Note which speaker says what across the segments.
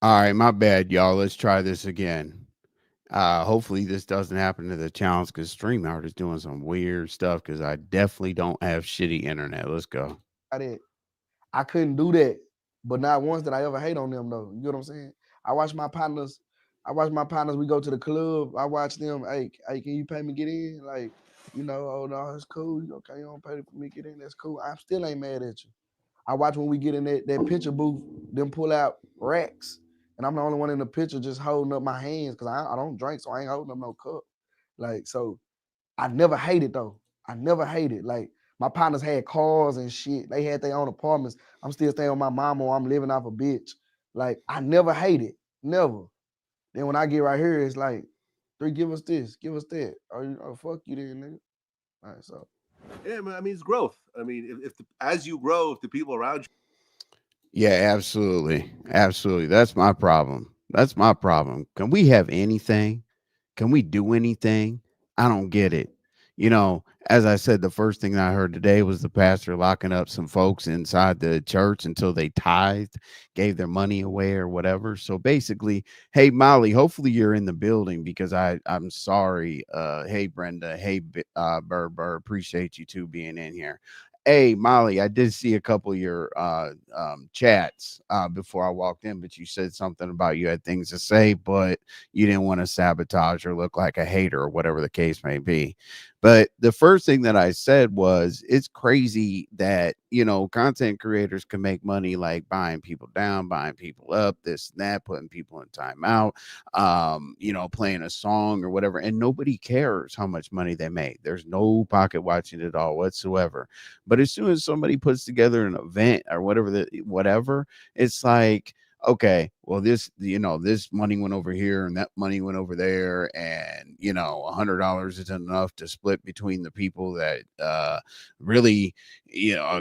Speaker 1: All right, my bad, y'all. Let's try this again. Hopefully this doesn't happen to the challenge because StreamYard is doing some weird stuff because I definitely don't have shitty internet. Let's go.
Speaker 2: That I couldn't do that, but not once did I ever hate on them though. You get what I'm saying? I watch my partners. I watch my partners. We go to the club. I watch them. Hey, can you pay me get in? Like, oh no, it's cool. Okay, you don't pay for me get in. That's cool. I still ain't mad at you. I watch when we get in that picture booth, them pull out racks, and I'm the only one in the picture just holding up my hands because I don't drink, so I ain't holding up no cup. Like, so I never hated though. I never hated. Like, my partners had cars and shit. They had their own apartments. I'm still staying with my mama or I'm living off a bitch. Like, I never hated. Never. Then when I get right here, it's like, three, give us this, give us that. Or fuck you then, nigga. All right, so
Speaker 3: Yeah, man, I mean, it's growth. I mean, as you grow, if the people around
Speaker 1: Yeah, absolutely. Absolutely. That's my problem. That's my problem. Can we have anything? Can we do anything? I don't get it. As I said, the first thing I heard today was the pastor locking up some folks inside the church until they tithed, gave their money away or whatever. So basically, hey Molly, hopefully you're in the building because I'm sorry. Hey Brenda, hey Burr, appreciate you two being in here. Hey Molly, I did see a couple of your chats before I walked in, but you said something about you had things to say, but you didn't want to sabotage or look like a hater or whatever the case may be. But the first thing that I said was it's crazy that, content creators can make money like buying people down, buying people up, this and that, putting people in timeout, playing a song or whatever. And nobody cares how much money they make. There's no pocket watching at all whatsoever. But as soon as somebody puts together an event or whatever, it's like, okay, well, this money went over here and that money went over there, and $100 isn't enough to split between the people that really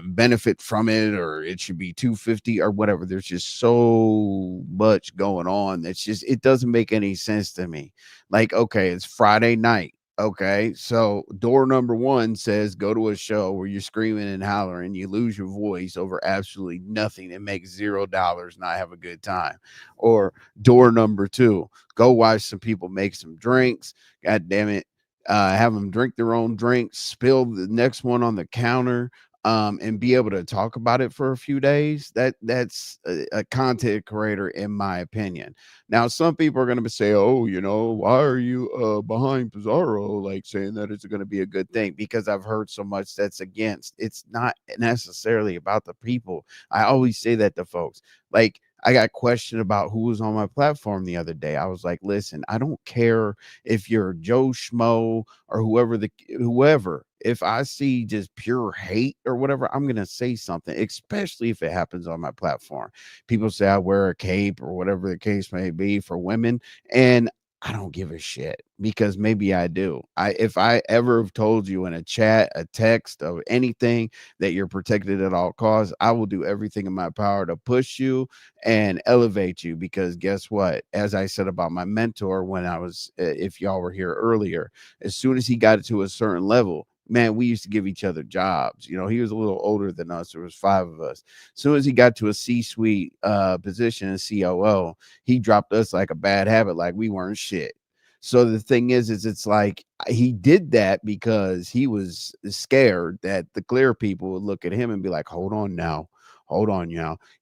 Speaker 1: benefit from it, or it should be 250 or whatever. There's just so much going on that's just it doesn't make any sense to me. Like, okay, it's Friday night. Okay, so door number one says go to a show where you're screaming and hollering, you lose your voice over absolutely nothing and make $0 and I have a good time. Or door number two, go watch some people make some drinks. God damn it. Have them drink their own drinks, spill the next one on the counter, and be able to talk about it for a few days. That's a content creator, in my opinion. Now, some people are going to say, "Oh, why are you behind Pizarro?" Like saying that it's going to be a good thing because I've heard so much that's against. It's not necessarily about the people. I always say that to folks. Like, I got questioned about who was on my platform the other day. I was like, listen, I don't care if you're Joe Schmo or whoever. If I see just pure hate or whatever, I'm gonna say something, especially if it happens on my platform. People say I wear a cape or whatever the case may be for women, and I don't give a shit because maybe I do. If I ever have told you in a chat, a text, of anything that you're protected at all costs, I will do everything in my power to push you and elevate you because guess what? As I said about my mentor when I was, if y'all were here earlier, as soon as he got to a certain level, man, we used to give each other jobs. He was a little older than us. There was five of us. As soon as he got to a C-suite position in COO, he dropped us like a bad habit, like we weren't shit. So the thing is it's like he did that because he was scared that the clear people would look at him and be like, hold on now.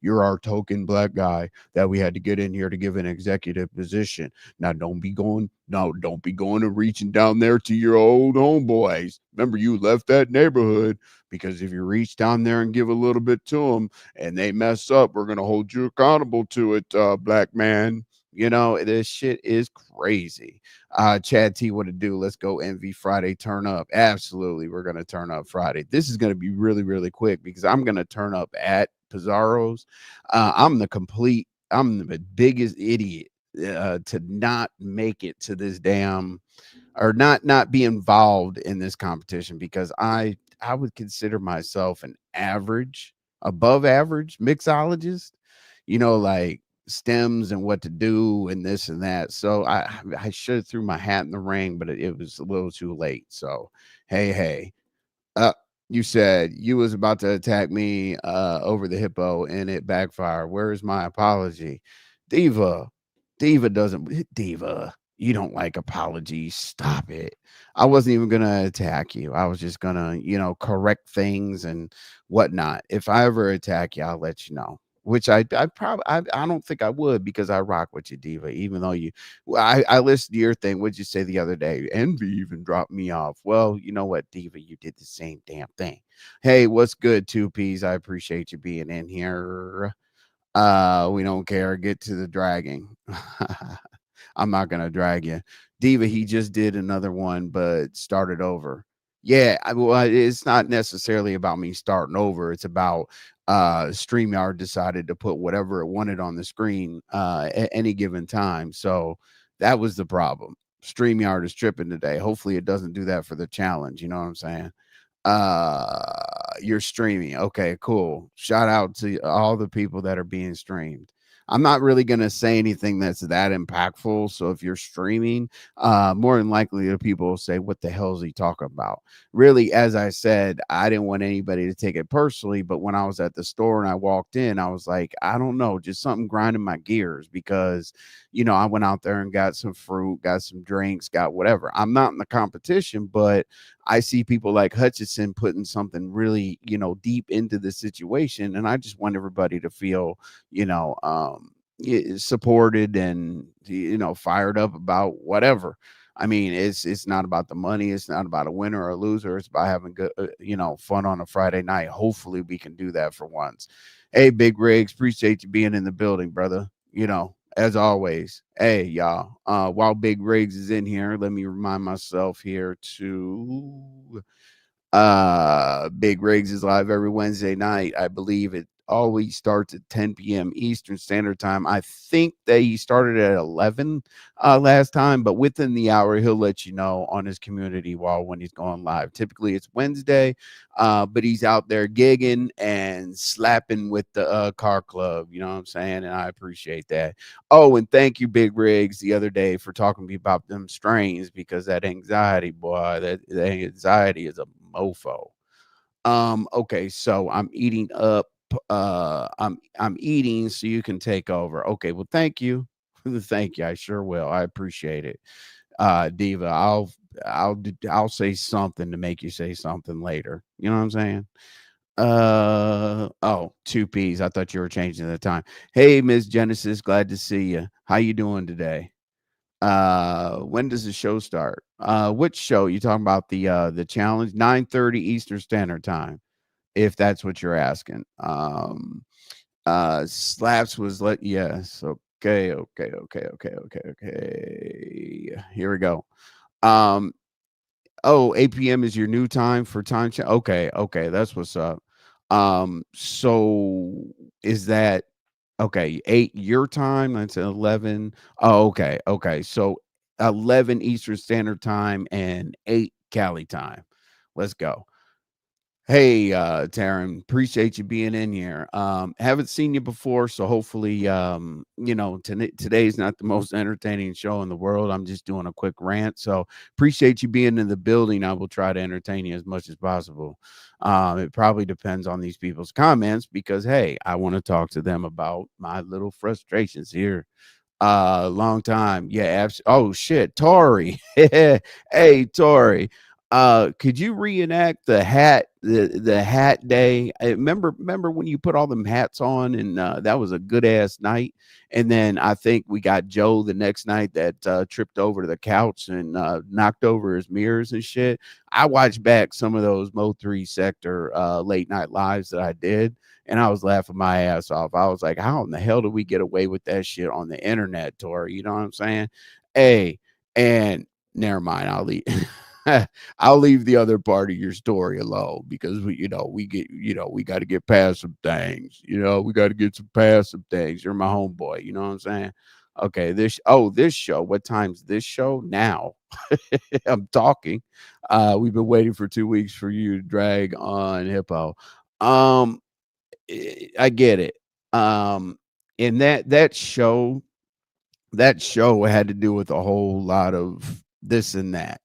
Speaker 1: You're our token black guy that we had to get in here to give an executive position. Now don't be going and reaching down there to your old homeboys. Remember, you left that neighborhood because if you reach down there and give a little bit to them and they mess up, we're gonna hold you accountable to it, black man. This shit is crazy. Chad T, what to do? Let's go Envy Friday turn up. Absolutely, we're gonna turn up Friday. This is gonna be really, really quick because I'm gonna turn up at Pizarro's. I'm the biggest idiot to not make it to this damn or not be involved in this competition because I would consider myself an average, above average mixologist, like stems and what to do and this and that. So I should have threw my hat in the ring, but it was a little too late. So hey, uh, you said you was about to attack me over the hippo and it backfired. Where is my apology? Diva, Diva doesn't. Diva, you don't like apologies. Stop it. I wasn't even gonna attack you. I was just gonna, correct things and whatnot. If I ever attack you, I'll let you know. Which I probably, I don't think I would because I rock with you, Diva. Even though well, I listened to your thing. What'd you say the other day? Envy even dropped me off. Well, you know what, Diva, you did the same damn thing. Hey, what's good, two P's? I appreciate you being in here. We don't care. Get to the dragging. I'm not gonna drag you. Diva, he just did another one, but started over. Yeah, it's not necessarily about me starting over. It's about StreamYard decided to put whatever it wanted on the screen at any given time. So that was the problem. StreamYard is tripping today. Hopefully it doesn't do that for the challenge. You know what I'm saying? You're streaming. Okay, cool. Shout out to all the people that are being streamed. I'm not really going to say anything that's that impactful. So if you're streaming, more than likely the people will say, what the hell is he talking about? Really, as I said, I didn't want anybody to take it personally. But when I was at the store and I walked in, I was like, I don't know, just something grinding my gears because, I went out there and got some fruit, got some drinks, got whatever. I'm not in the competition, but I see people like Hutchinson putting something really, deep into the situation. And I just want everybody to feel, supported and, fired up about whatever. I mean, it's not about the money. It's not about a winner or a loser. It's about having good, fun on a Friday night. Hopefully we can do that for once. Hey, Big Rigs, appreciate you being in the building, brother. As always. Hey, y'all. While Big Rigs is in here, let me remind myself here to Big Rigs is live every Wednesday night. I believe it always starts at 10 p.m. Eastern Standard Time. I think that he started at 11 last time, but within the hour, he'll let you know on his community wall when he's going live. Typically, it's Wednesday, but he's out there gigging and slapping with the car club. You know what I'm saying? And I appreciate that. Oh, and thank you, Big Rigs, the other day for talking to me about them strains because that anxiety, boy, that anxiety is a mofo. Okay, so I'm eating up. I'm eating so you can take over. Okay, well, thank you. Thank you. I sure will. I appreciate it. Diva, I'll say something to make you say something later. You know what I'm saying? Oh, two P's. I thought you were changing the time. Hey, Miss Genesis, glad to see you. How you doing today? When does the show start? Which show? You talking about the challenge? 9:30 Eastern Standard Time, if that's what you're asking. Slaps was let yes. Okay. Here we go. Um, oh, 8 p.m. is your new time for okay, that's what's up. So is that okay, 8 your time, that's 11. Oh, okay. So 11 Eastern Standard Time and 8 Cali time. Let's go. Hey, Taryn, appreciate you being in here. Haven't seen you before, so hopefully, today's not the most entertaining show in the world. I'm just doing a quick rant, so appreciate you being in the building. I will try to entertain you as much as possible. It probably depends on these people's comments because, hey, I want to talk to them about my little frustrations here. Long time. Yeah, oh shit, Tori. Hey, Tori. Could you reenact the hat day? I remember when you put all them hats on and that was a good ass night. And then I think we got Joe the next night that tripped over to the couch and knocked over his mirrors and shit. I watched back some of those Mo 3 sector late night lives that I did and I was laughing my ass off. I was like, how in the hell did we get away with that shit on the internet, Tori? You know what I'm saying? Hey, and never mind, I'll leave. I'll leave the other part of your story alone because we got to get past some things. We got to get some past some things. You're my homeboy. You know what I'm saying? Okay, this show. What time's this show now? I'm talking. We've been waiting for 2 weeks for you to drag on Hippo. Um, I get it. And that show had to do with a whole lot of this and that.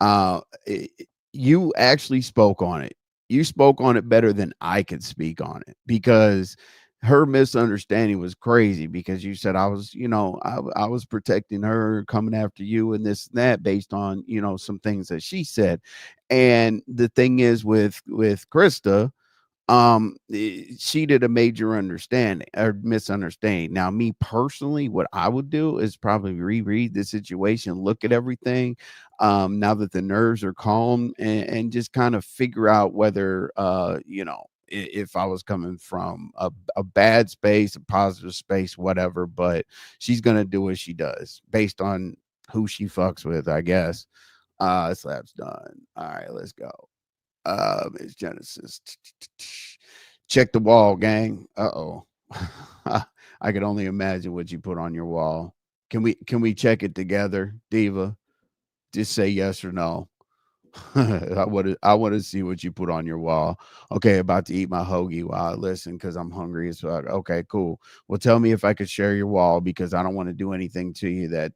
Speaker 1: Uh, i- you actually spoke on it. You spoke on it better than I could speak on it because her misunderstanding was crazy because you said I was, I was protecting her, coming after you, and this and that based on, some things that she said. And the thing is with Krista, she did a major understanding or misunderstanding. Now me personally, what I would do is probably reread the situation, look at everything, now that the nerves are calm, and just kind of figure out whether if I was coming from a bad space, a positive space, whatever. But she's gonna do what she does based on who she fucks with, I guess. Slap's done. All right, let's go. It's Genesis. Check the wall, gang. Uh-oh. I could only imagine what you put on your wall. Can we check it together, Diva? Just say yes or no. I want to see what you put on your wall. Okay, about to eat my hoagie while I listen because I'm hungry as fuck. Okay, cool. Well, tell me if I could share your wall because I don't want to do anything to you that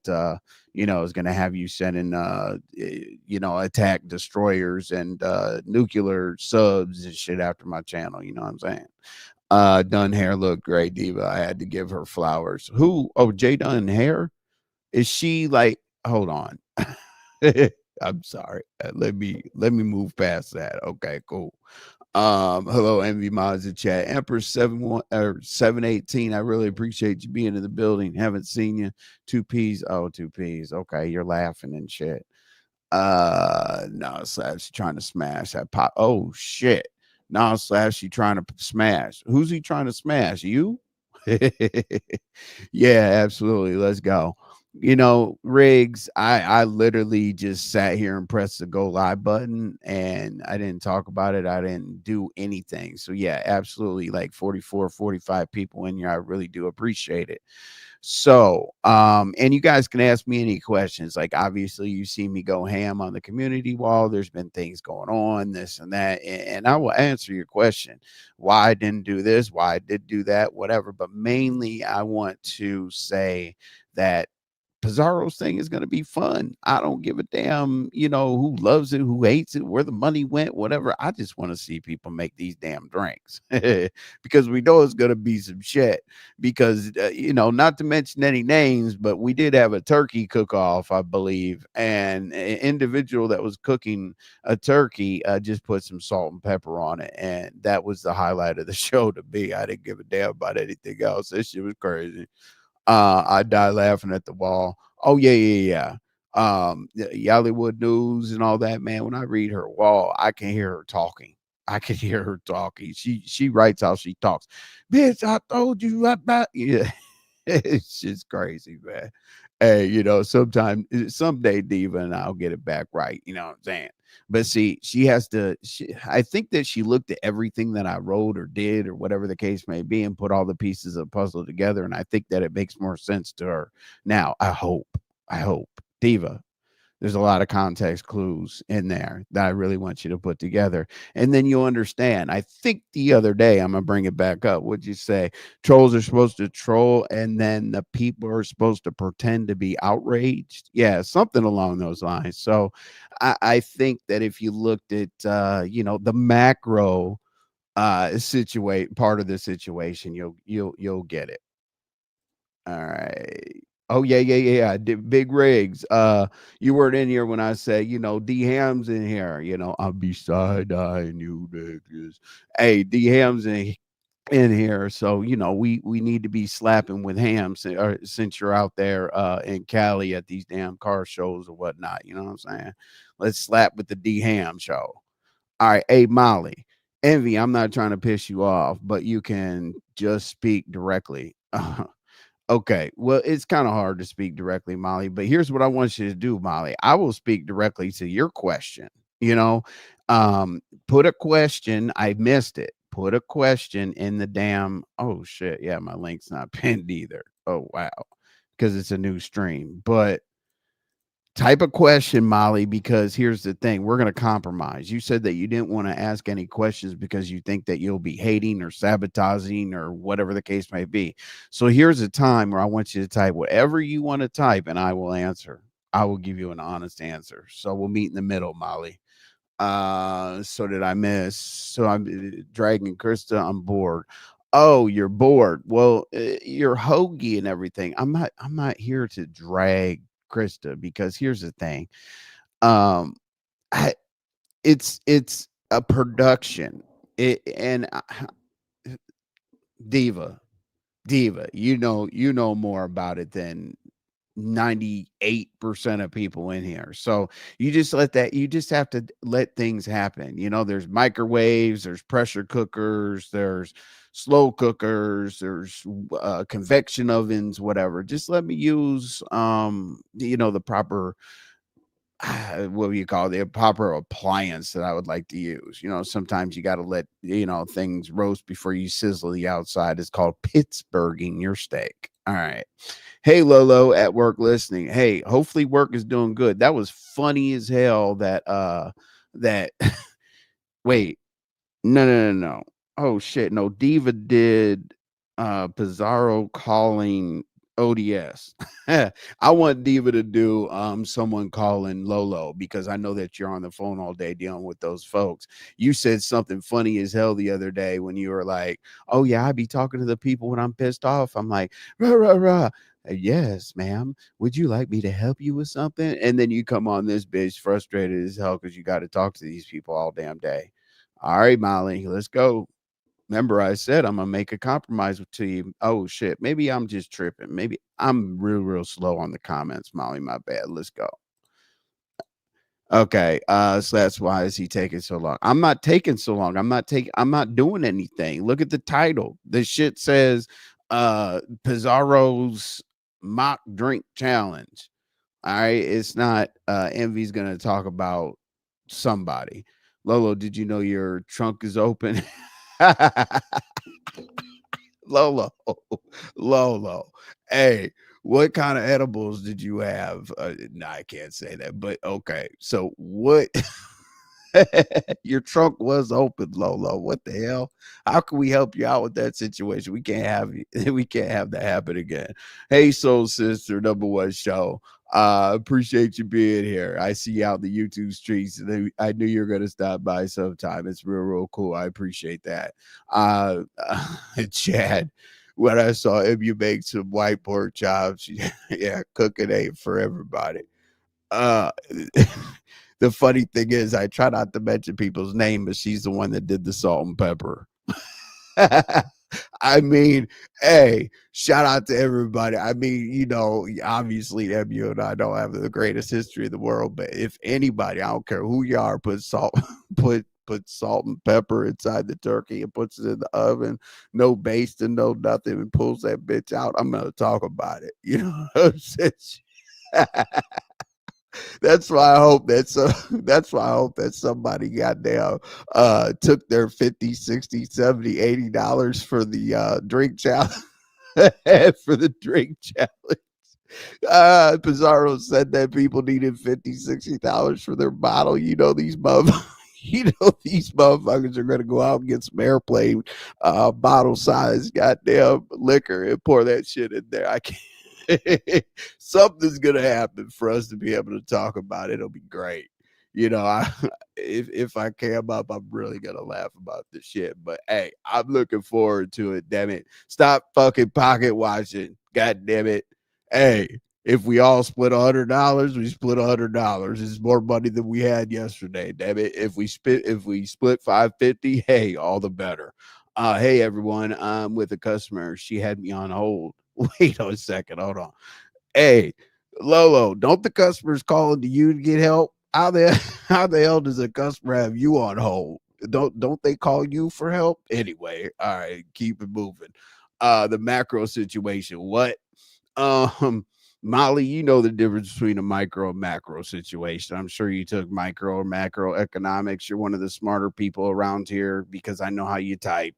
Speaker 1: is going to have you sending attack destroyers and nuclear subs and shit after my channel. You know what I'm saying? Done hair look great, Diva. I had to give her flowers. Who? Oh, J Done hair. Is she like? Hold on. I'm sorry. Let me move past that. Okay, cool. Hello, Envy Mods in chat. Emperor 718. I really appreciate you being in the building. Haven't seen you. Two P's. Oh, two P's. Okay, you're laughing and shit. No, Slab, she trying to smash that pop. Oh shit. No, Slab, she trying to smash. Who's he trying to smash? You? Yeah, absolutely. Let's go. Riggs, I literally just sat here and pressed the go live button and I didn't talk about it. I didn't do anything. So yeah, absolutely, like 44, 45 people in here. I really do appreciate it. So, and you guys can ask me any questions. Like, obviously, you see me go ham on the community wall. There's been things going on, this and that, and I will answer your question. Why I didn't do this, why I did do that, whatever. But mainly, I want to say that Pizarro's thing is going to be fun. I don't give a damn, who loves it, who hates it, where the money went, whatever. I just want to see people make these damn drinks because we know it's going to be some shit. Because, not to mention any names, but we did have a turkey cook off, I believe. And an individual that was cooking a turkey just put some salt and pepper on it. And that was the highlight of the show to me. I didn't give a damn about anything else. This shit was crazy. I die laughing at the wall. Oh yeah, yeah, yeah. Yollywood News and all that, man. When I read her wall, I can hear her talking. I can hear her talking. She writes how she talks. Bitch, I told you about yeah. It's just crazy, man. Hey, someday Diva and I'll get it back right. You know what I'm saying? But see, she has to. I think that she looked at everything that I wrote or did or whatever the case may be and put all the pieces of the puzzle together. And I think that it makes more sense to her now. I hope. I hope. Diva, there's a lot of context clues in there that I really want you to put together. And then you'll understand. I think the other day, I'm going to bring it back up. Would you say trolls are supposed to troll and then the people are supposed to pretend to be outraged? Yeah, something along those lines. So I think that if you looked at, the macro situate part of the situation, you'll get it. All right. Oh yeah, yeah, yeah, yeah. Big rigs. You weren't in here when I said, D Ham's in here. I'll be side eyeing you, niggas. Hey, D Ham's in here, so we need to be slapping with Ham since you're out there in Cali at these damn car shows or whatnot. You know what I'm saying? Let's slap with the D Ham show. All right, hey Molly, Envy. I'm not trying to piss you off, but you can just speak directly. Okay, well, it's kind of hard to speak directly, Molly, but here's what I want you to do, Molly. I will speak directly to your question. You know, um, put a question. I missed it. Put a question in the damn. Oh shit, yeah, my link's not pinned either. Oh wow, because it's a new stream. But type a question, Molly, because here's the thing. We're going to compromise. You said that you didn't want to ask any questions because you think that you'll be hating or sabotaging or whatever the case may be. So here's a time where I want you to type whatever you want to type and I will answer. I will give you an honest answer. So we'll meet in the middle, Molly. So did I miss? So I'm dragging Krista on board. Oh, you're bored. Well, you're hoagie and everything. I'm not here to drag Krista, because here's the thing. Um, I, it's a production. Diva, Diva, you know more about it than 98% of people in here. So you just have to let things happen. There's microwaves, there's pressure cookers, there's slow cookers, there's convection ovens, whatever. Just let me use the proper what do you call the proper appliance that I would like to use. Sometimes you got to let things roast before you sizzle the outside. It's called Pittsburghing your steak. All right. Hey Lolo, at work listening. Hey, hopefully work is doing good. That was funny as hell. That wait, no. Oh shit, no. Diva did Pizarro calling ODS. I want Diva to do someone calling Lolo, because I know that you're on the phone all day dealing with those folks. You said something funny as hell the other day when you were like, "Oh yeah, I be talking to the people when I'm pissed off." I'm like, "Rah rah rah." Yes, ma'am. Would you like me to help you with something? And then you come on this bitch frustrated as hell because you got to talk to these people all damn day. All right, Molly, let's go. Remember, I said I'm gonna make a compromise to you. Oh shit, maybe I'm just tripping. Maybe I'm real slow on the comments, Molly. My bad. Let's go. Okay, so that's why is he taking so long? I'm not taking so long. I'm not doing anything. Look at the title. The shit says Pizarro's mock drink challenge. All right, it's not Envy's gonna talk about somebody. Lolo, did you know your trunk is open? Lolo, Lolo. Hey, what kind of edibles did you have? No, I can't say that, but okay. So what? Your trunk was open, Lolo. What the hell? How can we help you out with that situation? We can't have we can't have that happen again. Hey, soul sister, number one show. Appreciate you being here. I see you out in the YouTube streets, and I knew you were gonna stop by sometime. It's real cool. I appreciate that. Uh, Chad, when I saw him, you make some white pork chops. Yeah, cooking ain't for everybody. Uh, the funny thing is, I try not to mention people's name, but she's the one that did the salt and pepper. I mean, hey, shout out to everybody. I mean, obviously, MU and I don't have the greatest history in the world, but if anybody, I don't care who you are, put salt, put salt and pepper inside the turkey and puts it in the oven, no basting, no nothing, and pulls that bitch out, I'm gonna talk about it. You know what I'm saying? That's why I hope that that's why I hope that somebody goddamn took their 50, 60, 70, $80 for the drink challenge. For the drink challenge. Pizarro said that people needed 50, $60 for their bottle. These motherfuckers are gonna go out and get some airplane bottle size goddamn liquor and pour that shit in there. I can't. Something's gonna happen for us to be able to talk about it. It'll be great. I if I came up, I'm really gonna laugh about this shit. But hey, I'm looking forward to it. Damn it! Stop fucking pocket watching. God damn it! Hey, if we all split $100, we split $100. It's more money than we had yesterday. Damn it! If we split 550, hey, all the better. Hey everyone, I'm with a customer. She had me on hold. Wait a second. Hold on. Hey, Lolo, don't the customers calling to you to get help? How the hell does a customer have you on hold? Don't they call you for help? Anyway, all right, keep it moving. The macro situation. What? Um Molly, you know the difference between a micro and macro situation. I'm sure you took micro or macro economics. You're one of the smarter people around here because I know how you type.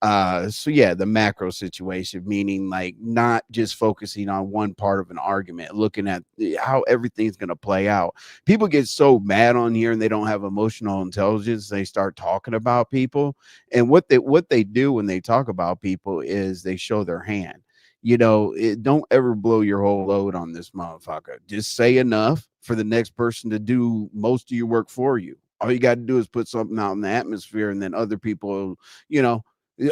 Speaker 1: So yeah, the macro situation, meaning like not just focusing on one part of an argument, looking at how everything's going to play out. People get so mad on here and they don't have emotional intelligence. They start talking about people, and what they do when they talk about people is they show their hand. Don't ever blow your whole load on this motherfucker. Just say enough for the next person to do most of your work for you. All you got to do is put something out in the atmosphere, and then other people, you know,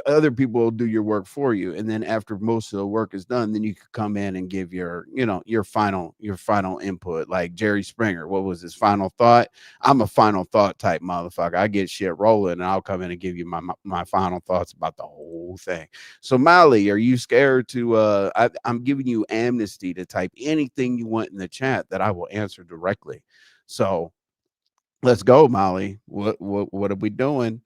Speaker 1: Other people will do your work for you, and then after most of the work is done, then you could come in and give your, your final input. Like Jerry Springer, what was his final thought? I'm a final thought type motherfucker. I get shit rolling, and I'll come in and give you my final thoughts about the whole thing. So Molly, are you scared to I'm giving you amnesty to type anything you want in the chat that I will answer directly. So let's go, Molly. What are we doing?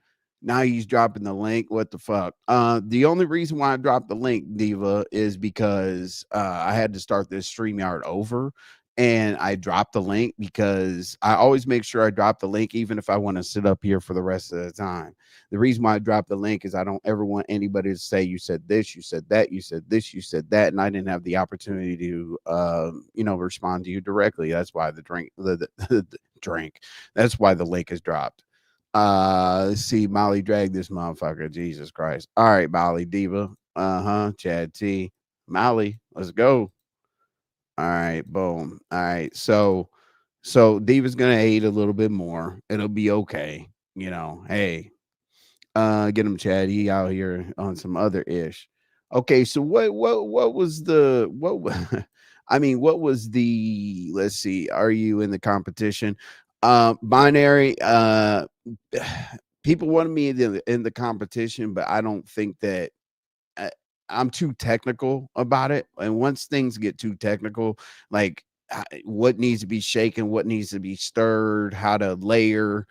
Speaker 1: Now he's dropping the link. What the fuck? The only reason why I dropped the link, Diva, is because I had to start this StreamYard over. And I dropped the link because I always make sure I drop the link, even if I want to sit up here for the rest of the time. The reason why I dropped the link is I don't ever want anybody to say you said this, you said that, you said this, you said that, and I didn't have the opportunity to, respond to you directly. That's why the drink. That's why the link is dropped. Let's see, Molly drag this motherfucker. Jesus Christ. All right, Molly Diva. Uh-huh. Chad T. Molly, let's go. All right, boom. All right. So Diva's gonna hate a little bit more. It'll be okay. Hey, get him Chad. He out here on some other ish. Okay, so what was the I mean, what was the, let's see, are you in the competition? Binary, people wanted me in the competition, but I don't think that I, I'm too technical about it. And once things get too technical, like what needs to be shaken, what needs to be stirred, how to layer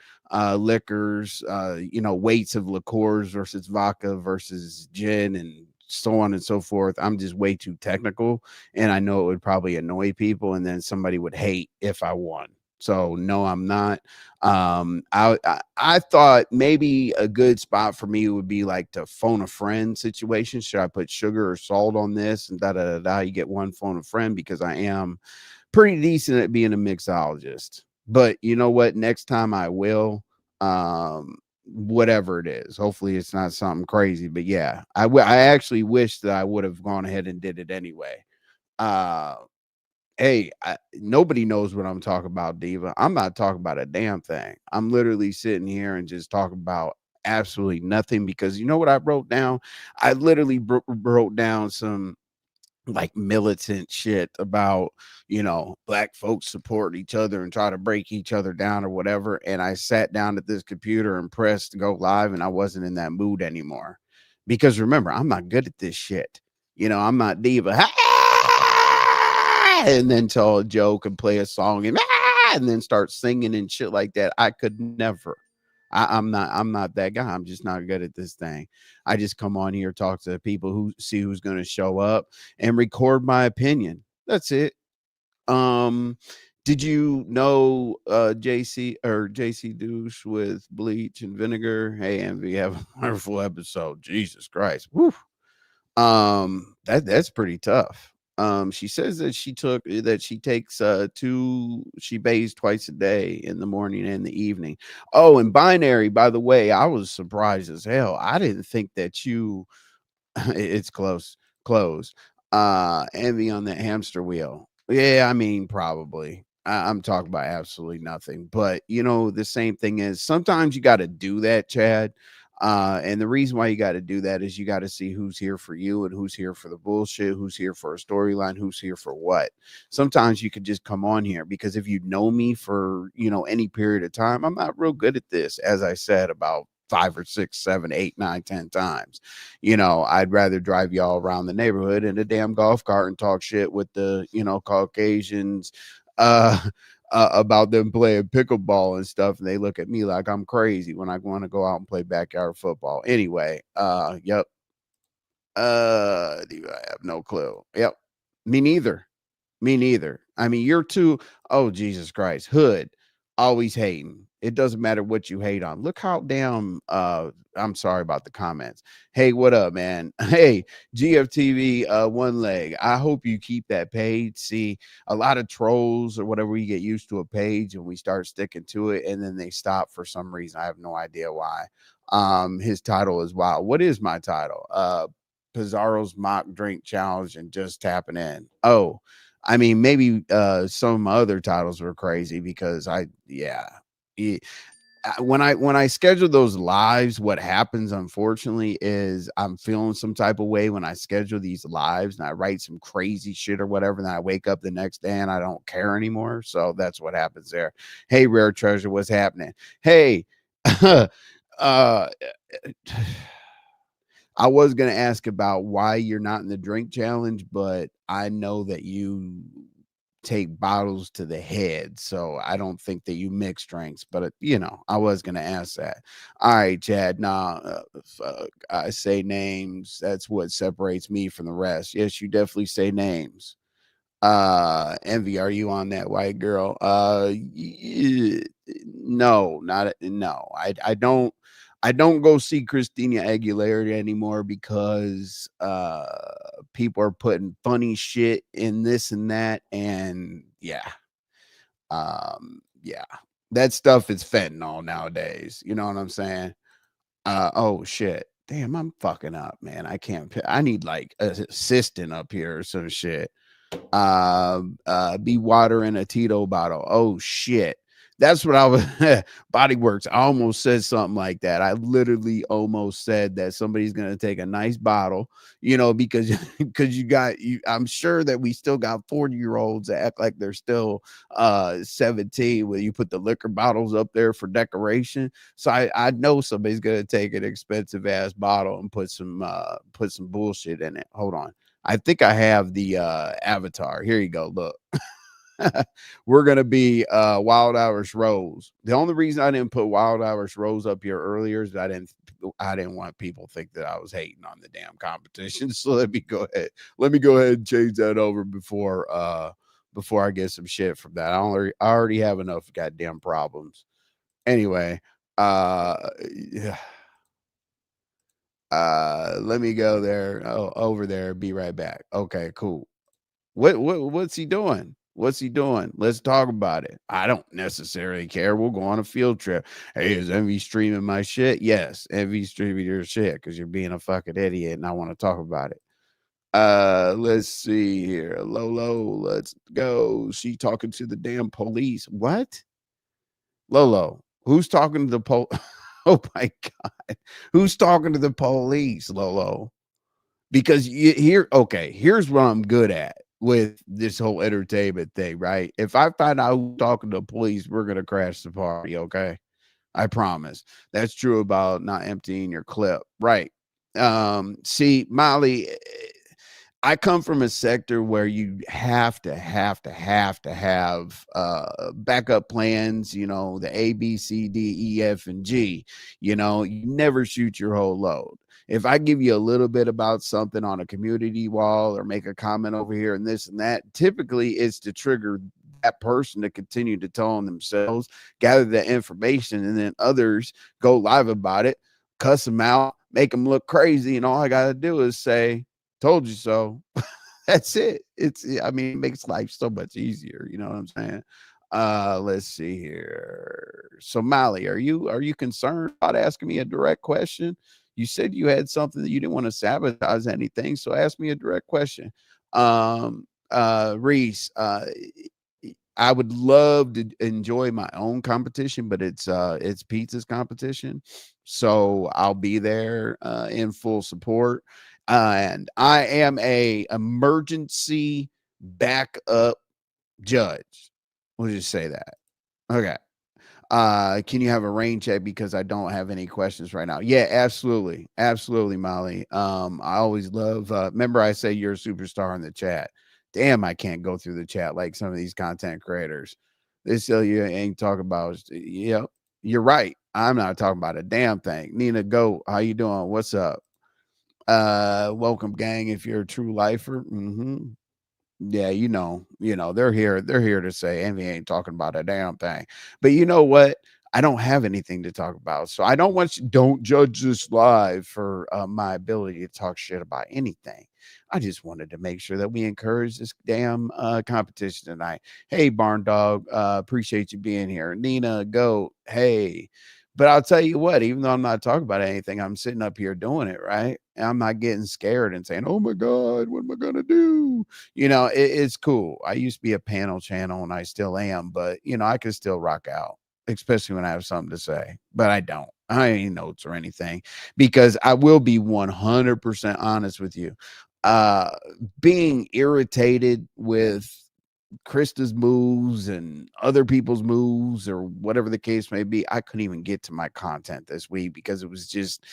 Speaker 1: liquors, weights of liqueurs versus vodka versus gin and so on and so forth. I'm just way too technical, and I know it would probably annoy people, and then somebody would hate if I won. So no, I'm not. I thought maybe a good spot for me would be like to phone a friend situation. Should I put sugar or salt on this and da da da da? You get one phone a friend because I am pretty decent at being a mixologist. But you know what? Next time I will. Whatever it is. Hopefully it's not something crazy. But yeah, I actually wish that I would have gone ahead and did it anyway. Uh Hey, nobody knows what I'm talking about, Diva. I'm not talking about a damn thing. I'm literally sitting here and just talking about absolutely nothing because you know what I wrote down? I literally wrote down some like militant shit about, black folks support each other and try to break each other down or whatever. And I sat down at this computer and pressed go live, and I wasn't in that mood anymore. Because remember, I'm not good at this shit. I'm not Diva. And then tell a joke and play a song and then start singing and shit like that. I could never. I'm not that guy. I'm just not good at this thing. I just come on here, talk to the people who see who's going to show up, and record my opinion. That's it. Um, did you know JC or JC douche with bleach and vinegar? Hey, Envy, have a wonderful episode. Jesus Christ. Woo. That's pretty tough. She says that she takes she bathes twice a day in the morning and the evening. Oh, and binary, by the way, I was surprised as hell. I didn't think that you it's close. Envy on that hamster wheel. Yeah, I mean, probably. I'm talking about absolutely nothing. But the same thing is sometimes you got to do that, Chad. And the reason why you got to do that is you got to see who's here for you and who's here for the bullshit, who's here for a storyline, who's here for what. Sometimes you could just come on here because if you know me for, any period of time, I'm not real good at this, as I said about 5 or 6, 7, 8, 9, 10 times. I'd rather drive y'all around the neighborhood in a damn golf cart and talk shit with the, Caucasians, uh, about them playing pickleball and stuff. And they look at me like I'm crazy when I want to go out and play backyard football. Anyway, yep. Do I have no clue? Yep. Me neither. Me neither. I mean, you're too, oh, Jesus Christ. Hood, always hating. It doesn't matter what you hate on. Look how damn, I'm sorry about the comments. Hey, what up, man? Hey, GFTV, one leg. I hope you keep that page. See, a lot of trolls or whatever, we get used to a page and we start sticking to it and then they stop for some reason. I have no idea why. His title is wild. What is my title? Pizarro's mock drink challenge and just tapping in. Oh, I mean, maybe some of my other titles were crazy because when I schedule those lives, what happens unfortunately is I'm feeling some type of way when I schedule these lives and I write some crazy shit or whatever, and then I wake up the next day and I don't care anymore. So that's what happens there. Hey, Rare Treasure, what's happening? Hey, uh I was gonna ask about why you're not in the drink challenge, but I know that you take bottles to the head, so I don't think that you mix drinks. But I was gonna ask that. All right, Chad. Nah, fuck, I say names. That's what separates me from the rest. Yes, you definitely say names. Envy, are you on that white girl? No, not no. I don't go see Christina Aguilera anymore because people are putting funny shit in this and that, and yeah, that stuff is fentanyl nowadays. You know what I'm saying? Oh shit. Damn, I'm fucking up, man. I can't. I need like an assistant up here or some shit. Be water in a Tito bottle. Oh shit. That's what I was. Body Works. I almost said something like that. I literally almost said that somebody's gonna take a nice bottle, because because you got you. I'm sure that we still got 40-year-olds that act like they're still 17 when you put the liquor bottles up there for decoration. So I know somebody's gonna take an expensive ass bottle and put some bullshit in it. Hold on. I think I have the avatar. Here you go. Look. We're gonna be Wild Irish Rose. The only reason I didn't put Wild Irish Rose up here earlier is that I didn't want people to think that I was hating on the damn competition. So let me go ahead. Let me go ahead and change that over before I get some shit from that. I already have enough goddamn problems. Anyway, yeah, let me go there. Oh, over there. Be right back. Okay, cool. What's he doing? What's he doing? Let's talk about it. I don't necessarily care. We'll go on a field trip. Hey, is Envy streaming my shit? Yes, Envy streaming your shit because you're being a fucking idiot and I want to talk about it. Let's see here. Lolo, let's go. She talking to the damn police. What? Lolo, who's talking to the Oh my god. Who's talking to the police, Lolo? Because here's what I'm good at with this whole entertainment thing, right? If I find out who's talking to the police, we're gonna crash the party, okay? I promise. That's true about not emptying your clip, right? See, Molly, I come from a sector where you have backup plans, the A, B, C, D, E, F, and G. You never shoot your whole load. If I give you a little bit about something on a community wall or make a comment over here and this and that, typically it's to trigger that person to continue to tell on themselves, gather that information, and then others go live about it, cuss them out, make them look crazy. And all I got to do is say, told you so. That's it. I mean, it makes life so much easier. You know what I'm saying? Let's see here. So Mally, are you concerned about asking me a direct question? You said you had something that you didn't want to sabotage anything, so ask me a direct question. Reese, I would love to enjoy my own competition, but it's pizza's competition. So I'll be there in full support. And I am a emergency backup judge. We'll just say that. Okay. Can you have a rain check because I don't have any questions right now? Yeah, absolutely. Absolutely, Molly. I always love remember I say you're a superstar in the chat. Damn, I can't go through the chat like some of these content creators. They still you ain't talking about yep. You're right. I'm not talking about a damn thing. Nina Go, how you doing? What's up? Welcome gang if you're a true lifer. Yeah, they're here to say Envy ain't talking about a damn thing. But you know what? I don't have anything to talk about. So I don't judge this live for my ability to talk shit about anything. I just wanted to make sure that we encourage this damn competition tonight. Hey, Barn Dog, appreciate you being here. Nina, go. Hey. But I'll tell you what, even though I'm not talking about anything, I'm sitting up here doing it, right? And I'm not getting scared and saying, oh my God, what am I going to do? It's cool. I used to be a panel channel and I still am, but I can still rock out. especially when I have something to say, but I don't. I ain't notes or anything because I will be 100% honest with you. Uh, Being irritated with Krista's moves and other people's moves or whatever the case may be, I couldn't even get to my content this week because it was just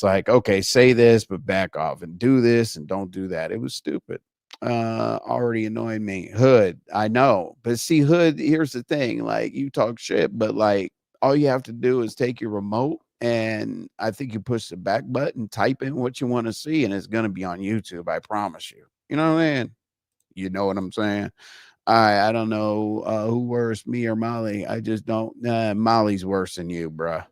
Speaker 1: like, okay, say this, but back off and do this and don't do that. It was stupid. Already annoying me. Hood, I know. But see, Hood, here's the thing. Like, you talk shit, but like, all you have to do is take your remote and I think you push the back button, type in what you want to see, and it's going to be on YouTube. I promise you. You know what I mean? You know what I'm saying? I don't know who worse, me or Molly. I just don't. Molly's worse than you, bruh.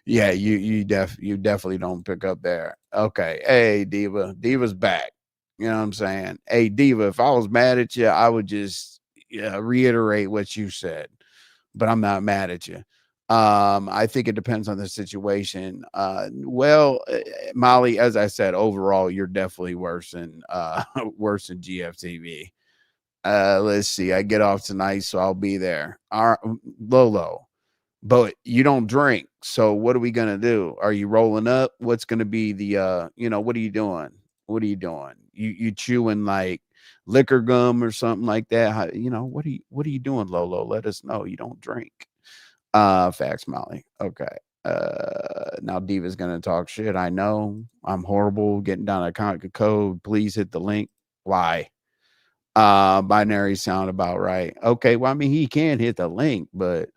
Speaker 1: Yeah, you definitely don't pick up there. Okay, hey Diva, Diva's back. You know what I'm saying? Hey Diva, if I was mad at you, I would just, yeah, reiterate what you said, but I'm not mad at you. I think it depends on the situation. Molly, as I said, overall, you're definitely worse than worse than GFTV. Let's see. I get off tonight, so I'll be there. All right, Lolo. But you don't drink. So what are we gonna do? Are you rolling up? What's gonna be the what are you doing? What are you doing? You chewing like liquor gum or something like that? What are you doing, Lolo? Let us know. You don't drink. Facts, Molly. Okay. Now Diva's gonna talk shit. I know. I'm horrible getting down a conquer code. Please hit the link. Why? Binary sound about right. Okay, well, I mean, he can hit the link, but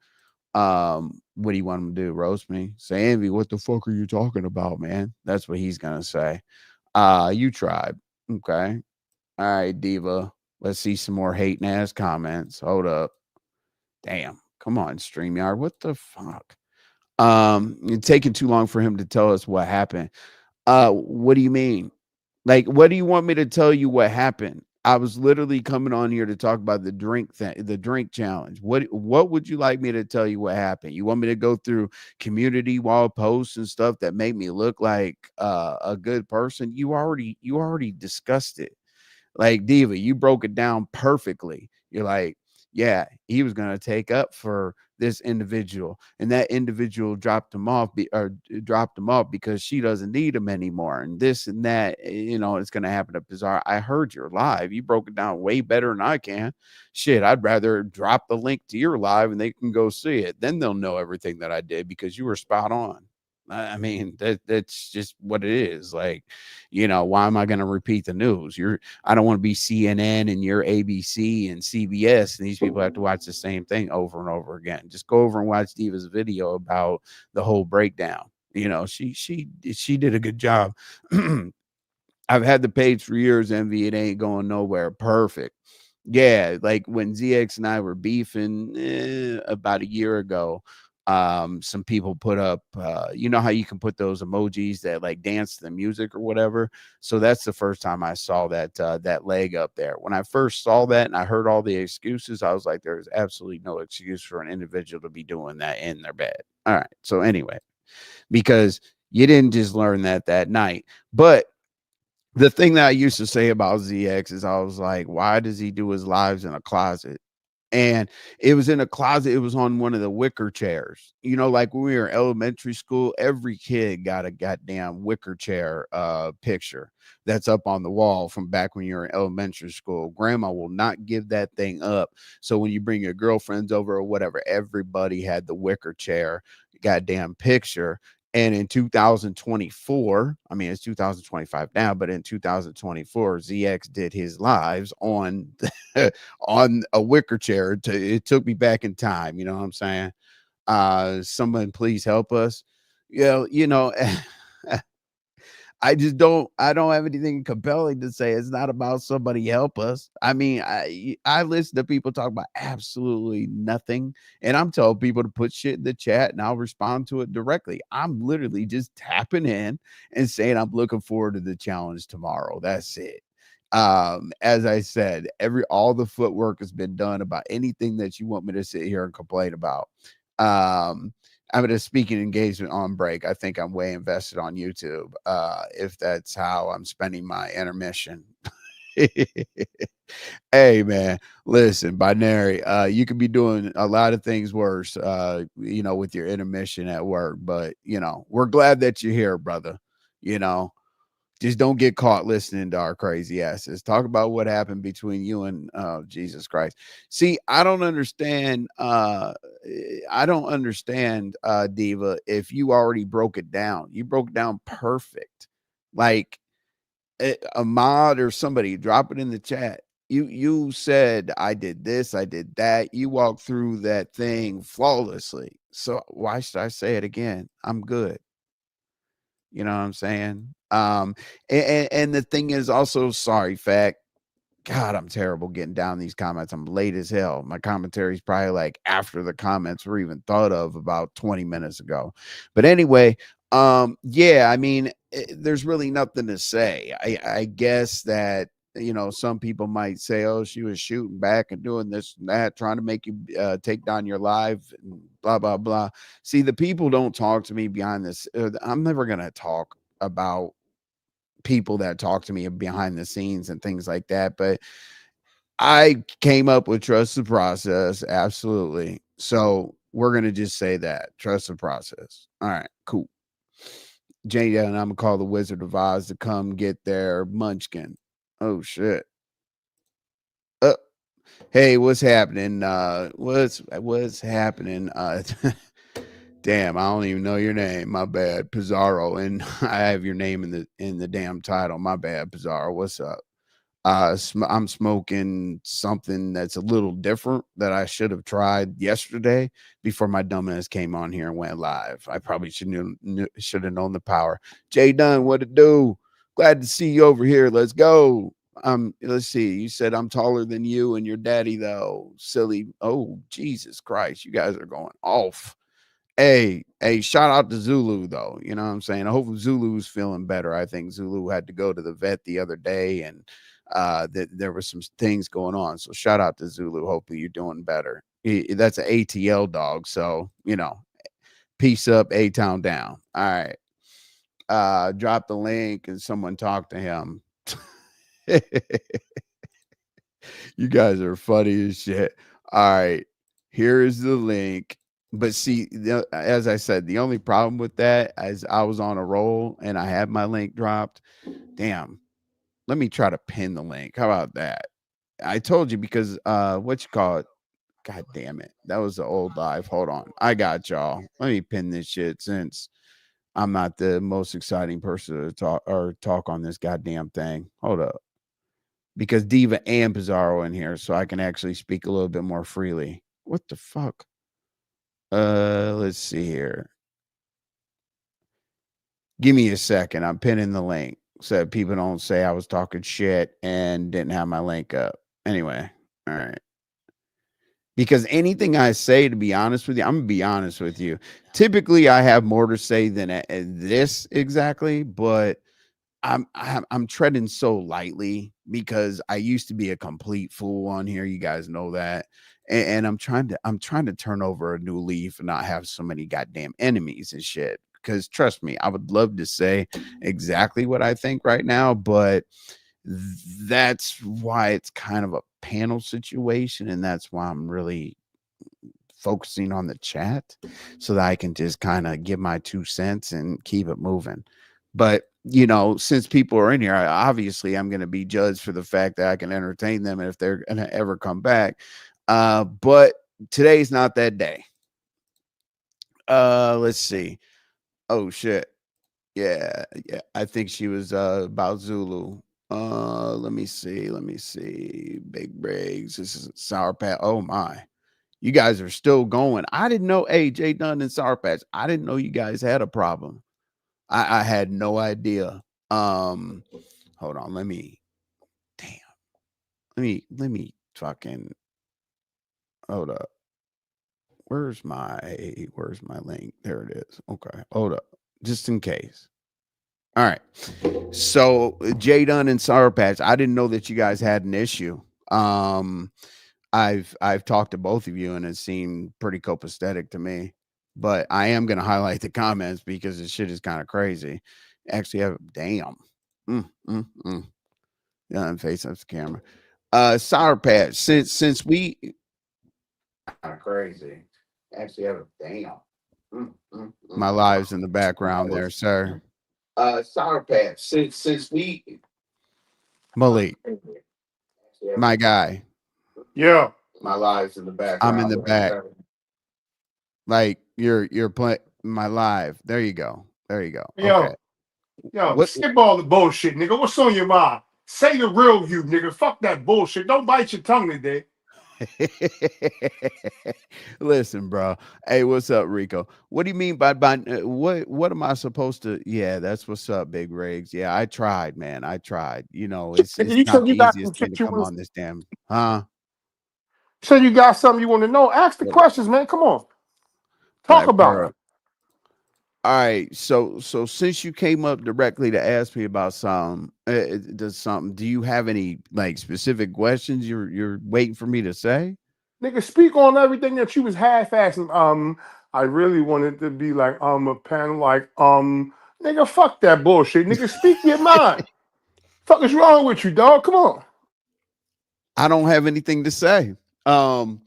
Speaker 1: what do you want him to do? Roast me? Say, Envy, what the fuck are you talking about, man? That's what he's gonna say. You tried. Okay. All right, Diva. Let's see some more hating ass comments. Hold up. Damn. Come on, StreamYard. What the fuck? It's taking too long for him to tell us what happened. What do you mean? Like, what do you want me to tell you what happened? I was literally coming on here to talk about the drink challenge. What would you like me to tell you what happened? You want me to go through community wall posts and stuff that make me look like a good person? You already discussed it. Like Diva, you broke it down perfectly. You're like, yeah, he was gonna take up for this individual, and that individual dropped him off because she doesn't need him anymore, and this and that. It's gonna happen to Bizarre. I heard your live. You broke it down way better than I can. Shit, I'd rather drop the link to your live and they can go see it. Then they'll know everything that I did because you were spot on. I mean, that's just what it is. Like, why am I going to repeat the news? I don't want to be CNN and you're ABC and CBS, and these people have to watch the same thing over and over again. Just go over and watch Diva's video about the whole breakdown. She did a good job. I've had the page for years, Envy. It ain't going nowhere. Perfect. Yeah, like when ZX and I were beefing about a year ago, some people put up, you know how you can put those emojis that like dance to the music or whatever. So that's the first time I saw that leg up there. When I first saw that and I heard all the excuses, I was like, there's absolutely no excuse for an individual to be doing that in their bed. All right. So anyway, because you didn't just learn that night, but the thing that I used to say about ZX is I was like, why does he do his lives in a closet? And it was in a closet. It was on one of the wicker chairs. Like when we were in elementary school, every kid got a goddamn wicker chair picture that's up on the wall from back when you were in elementary school. Grandma will not give that thing up. So when you bring your girlfriends over or whatever, everybody had the wicker chair goddamn picture. And in 2024, I mean, it's 2025 now, but in 2024, ZX did his lives on on a wicker chair. It took me back in time. You know what I'm saying? Someone please help us. Yeah, I don't have anything compelling to say. It's not about somebody help us. I mean, I listen to people talk about absolutely nothing, and I'm telling people to put shit in the chat and I'll respond to it directly. I'm literally just tapping in and saying I'm looking forward to the challenge tomorrow. That's it. As I said, all the footwork has been done about anything that you want me to sit here and complain about. um I'm at a speaking engagement on break. I think I'm way invested on YouTube. If that's how I'm spending my intermission. Hey man, listen, binary. You could be doing a lot of things worse. With your intermission at work, but we're glad that you're here, brother. You know, just don't get caught listening to our crazy asses. Talk about what happened between you and Jesus Christ. See, I don't understand, Diva. If you already broke it down, you broke it down perfect. Like a mod or somebody drop it in the chat. You said I did this, I did that. You walked through that thing flawlessly. So why should I say it again? I'm good. You know what I'm saying? And the thing is also, sorry, fact. God, I'm terrible getting down these comments. I'm late as hell. My commentary is probably like after the comments were even thought of about 20 minutes ago. But anyway, yeah, I mean, there's really nothing to say. I guess that some people might say, "Oh, she was shooting back and doing this and that, trying to make you take down your live and blah blah blah." See, the people don't talk to me behind this. I'm never gonna talk about people that talk to me behind the scenes and things like that. But I came up with trust the process. Absolutely. So we're going to just say that trust the process. All right, cool. Jada and I'm going to call the Wizard of Oz to come get their munchkin. Oh, shit. Uh, hey, what's happening? What's happening? Damn, I don't even know your name. My bad, Pizarro. And I have your name in the damn title. My bad, Pizarro. What's up? I'm smoking something that's a little different that I should have tried yesterday before my dumbass came on here and went live. I probably should have known the power. Jay Dunn, what to do? Glad to see you over here. Let's go. Let's see. You said I'm taller than you and your daddy, though. Silly. Oh, Jesus Christ. You guys are going off. Hey, shout out to Zulu though. You know what I'm saying? I hope Zulu's feeling better. I think Zulu had to go to the vet the other day and that there was some things going on. So shout out to Zulu. Hopefully you're doing better. That's an ATL dog. So, peace up, A Town down. All right. Drop the link and someone talk to him. You guys are funny as shit. All right. Here is the link. But see, as I said, the only problem with that is I was on a roll and I had my link dropped. Damn. Let me try to pin the link. How about that? I told you because what you call it? God damn it. That was the old live. Hold on. I got y'all. Let me pin this shit since I'm not the most exciting person to talk on this goddamn thing. Hold up. Because Diva and Pizarro in here, so I can actually speak a little bit more freely. What the fuck? Let's see here. Give me a second. I'm pinning the link so people don't say I was talking shit and didn't have my link up. Anyway, all right. Because anything I say, to be honest with you, I'm gonna be honest with you. Typically, I have more to say than this exactly, but I'm treading so lightly because I used to be a complete fool on here. You guys know that. And I'm trying to turn over a new leaf and not have so many goddamn enemies and shit. Because trust me, I would love to say exactly what I think right now, but that's why it's kind of a panel situation, and that's why I'm really focusing on the chat so that I can just kind of give my 2 cents and keep it moving. But since people are in here, obviously I'm going to be judged for the fact that I can entertain them and if they're going to ever come back. But today's not that day. Let's see. Oh shit. Yeah, yeah. I think she was about Zulu. Let me see. Big Briggs. This is Sour Patch. Oh my. You guys are still going. I didn't know AJ Dunn and Sour Patch. I didn't know you guys had a problem. I had no idea. Um, hold on. Damn. Let me fucking hold up. Where's my link? There it is. Okay. Hold up. Just in case. All right. So Jay Dunn and Sour Patch, I didn't know that you guys had an issue. Um, I've talked to both of you and it seemed pretty copacetic to me. But I am gonna highlight the comments because the shit is kind of crazy. Actually, have damn. Mm, mm, mm. face up the camera. Sour Patch. Since we crazy. Actually, have a damn. My lives in the background there, sir. Sour Patch. Since we Malik, my guy.
Speaker 4: Yeah.
Speaker 1: My lives in the background. I'm in the back. Like you're playing my live. There you go. There you go. Okay.
Speaker 4: Yo,
Speaker 1: What?
Speaker 4: skip all the bullshit, nigga. What's on your mind? Say the real you, nigga. Fuck that bullshit. Don't bite your tongue today.
Speaker 1: Listen, bro. Hey, what's up, Rico? What do you mean by what am I supposed to? Yeah, that's what's up, Big Rigs. Yeah, I tried, man. I tried. You know, it's
Speaker 4: You
Speaker 1: not
Speaker 4: said
Speaker 1: the
Speaker 4: you got some
Speaker 1: easiest thing to
Speaker 4: shit you
Speaker 1: come
Speaker 4: want.
Speaker 1: on this damn, huh?
Speaker 4: Say you got something you want to know. Ask the questions, man. Come on. Talk
Speaker 1: Like,
Speaker 4: about
Speaker 1: bro.
Speaker 4: it.
Speaker 1: All right, so since you came up directly to ask me about something, do you have any like specific questions you're waiting for me to say?
Speaker 4: Nigga, speak on everything that you was half-assing. I really wanted to be like, a panel, like, nigga, fuck that bullshit. Nigga, speak your mind. Fuck is wrong with you, dog? Come on.
Speaker 1: I don't have anything to say. Um,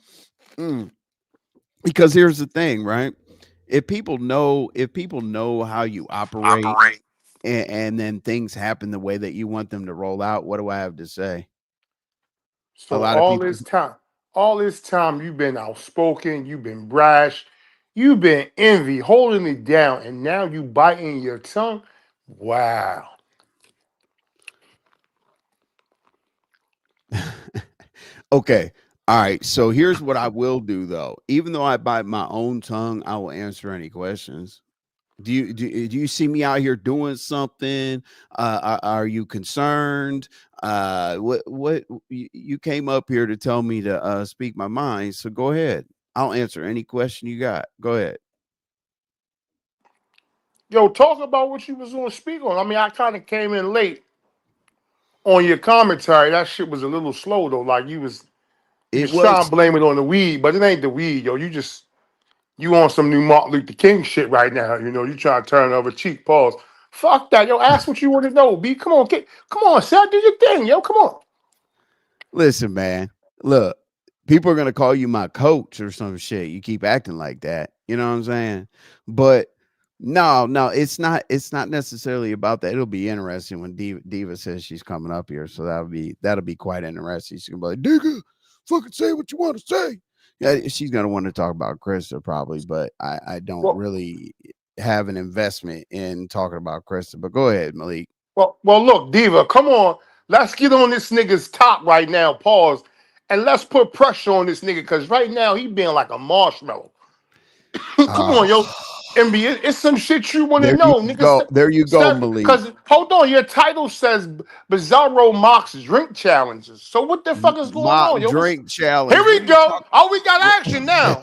Speaker 1: mm, because here's the thing, right? If people know how you operate and then things happen the way that you want them to roll out, what do I have to say? A
Speaker 4: So
Speaker 1: lot of people.
Speaker 4: all this time you've been outspoken, you've been brash, you've been envy, holding it down, and now you biting your tongue. Wow.
Speaker 1: Okay. All right. So here's what I will do though. Even though I bite my own tongue, I will answer any questions. Do you see me out here doing something? Are you concerned? What you came up here to tell me to speak my mind. So go ahead. I'll answer any question you got. Go ahead.
Speaker 4: Yo, talk about what you was going to speak on. I mean, I kind of came in late on your commentary. That shit was a little slow though. Like you
Speaker 1: It
Speaker 4: was trying
Speaker 1: was.
Speaker 4: to blame it on the weed, but it ain't the weed, yo. You on some new Martin Luther King shit right now. You know, you trying to turn the other cheek. Pause. Fuck that, yo. Ask what you want to know, B. Come on, come on, son. Do your thing, yo. Come on.
Speaker 1: Listen, man. Look, people are gonna call you my coach or some shit. You keep acting like that. You know what I'm saying? But no, it's not necessarily about that. It'll be interesting when Diva says she's coming up here. So that'll be quite interesting. She's gonna be like, "Nigga, fucking say what you want to say." Yeah, she's gonna want to talk about Krista probably, but I don't
Speaker 4: Well,
Speaker 1: really have an investment in talking about Krista. But go ahead, Malik.
Speaker 4: look, Diva, come on. Let's get on this nigga's top right now. Pause. And let's put pressure on this nigga because right now he being like a marshmallow. Come
Speaker 1: Uh,
Speaker 4: on, yo. MB, it's some shit you want to
Speaker 1: there you
Speaker 4: know, nigga.
Speaker 1: go. There you go, Malik.
Speaker 4: Because hold on, your title says Bizarro mocks drink challenges. So what the fuck is going
Speaker 1: Mock
Speaker 4: on, yo?
Speaker 1: drink
Speaker 4: Here
Speaker 1: challenge.
Speaker 4: we
Speaker 1: What are you
Speaker 4: go.
Speaker 1: talking?
Speaker 4: Oh, we got
Speaker 1: What,
Speaker 4: action now.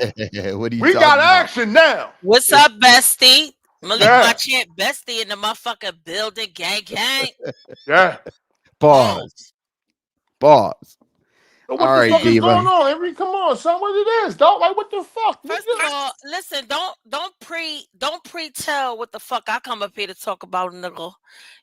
Speaker 1: what are you
Speaker 4: We got
Speaker 1: talking about?
Speaker 4: action now.
Speaker 5: What's up, bestie? Malik, my
Speaker 4: Yeah,
Speaker 5: champ, bestie in the motherfucking building, gang, gang.
Speaker 4: yeah.
Speaker 5: Mm.
Speaker 1: Pause. Pause.
Speaker 4: So
Speaker 1: All
Speaker 4: what the
Speaker 1: right,
Speaker 4: fuck is going
Speaker 1: Diva.
Speaker 4: on, Henry? Come on, son. What it is, dog? Like what the fuck,
Speaker 5: First of
Speaker 4: nigga?
Speaker 5: all, listen, don't pre-tell what the fuck I come up here to talk about, nigga.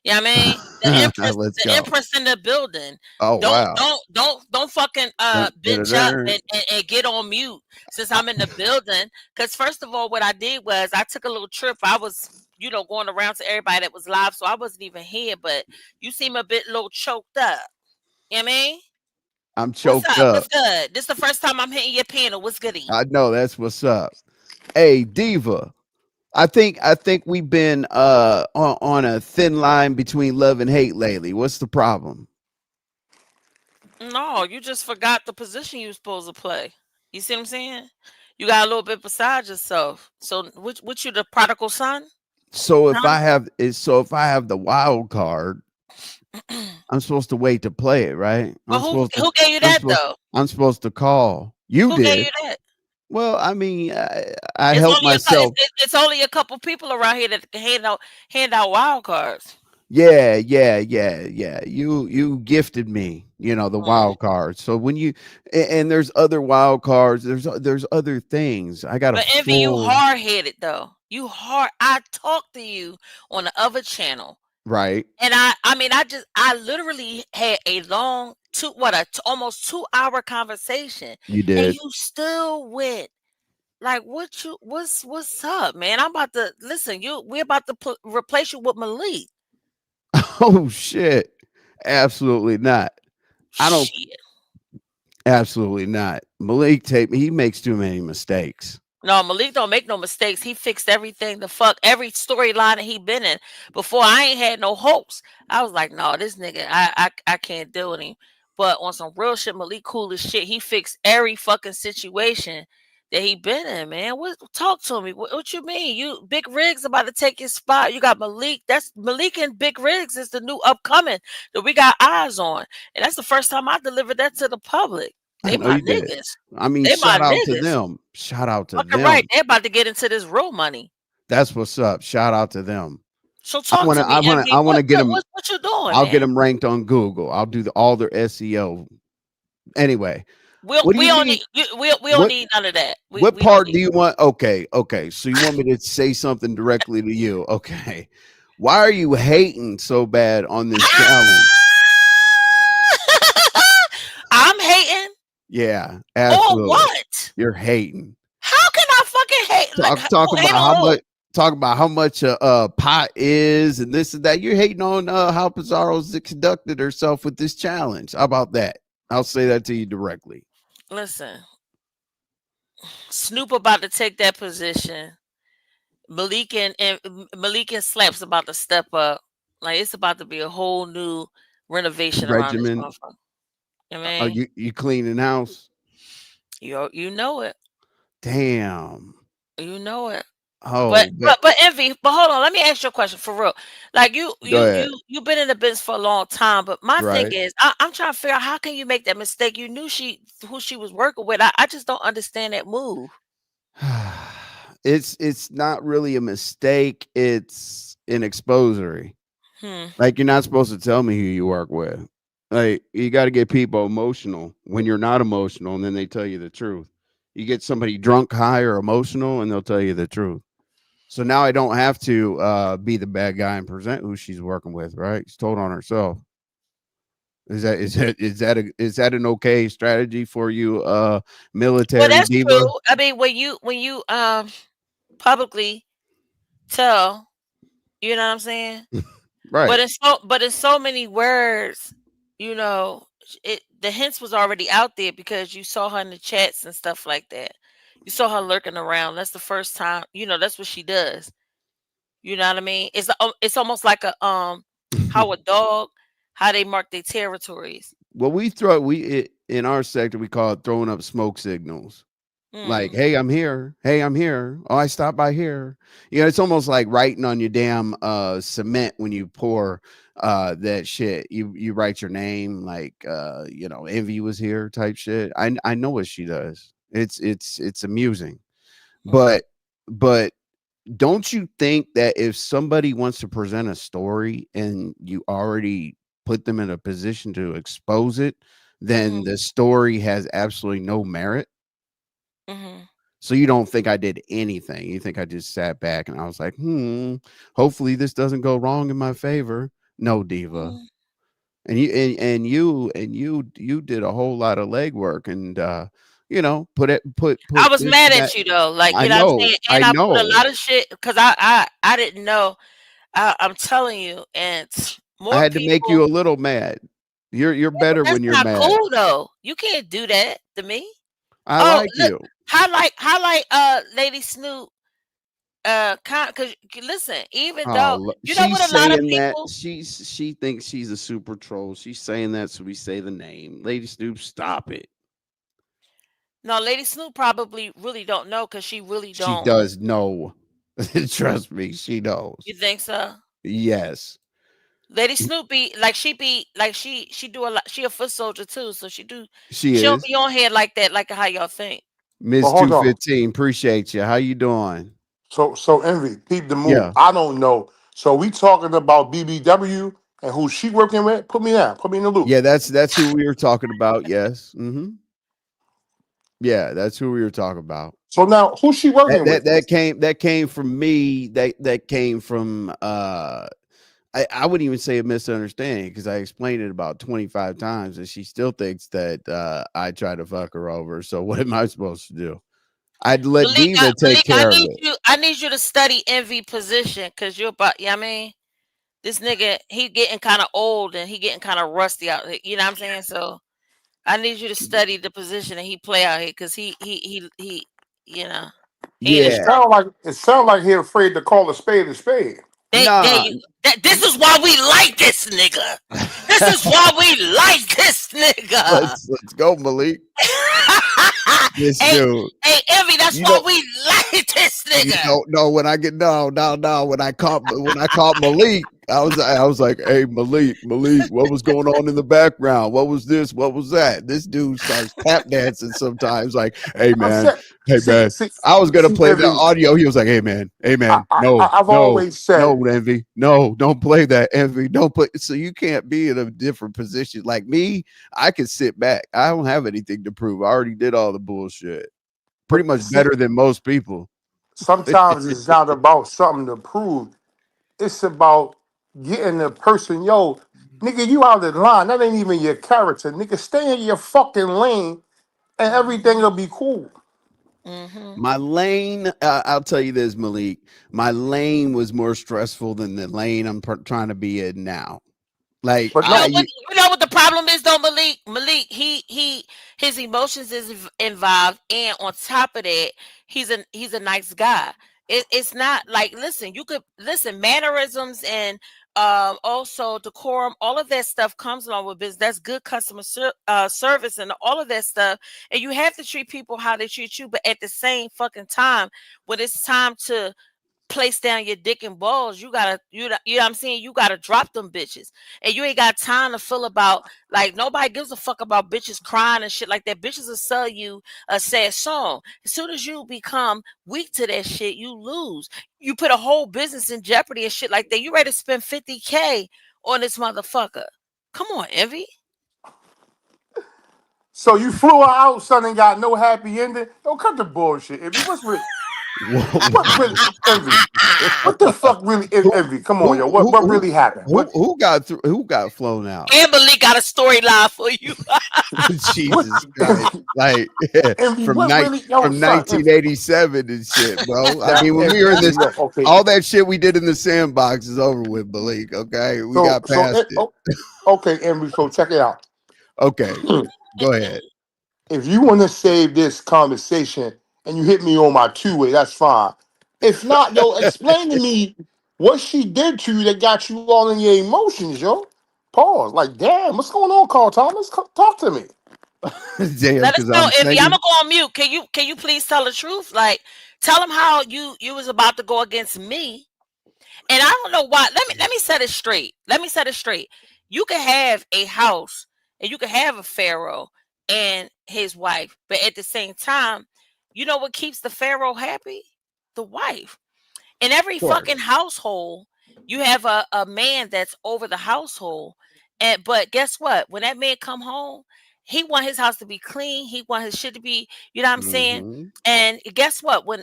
Speaker 5: You know what I mean?
Speaker 1: Let's
Speaker 5: The
Speaker 1: go.
Speaker 5: Empress in the building.
Speaker 1: Oh
Speaker 5: Don't
Speaker 1: wow.
Speaker 5: don't don't fucking
Speaker 1: Dun, dun, dun,
Speaker 5: bitch up
Speaker 1: dun.
Speaker 5: and get on mute since I'm in the building. Cause first of all, what I did was I took a little trip. I was, going around to everybody that was live, so I wasn't even here, but you seem a bit little choked up. You know what I mean?
Speaker 1: I'm
Speaker 5: What's
Speaker 1: choked
Speaker 5: up?
Speaker 1: up.
Speaker 5: What's good? This the first time I'm hitting your panel. What's goody?
Speaker 1: I know that's what's up. Hey, Diva. I think we've been on a thin line between love and hate lately. What's the problem?
Speaker 5: No, you just forgot the position you was supposed to play. You see what I'm saying? You got a little bit beside yourself. So, which you the prodigal son?
Speaker 1: So if
Speaker 5: Huh?
Speaker 1: I have if I have the wild card, I'm supposed to wait to play it, right?
Speaker 5: But who gave you that though?
Speaker 1: I'm supposed to call. You
Speaker 5: Who gave you
Speaker 1: did.
Speaker 5: that?
Speaker 1: Well, I mean, I
Speaker 5: It's
Speaker 1: helped
Speaker 5: only
Speaker 1: myself.
Speaker 5: it's only a couple people around here that can hand out wild cards.
Speaker 1: Yeah. You gifted me, the
Speaker 5: Mm.
Speaker 1: wild card. So when and there's other wild cards, there's other things. I got a
Speaker 5: But Envy, you
Speaker 1: full.
Speaker 5: hard headed though. You hard. I talked to you on the other channel.
Speaker 1: Right.
Speaker 5: And I mean, I literally had a long almost 2 hour conversation,
Speaker 1: You
Speaker 5: and
Speaker 1: did.
Speaker 5: you still went like, what's up, man? I'm about to listen. We're about to replace you with Malik.
Speaker 1: Oh shit. Absolutely not. I don't.
Speaker 5: Shit.
Speaker 1: Absolutely not. Malik tape. He makes too many mistakes.
Speaker 5: No, Malik don't make no mistakes. He fixed everything. The fuck every storyline that he been in. Before I ain't had no hopes. I was like, no, this nigga, I can't deal with him. But on some real shit, Malik cool as shit. He fixed every fucking situation that he been in, man. What talk to me? What you mean? You Big Riggs about to take his spot. You got Malik. That's Malik and Big Riggs is the new upcoming that we got eyes on. And that's the first time I delivered that to the public.
Speaker 1: I
Speaker 5: They
Speaker 1: know
Speaker 5: my
Speaker 1: you did.
Speaker 5: niggas.
Speaker 1: I mean,
Speaker 5: They my
Speaker 1: shout out to
Speaker 5: niggas.
Speaker 1: them. Shout out to
Speaker 5: Fucking right.
Speaker 1: them.
Speaker 5: They're about to get into this real money.
Speaker 1: That's what's up. Shout out to them.
Speaker 5: So talk to me,
Speaker 1: I
Speaker 5: Envy.
Speaker 1: want to get them.
Speaker 5: What you doing,
Speaker 1: I'll get
Speaker 5: man?
Speaker 1: them ranked on Google. I'll do all their SEO. Anyway, what do
Speaker 5: We
Speaker 1: you
Speaker 5: don't
Speaker 1: mean?
Speaker 5: need we don't
Speaker 1: What
Speaker 5: need none of that.
Speaker 1: what
Speaker 5: We don't
Speaker 1: part
Speaker 5: need.
Speaker 1: do you want? Okay, okay. So you want me to say something directly to you? Okay. Why are you hating so bad on this challenge?
Speaker 5: I'm hating
Speaker 1: Yeah,
Speaker 5: on
Speaker 1: absolutely.
Speaker 5: what?
Speaker 1: You're hating.
Speaker 5: How can I fucking hate? Like
Speaker 1: Talk
Speaker 5: hate
Speaker 1: about
Speaker 5: on
Speaker 1: how
Speaker 5: who?
Speaker 1: much pot is and this and that. You're hating on how Pizarro's conducted herself with this challenge. How about that? I'll say that to you directly.
Speaker 5: Listen, Snoop about to take that position. Malik and Slaps about to step up. Like it's about to be a whole new renovation around this
Speaker 1: Regiment.
Speaker 5: motherfucker. I
Speaker 1: Are
Speaker 5: mean,
Speaker 1: you cleaning house?
Speaker 5: you know it.
Speaker 1: Damn.
Speaker 5: You know it.
Speaker 1: Oh,
Speaker 5: But Envy, but hold on, let me ask you a question for real. Like
Speaker 1: go ahead.
Speaker 5: you've been in the business for a long time, but my thing
Speaker 1: Right.
Speaker 5: is I'm trying to figure out how can you make that mistake? You knew who she was working with. I just don't understand that move.
Speaker 1: It's not really a mistake. It's an exposery.
Speaker 5: Hmm.
Speaker 1: Like you're not supposed to tell me who you work with. Like you got to get people emotional when you're not emotional, and then they tell you the truth. You get somebody drunk, high, or emotional, and they'll tell you the truth. So now I don't have to be the bad guy and present who she's working with. Right? She's told on herself. Is that an okay strategy for you,
Speaker 5: Well,
Speaker 1: military
Speaker 5: that's
Speaker 1: diva?
Speaker 5: true. I mean, when you publicly tell, you know what I'm saying?
Speaker 1: Right.
Speaker 5: But in so many words, you know, the hints was already out there because you saw her in the chats and stuff like that. You saw her lurking around. That's the first time, you know, that's what she does. You know what I mean? It's almost like a how a dog, how they mark their territories.
Speaker 1: Well, in our sector we call it throwing up smoke signals. Like,
Speaker 5: Mm,
Speaker 1: hey, I'm here. Hey, I'm here. Oh, I stopped by here. You know, it's almost like writing on your damn cement when you pour that shit. You write your name like Envy was here type shit. I know what she does. It's amusing.
Speaker 5: mm,
Speaker 1: But but don't you think that if somebody wants to present a story and you already put them in a position to expose it, then
Speaker 5: mhm,
Speaker 1: the story has absolutely no merit?
Speaker 5: mhm,
Speaker 1: So you don't think I did anything. You think I just sat back and I was like, hopefully this doesn't go wrong in my favor. No, Diva.
Speaker 5: mhm.
Speaker 1: And you did a whole lot of legwork and put
Speaker 5: I was
Speaker 1: this
Speaker 5: mad
Speaker 1: and that.
Speaker 5: at you though, like
Speaker 1: I
Speaker 5: you know what I'm
Speaker 1: know,
Speaker 5: saying,
Speaker 1: I
Speaker 5: and I put a
Speaker 1: know.
Speaker 5: lot of shit because I didn't know. I'm telling you, and
Speaker 1: I
Speaker 5: more
Speaker 1: had to make
Speaker 5: people.
Speaker 1: you a little mad. You're
Speaker 5: Yeah, but
Speaker 1: better
Speaker 5: that's
Speaker 1: when you're
Speaker 5: not
Speaker 1: mad.
Speaker 5: cool though. You can't do that to me.
Speaker 1: I
Speaker 5: Oh,
Speaker 1: like
Speaker 5: look,
Speaker 1: you.
Speaker 5: highlight, Lady Snoop, cause listen, even though you know
Speaker 1: She's
Speaker 5: what a lot of
Speaker 1: saying that
Speaker 5: people.
Speaker 1: she thinks she's a super troll. She's saying that so we say the name. Lady Snoop, stop it.
Speaker 5: No, Lady Snoop probably really don't know because she really
Speaker 1: She
Speaker 5: don't.
Speaker 1: does know. Trust me, she knows.
Speaker 5: You think so?
Speaker 1: Yes,
Speaker 5: Lady Snoop be like she do a lot. She a foot soldier too, so
Speaker 1: she
Speaker 5: she don't
Speaker 1: is.
Speaker 5: be on here like that, like how y'all think.
Speaker 4: But
Speaker 1: Miss
Speaker 4: hold on.
Speaker 1: 215, appreciate you. How you doing?
Speaker 4: So Envy, peep the move.
Speaker 1: Yeah.
Speaker 4: I don't know. So we talking about BBW and who she working with? Put me down. Put me in the loop.
Speaker 1: Yeah, that's who we were talking about. Yes. Yeah, that's who we were talking about.
Speaker 4: So now who she
Speaker 1: That
Speaker 4: working
Speaker 1: that
Speaker 4: with?
Speaker 1: that came that came from me. That came from I wouldn't even say a misunderstanding because I explained it about 25 times and she still thinks that I try to fuck her over. So what am I supposed to do? I'd let Diva take
Speaker 5: Malik, I
Speaker 1: care of
Speaker 5: need
Speaker 1: it.
Speaker 5: you. I need you to study envy position because you're about. You know what I mean, this nigga, he getting kind of old and he getting kind of rusty out here. You know what I'm saying? So I need you to study the position that he play out here because he. You know, he ain't a
Speaker 1: Yeah.
Speaker 5: strong.
Speaker 4: It sound like he afraid to call a spade a spade.
Speaker 5: There
Speaker 1: Nah.
Speaker 5: you. This is why we like this nigga. This is why we like this nigga.
Speaker 1: let's go, Malik. This
Speaker 5: hey,
Speaker 1: dude.
Speaker 5: hey, Envy. That's
Speaker 1: You
Speaker 5: why
Speaker 1: know,
Speaker 5: we like this
Speaker 1: you
Speaker 5: nigga.
Speaker 1: know, no, when I get no, when I caught Malik, I was like, hey Malik, what was going on in the background? What was this? What was that? This dude starts tap dancing sometimes, like, hey
Speaker 4: I'm
Speaker 1: man,
Speaker 4: saying,
Speaker 1: hey man. I was gonna play the
Speaker 4: Envy.
Speaker 1: audio. He was like, hey man, no,
Speaker 4: I've
Speaker 1: no,
Speaker 4: always said,
Speaker 1: no, Envy, no, don't play that, Envy, don't play. So you can't be in a different position. Like me, I can sit back. I don't have anything to prove. I already did all the bullshit. Pretty
Speaker 4: but
Speaker 1: much
Speaker 4: see,
Speaker 1: better than most people.
Speaker 4: sometimes it's not about something to prove. It's about getting the person, yo, nigga, you out of line. That ain't even your character. Nigga, stay in your fucking lane and everything will be cool.
Speaker 5: Mm-hmm.
Speaker 1: My lane, I'll tell you this, Malik. My lane was more stressful than the lane I'm trying to be in now. Like
Speaker 4: But no,
Speaker 5: You know what the problem is though, Malik. His emotions is involved, and on top of that, he's a nice guy. It's not like listen. You could listen mannerisms and also decorum. All of that stuff comes along with business. That's good customer service and all of that stuff. And you have to treat people how they treat you. But at the same fucking time, when it's time to place down your dick and balls, you know what I'm saying, you gotta drop them bitches. And you ain't got time to feel about like nobody gives a fuck about bitches crying and shit like that. Bitches will sell you a sad song. As soon as you become weak to that shit, you lose. You put a whole business in jeopardy and shit like that. You ready to spend 50K on this motherfucker. Come on, Envy.
Speaker 4: so you flew her out, son, and got no happy ending. Don't cut the bullshit, Envy. What really, Envy? What the fuck really is
Speaker 1: who
Speaker 4: Envy? Come on,
Speaker 1: who
Speaker 4: yo.
Speaker 1: who
Speaker 4: What
Speaker 1: who
Speaker 4: really happened?
Speaker 1: who got through? Who got flown out?
Speaker 5: Amberly got a storyline for you.
Speaker 4: What
Speaker 1: Jesus Christ! Like
Speaker 4: Envy,
Speaker 1: from
Speaker 4: what
Speaker 1: night
Speaker 4: really, yo,
Speaker 1: from
Speaker 4: son, Envy.
Speaker 1: 1987 and shit, bro. I
Speaker 4: Now,
Speaker 1: mean, when we were in
Speaker 4: Envy,
Speaker 1: this,
Speaker 4: look, okay.
Speaker 1: all that shit we did in the sandbox is over with, Malik. Okay, we got past it.
Speaker 4: Okay, Envy, so check it out.
Speaker 1: Okay, go ahead.
Speaker 4: If you want to save this conversation and you hit me on my two-way, that's fine. If not, yo, explain to me what she did to you that got you all in your emotions, yo. Pause. Like, damn, what's going on, Carl Thomas? Talk to me.
Speaker 1: Damn,
Speaker 5: Let us
Speaker 1: because
Speaker 5: know,
Speaker 1: I'm
Speaker 5: Envy. I'm
Speaker 1: single.
Speaker 5: gonna go on mute. Can you please tell the truth? Like, tell them how you was about to go against me, and I don't know why. Let me set it straight. Let me set it straight. You can have a house, and you can have a pharaoh and his wife, but at the same time, you know what keeps the pharaoh happy? The wife. In every
Speaker 1: Of course.
Speaker 5: fucking household, you have a man that's over the household. And but guess what? When that man come home, he want his house to be clean. He want his shit to be, you know what I'm saying?
Speaker 1: Hmm.
Speaker 5: And guess what? When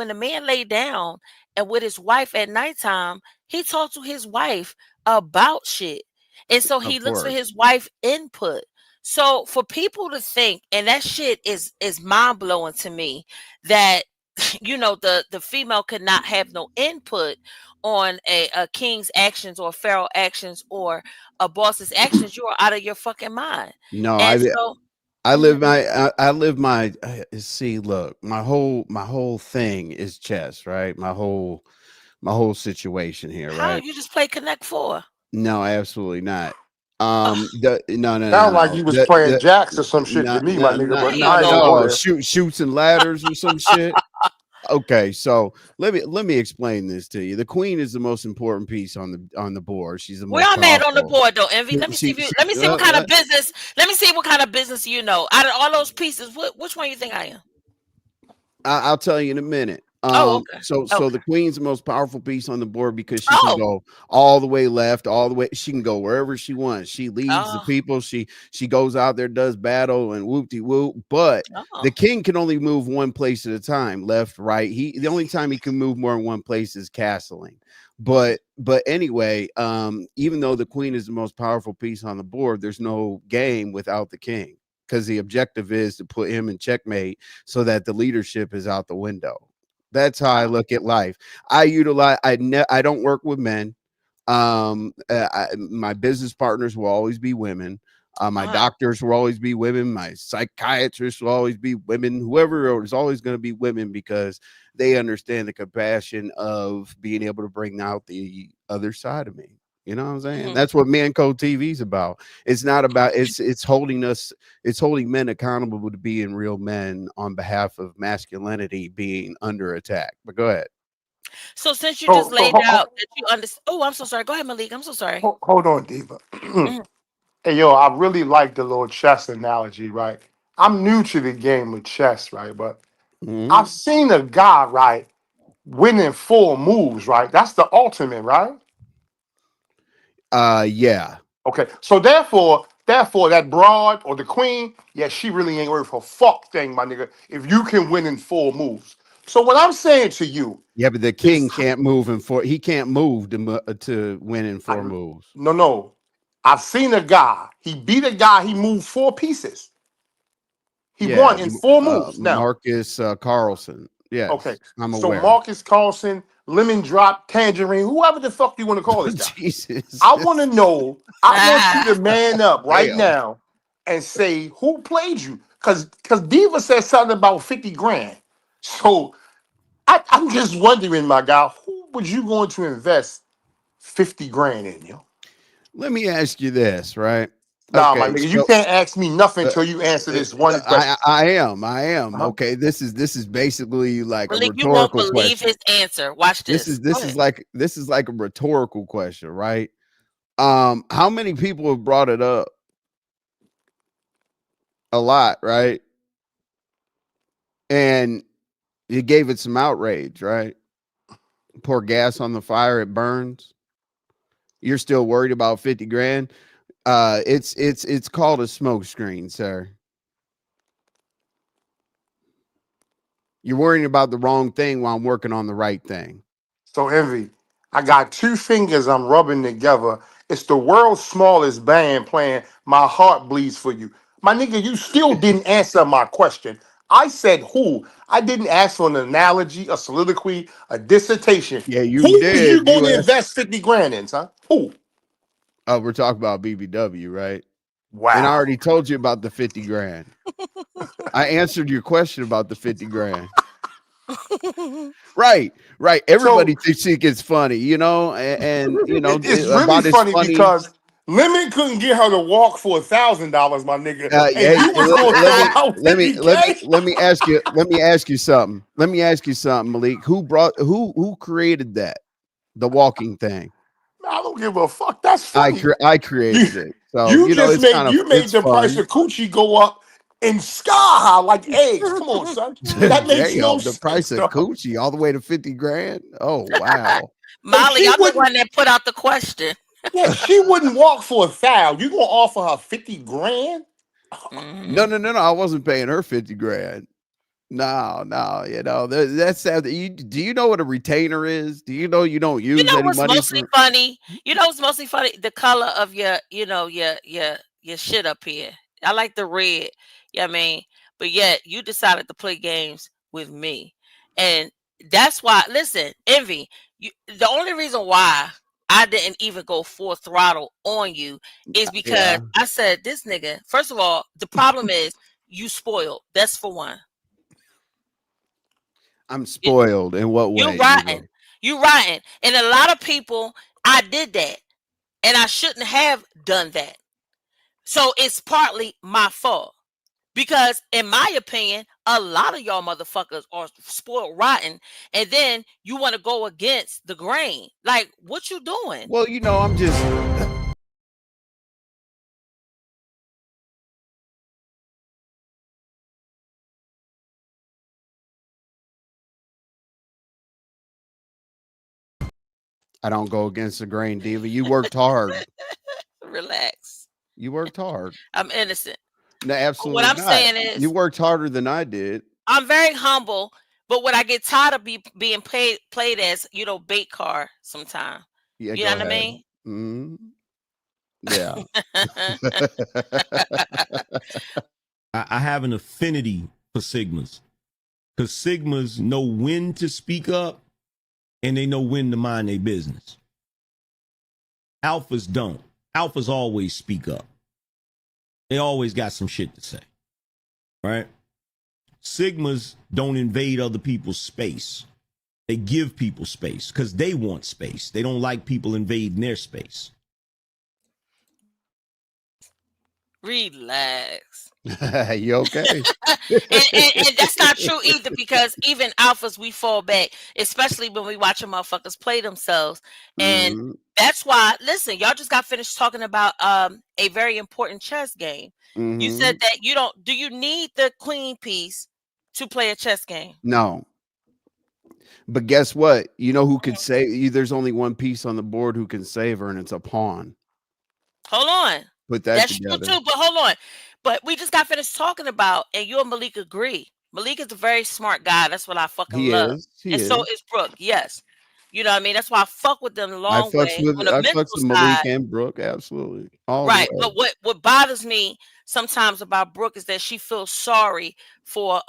Speaker 5: the man lay down and with his wife at nighttime, he talked to his wife about shit. And so he
Speaker 1: Of
Speaker 5: looks for
Speaker 1: course.
Speaker 5: his wife input. So for people to think, and that shit is mind blowing to me, that the female could not have no input on a king's actions or pharaoh actions or a boss's actions. You are out of your fucking mind.
Speaker 1: No,
Speaker 5: And so
Speaker 1: I live
Speaker 5: mhm.
Speaker 1: my I live my see. Look, my whole thing is chess, right? My whole situation here,
Speaker 5: How
Speaker 1: right?
Speaker 5: you just play Connect Four?
Speaker 1: No, absolutely not.
Speaker 5: Ugh,
Speaker 1: No,
Speaker 4: Sound like
Speaker 1: no.
Speaker 4: you was playing jacks or some shit to
Speaker 1: No,
Speaker 4: me, my
Speaker 1: no,
Speaker 4: nigga,
Speaker 1: no,
Speaker 5: there
Speaker 4: but
Speaker 5: you
Speaker 1: no,
Speaker 4: I ain't gonna
Speaker 5: go.
Speaker 4: go
Speaker 1: no.
Speaker 4: there.
Speaker 1: Shoots and ladders or some shit. Okay, so let me explain this to you. The queen is the most important piece on the board. She's the
Speaker 5: Where
Speaker 1: most
Speaker 5: I'm at on the
Speaker 1: powerful.
Speaker 5: board though, Envy. Let me see
Speaker 1: She,
Speaker 5: if you
Speaker 1: she
Speaker 5: let me see what kind of business. Let me see what kind of business you know. Out of all those pieces, which one you think I am?
Speaker 1: I'll tell you in a minute.
Speaker 5: Oh, okay.
Speaker 1: So
Speaker 5: Okay.
Speaker 1: the queen's the most powerful piece on the board because she can
Speaker 5: Oh.
Speaker 1: go all the way left, all the way. She can go wherever she wants. She leads the
Speaker 5: Oh.
Speaker 1: people. She goes out there, does battle, and whoop de whoop. But
Speaker 5: Oh.
Speaker 1: the king can only move one place at a time, left, right. The only time he can move more than one place is castling. but anyway, even though the queen is the most powerful piece on the board, there's no game without the king, because the objective is to put him in checkmate so that the leadership is out the window. That's how I look at life. I don't work with men. My business partners will always be women. My
Speaker 5: Uh-huh.
Speaker 1: doctors will always be women. My psychiatrists will always be women. Whoever is always going to be women, because they understand the compassion of being able to bring out the other side of me. You know what I'm saying?
Speaker 5: Mhm.
Speaker 1: That's what Man Code TV is about. It's not about it's holding us, it's holding men accountable to being real men on behalf of masculinity being under attack. But go ahead.
Speaker 5: So since you just
Speaker 4: So so
Speaker 5: laid out that you understand, oh, I'm so sorry. Go ahead, Malik. I'm so sorry.
Speaker 4: hold on, Diva.
Speaker 5: Mhm.
Speaker 4: Hey, yo, I really like the little chess analogy, right? I'm new to the game of chess, right? But
Speaker 1: Mhm.
Speaker 4: I've seen a guy, right, winning 4 moves, right? That's the ultimate, right?
Speaker 1: Yeah.
Speaker 4: Okay, so therefore, that broad or the queen, yeah, she really ain't worth a fuck thing, my nigga. If you can win in 4 moves, so what I'm saying to you
Speaker 1: Yeah, but the
Speaker 4: is,
Speaker 1: king can't move in four. He can't move to win in
Speaker 4: I,
Speaker 1: four moves.
Speaker 4: no, I've seen a guy. He beat a guy. He moved 4 pieces. He
Speaker 1: Yeah,
Speaker 4: won in 4 moves. Now,
Speaker 1: Marcus Carlson.
Speaker 4: okay,
Speaker 1: Yes, I'm
Speaker 4: so
Speaker 1: aware.
Speaker 4: Marcus Carlson, Lemon Drop, Tangerine, whoever the fuck you want to call this guy.
Speaker 1: Jesus,
Speaker 4: I want to know. I want you to
Speaker 5: Ah,
Speaker 4: man up right
Speaker 1: damn.
Speaker 4: now and say who played you, because Diva said something about 50 grand. So I'm just wondering, my guy, who would you going to invest 50 grand in, yo?
Speaker 1: Let me ask you this, right?
Speaker 4: Nah, my
Speaker 1: Okay,
Speaker 4: nigga, you
Speaker 1: so
Speaker 4: can't ask me nothing
Speaker 1: uh,
Speaker 4: until you answer this one
Speaker 1: I
Speaker 4: question.
Speaker 1: I am
Speaker 4: Uh-huh.
Speaker 1: okay. This is basically like a
Speaker 5: Malik, you won't
Speaker 1: rhetorical
Speaker 5: believe
Speaker 1: question.
Speaker 5: his answer. Watch
Speaker 1: This
Speaker 5: this.
Speaker 1: is
Speaker 5: Go
Speaker 1: this
Speaker 5: ahead.
Speaker 1: is like this is like a rhetorical question, right? How many people have brought it up? A lot, right? And you gave it some outrage, right? Pour gas on the fire, it burns. You're still worried about 50 grand. It's called a smoke screen, sir. You're worrying about the wrong thing while I'm working on the right thing.
Speaker 4: So envy. I got 2 fingers I'm rubbing together. It's the world's smallest band playing My Heart Bleeds for You. My nigga, you still didn't answer my question. I said who. I didn't ask for an analogy, a soliloquy, a dissertation.
Speaker 1: Yeah, you
Speaker 4: Who was you
Speaker 1: did.
Speaker 4: going
Speaker 1: You
Speaker 4: to
Speaker 1: asked.
Speaker 4: invest 50 grand in, son? Who?
Speaker 1: Oh, we're talking about BBW, right? And I
Speaker 4: Wow.
Speaker 1: already told you about the 50 grand. I answered your question about the 50 grand. Right, right.
Speaker 4: So
Speaker 1: Everybody thinks it gets funny, and
Speaker 4: it's really
Speaker 1: about as
Speaker 4: funny
Speaker 1: funny.
Speaker 4: because Lemon couldn't get her to walk for $1,000, my nigga, and
Speaker 1: Hey,
Speaker 4: you was gonna
Speaker 1: let
Speaker 4: throw
Speaker 1: me
Speaker 4: out
Speaker 1: let me
Speaker 4: 50K.
Speaker 1: let me ask you something. Let me ask you something, Malik. Who created that? The walking thing.
Speaker 4: I don't give a fuck. That's funny.
Speaker 1: I
Speaker 4: You
Speaker 1: created it. So,
Speaker 4: you just
Speaker 1: it's
Speaker 4: made
Speaker 1: kind of
Speaker 4: you made
Speaker 1: it's
Speaker 4: the price
Speaker 1: fun.
Speaker 4: of coochie go up in sky high like eggs. Come on, son. That makes no
Speaker 1: Damn, the price
Speaker 4: sense,
Speaker 1: of
Speaker 4: dog.
Speaker 1: coochie all the way to 50 grand. Oh, wow.
Speaker 4: And
Speaker 5: Molly,
Speaker 4: she
Speaker 5: I'm the
Speaker 4: wouldn't.
Speaker 5: one that put out the question.
Speaker 4: Yeah, she wouldn't walk for 1,000. You gonna offer her 50 grand?
Speaker 1: No,
Speaker 5: Mhm.
Speaker 1: no, no, no. I wasn't paying her 50 grand. No, no, that's sad. Do you know what a retainer is? Do you know you don't
Speaker 5: You
Speaker 1: use
Speaker 5: know
Speaker 1: any
Speaker 5: what's
Speaker 1: money
Speaker 5: mostly
Speaker 1: for?
Speaker 5: funny? You know what's mostly funny? The color of your, your shit up here. I like the red. Yeah, I mean, but yet you decided to play games with me, and that's why. Listen, envy. The only reason why I didn't even go full throttle on you is because
Speaker 1: Yeah,
Speaker 5: I said this nigga. First of all, the problem is you spoiled. That's for one.
Speaker 1: I'm spoiled. In what
Speaker 5: You
Speaker 1: way, Diva?
Speaker 5: rotten. You rotten. And a lot of people, I did that. And I shouldn't have done that. So it's partly my fault. Because in my opinion, a lot of y'all motherfuckers are spoiled rotten. And then you want to go against the grain. Like, what you doing?
Speaker 1: Well, I'm just I don't go against the grain, Diva. You worked hard.
Speaker 5: Relax.
Speaker 1: You worked hard.
Speaker 5: I'm innocent.
Speaker 1: No,
Speaker 5: What
Speaker 1: absolutely
Speaker 5: I'm
Speaker 1: not.
Speaker 5: saying
Speaker 1: You
Speaker 5: is
Speaker 1: worked harder than I did.
Speaker 5: I'm very humble, But what I get tired of being played as, bait car sometime.
Speaker 1: Yeah,
Speaker 5: You know
Speaker 1: go
Speaker 5: what I
Speaker 1: ahead.
Speaker 5: mean?
Speaker 1: Mhm. Yeah.
Speaker 6: I have an affinity for Sigmas because Sigmas know when to speak up and they know when to mind their business. Alphas don't. Alphas always speak up. They always got some shit to say, right? Sigmas don't invade other people's space. They give people space because they want space. They don't like people invading their space.
Speaker 5: Relax.
Speaker 1: You okay?
Speaker 5: And that's not true either, because even alphas, we fall back, especially when we watch motherfuckers play themselves. And
Speaker 1: Mhm.
Speaker 5: that's why, listen, y'all just got finished talking about a very important chess game. You said
Speaker 1: Mhm.
Speaker 5: that do you need the queen piece to play a chess game?
Speaker 1: No. But guess what? You know who could save you? There's only one piece on the board who can save her, and it's a pawn.
Speaker 5: Hold on.
Speaker 1: Put that
Speaker 5: That's true
Speaker 1: together.
Speaker 5: too, but hold on. But we just got finished talking about, and you and Malik agree. Malik is a very smart guy. That's what I fucking
Speaker 1: He
Speaker 5: love.
Speaker 1: is. He
Speaker 5: And so
Speaker 1: is.
Speaker 5: is Brooke. Yes. You know what I mean? That's why I fuck with them the long way on the
Speaker 1: I
Speaker 5: mental
Speaker 1: fucks with
Speaker 5: side.
Speaker 1: Malik and Brooke, absolutely. All the
Speaker 5: Right.
Speaker 1: way.
Speaker 5: But what bothers me sometimes about Brooke is that she feels sorry for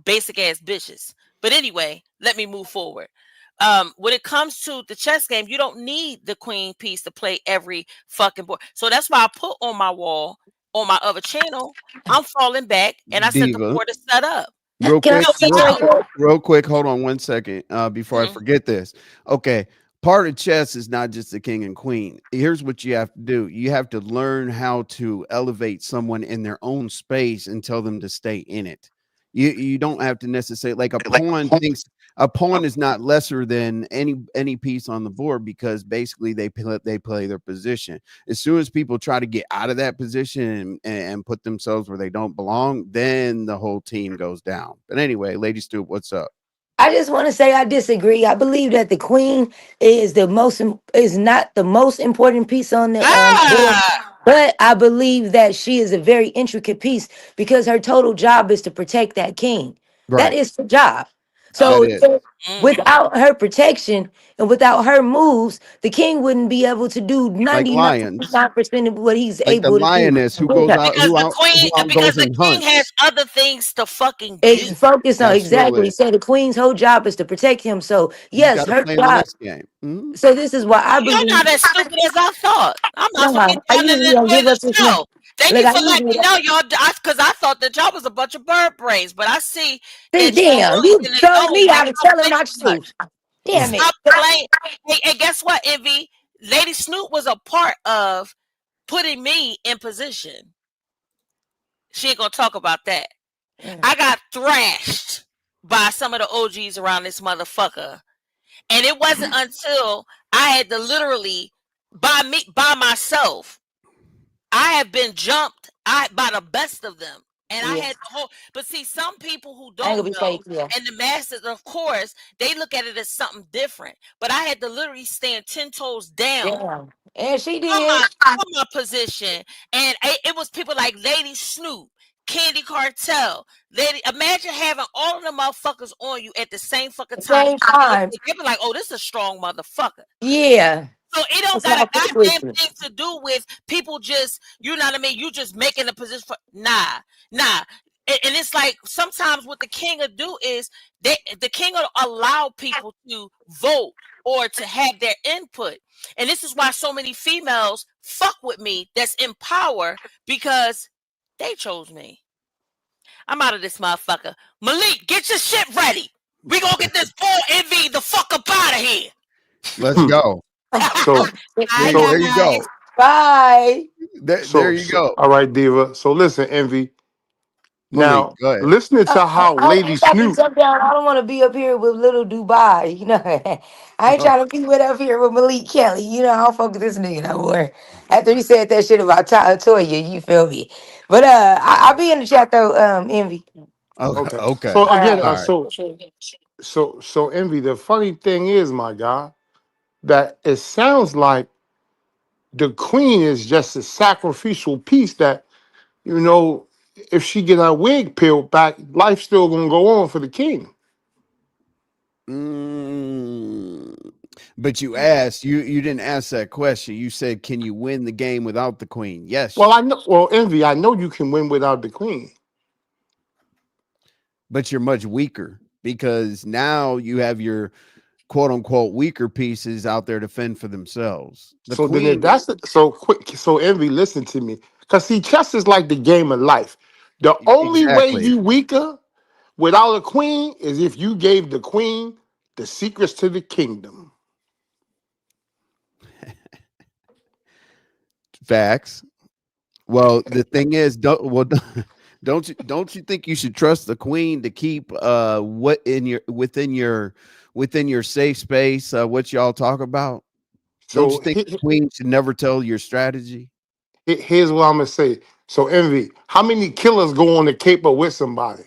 Speaker 5: basic ass bitches. But anyway, let me move forward. When it comes to the chess game, you don't need the queen piece to play every fucking board. So that's why I put on my wall on my other channel, I'm falling back, and I said the
Speaker 1: Diva.
Speaker 5: board is set up.
Speaker 1: Real
Speaker 7: Can I
Speaker 1: quick,
Speaker 5: So we
Speaker 7: say
Speaker 1: real
Speaker 7: right
Speaker 5: know.
Speaker 7: quick?
Speaker 1: real quick, hold on one second before I
Speaker 5: Mhm.
Speaker 1: forget this. Okay, part of chess is not just the king and queen. Here's what you have to do. You have to learn how to elevate someone in their own space and tell them to stay in it. You don't have to necessarily, like, a pawn is not lesser than any piece on the board, because basically they play their position. As soon as people try to get out of that position and put themselves where they don't belong, then the whole team goes down. But anyway, Lady Stoop, what's up?
Speaker 7: I just want to say I disagree. I believe that the queen is not the most important piece on the board,
Speaker 5: Ah,
Speaker 7: but I believe that she is a very intricate piece because her total job is to protect that king. That
Speaker 1: Right.
Speaker 7: is the job.
Speaker 1: That
Speaker 7: So
Speaker 1: is.
Speaker 5: mm.
Speaker 7: without her protection and without her moves, the king wouldn't be able to do
Speaker 1: Like lions,
Speaker 7: 99% of what he's
Speaker 1: like the
Speaker 7: able to do.
Speaker 1: lioness who goes out,
Speaker 5: Because the
Speaker 1: who
Speaker 5: queen,
Speaker 1: out
Speaker 5: because
Speaker 1: goes
Speaker 5: the
Speaker 1: and
Speaker 5: king has
Speaker 1: hunts.
Speaker 5: other things to fucking do.
Speaker 7: It's focused on exactly.
Speaker 1: Absolutely.
Speaker 7: So the queen's whole job is to protect him. So
Speaker 1: She's
Speaker 7: yes,
Speaker 1: got to
Speaker 7: her
Speaker 1: play in the
Speaker 7: job.
Speaker 1: next game. Mhm.
Speaker 7: So this is why I
Speaker 5: You're
Speaker 7: believe.
Speaker 5: not as stupid as I thought. I might as well
Speaker 7: Nah,
Speaker 5: get
Speaker 7: I
Speaker 5: down and
Speaker 7: usually don't
Speaker 5: enjoy
Speaker 7: give
Speaker 5: the
Speaker 7: up this much.
Speaker 5: show. Thank
Speaker 7: Look,
Speaker 5: you
Speaker 7: I
Speaker 5: for letting
Speaker 7: usually
Speaker 5: me know, y'all. Because I thought that y'all was a bunch of bird brains, but I see
Speaker 7: see.
Speaker 5: that y'all
Speaker 7: Damn,
Speaker 5: really
Speaker 7: you
Speaker 5: didn't
Speaker 7: throwing
Speaker 5: know,
Speaker 7: me
Speaker 5: like,
Speaker 7: out and
Speaker 5: stop
Speaker 7: telling
Speaker 5: playing
Speaker 7: my
Speaker 5: too much.
Speaker 7: truth. Damn it.
Speaker 5: Stop playing. Hey, guess what, Envy? Lady Snoop was a part of putting me in position. She ain't gonna talk about that. I got thrashed by some of the OGs around this motherfucker. And it wasn't until I had to literally by myself. I have been jumped by the best of them. And I
Speaker 7: Yeah,
Speaker 5: had the whole, but see, some people who
Speaker 7: I ain't
Speaker 5: don't
Speaker 7: gonna be
Speaker 5: know,
Speaker 7: fake. Yeah,
Speaker 5: and the masses, of course, they look at it as something different. But I had to literally stand 10 toes down
Speaker 7: damn. And she
Speaker 5: from
Speaker 7: did.
Speaker 5: my position. And it was people like Lady Snoop, Candy Cartel, Lady. Imagine having all of the motherfuckers on you at the same fucking
Speaker 7: At the
Speaker 5: time.
Speaker 7: same time.
Speaker 5: They be like, oh, this is a strong motherfucker.
Speaker 7: Yeah,
Speaker 5: So it don't
Speaker 7: that's
Speaker 5: got
Speaker 7: why
Speaker 5: a
Speaker 7: I fuck with
Speaker 5: goddamn
Speaker 7: you.
Speaker 5: thing to do with people just, you know what I mean? You just making a position for nah. And it's like sometimes what the king will do is the king will allow people to vote or to have their input. And this is why so many females fuck with me that's in power, because they chose me. I'm out of this motherfucker. Malik, get your shit ready. We gonna get this poor envy the fuck up out of here.
Speaker 1: Let's go.
Speaker 4: So
Speaker 5: Hi
Speaker 4: so
Speaker 1: There you
Speaker 5: guys.
Speaker 1: go.
Speaker 7: Bye.
Speaker 1: There you go.
Speaker 4: all right, Diva. So listen, Envy.
Speaker 1: Malik,
Speaker 4: Now,
Speaker 1: go ahead.
Speaker 4: listening to how
Speaker 7: I
Speaker 4: Lady
Speaker 7: got to
Speaker 4: Snoop,
Speaker 7: jump down. I don't want to be up here with little Dubai. You know, I ain't trying to be with up here with Malik Kelly. You know, I don't fuck with this nigga no more. After he said that shit about Toya, you feel me? But I'll be in the chat though. Envy.
Speaker 1: Okay.
Speaker 4: okay.
Speaker 1: Okay.
Speaker 4: So again,
Speaker 1: All right.
Speaker 4: so Envy. The funny thing is, my guy, that it sounds like the queen is just a sacrificial piece that, you know, if she get her wig peeled back, life's still gonna go on for the king.
Speaker 1: Mm, but you asked, you didn't ask that question. You said, can you win the game without the queen? Yes,
Speaker 4: Well, I know. Well, Envy, I know you can win without the queen.
Speaker 1: but you're much weaker because now you have your quote unquote weaker pieces out there to fend for themselves. The
Speaker 4: So then, if
Speaker 1: queen,
Speaker 4: that's so quick, so Envy, listen to me, because see, chess is like the game of life. The only way
Speaker 1: exactly.
Speaker 4: you weaker without a queen is if you gave the queen the secrets to the kingdom.
Speaker 1: Facts. Well, the thing is, don't you think you should trust the queen to keep what in your within your safe space? What y'all talk about? Don't you
Speaker 4: So
Speaker 1: think the queen should never tell your strategy?
Speaker 4: here's what I'm gonna say. So Envy, how many killers go on the caper with somebody?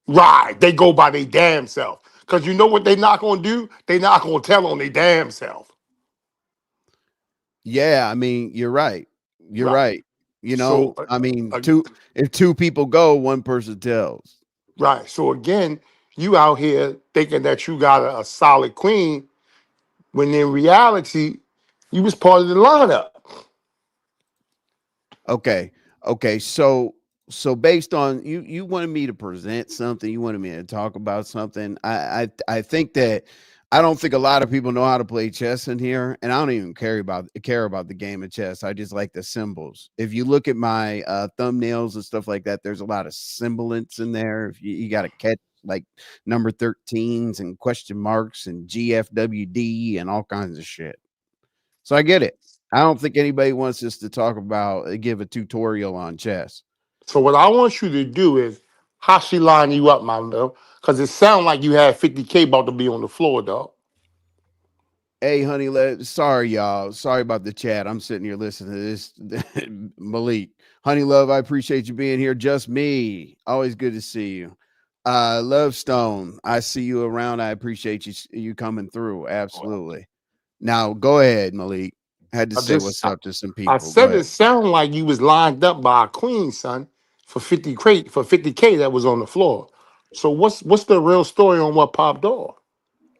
Speaker 4: Right, they go by their damn self. Cause you know what they not gonna do? They not gonna tell on their damn self.
Speaker 1: Yeah, I mean, you're right. You're
Speaker 4: Right.
Speaker 1: right. You
Speaker 4: So
Speaker 1: know, I mean,
Speaker 4: uh,
Speaker 1: if two people go, one person tells.
Speaker 4: right. So again, you out here thinking that you got a solid queen, when in reality, you was part of the lineup.
Speaker 1: Okay. Okay. So based on you wanted me to present something, you wanted me to talk about something. I think that I don't think a lot of people know how to play chess in here, and I don't even care about the game of chess. I just like the symbols. If you look at my thumbnails and stuff like that, there's a lot of semblance in there. If you got to catch like number 13s and question marks and GFWD and all kinds of shit. So I get it. I don't think anybody wants us to talk about give a tutorial on chess.
Speaker 4: So what I want you to do is how she line you up, my love, because it sounds like you had 50K about to be on the floor, dog.
Speaker 1: Hey, honey, sorry, y'all. Sorry about the chat. I'm sitting here listening to this. Malik, honey, love, I appreciate you being here. Just me. Always good to see you. Love Stone, I see you around. I appreciate you coming through. Absolutely. Now, go ahead, Malik. Had to
Speaker 4: I
Speaker 1: say
Speaker 4: just
Speaker 1: what's up to some
Speaker 4: I
Speaker 1: people. Go
Speaker 4: said
Speaker 1: ahead.
Speaker 4: it sounded like you was lined up by a queen, son, for 50K that was on the floor. So what's the real story on what popped off?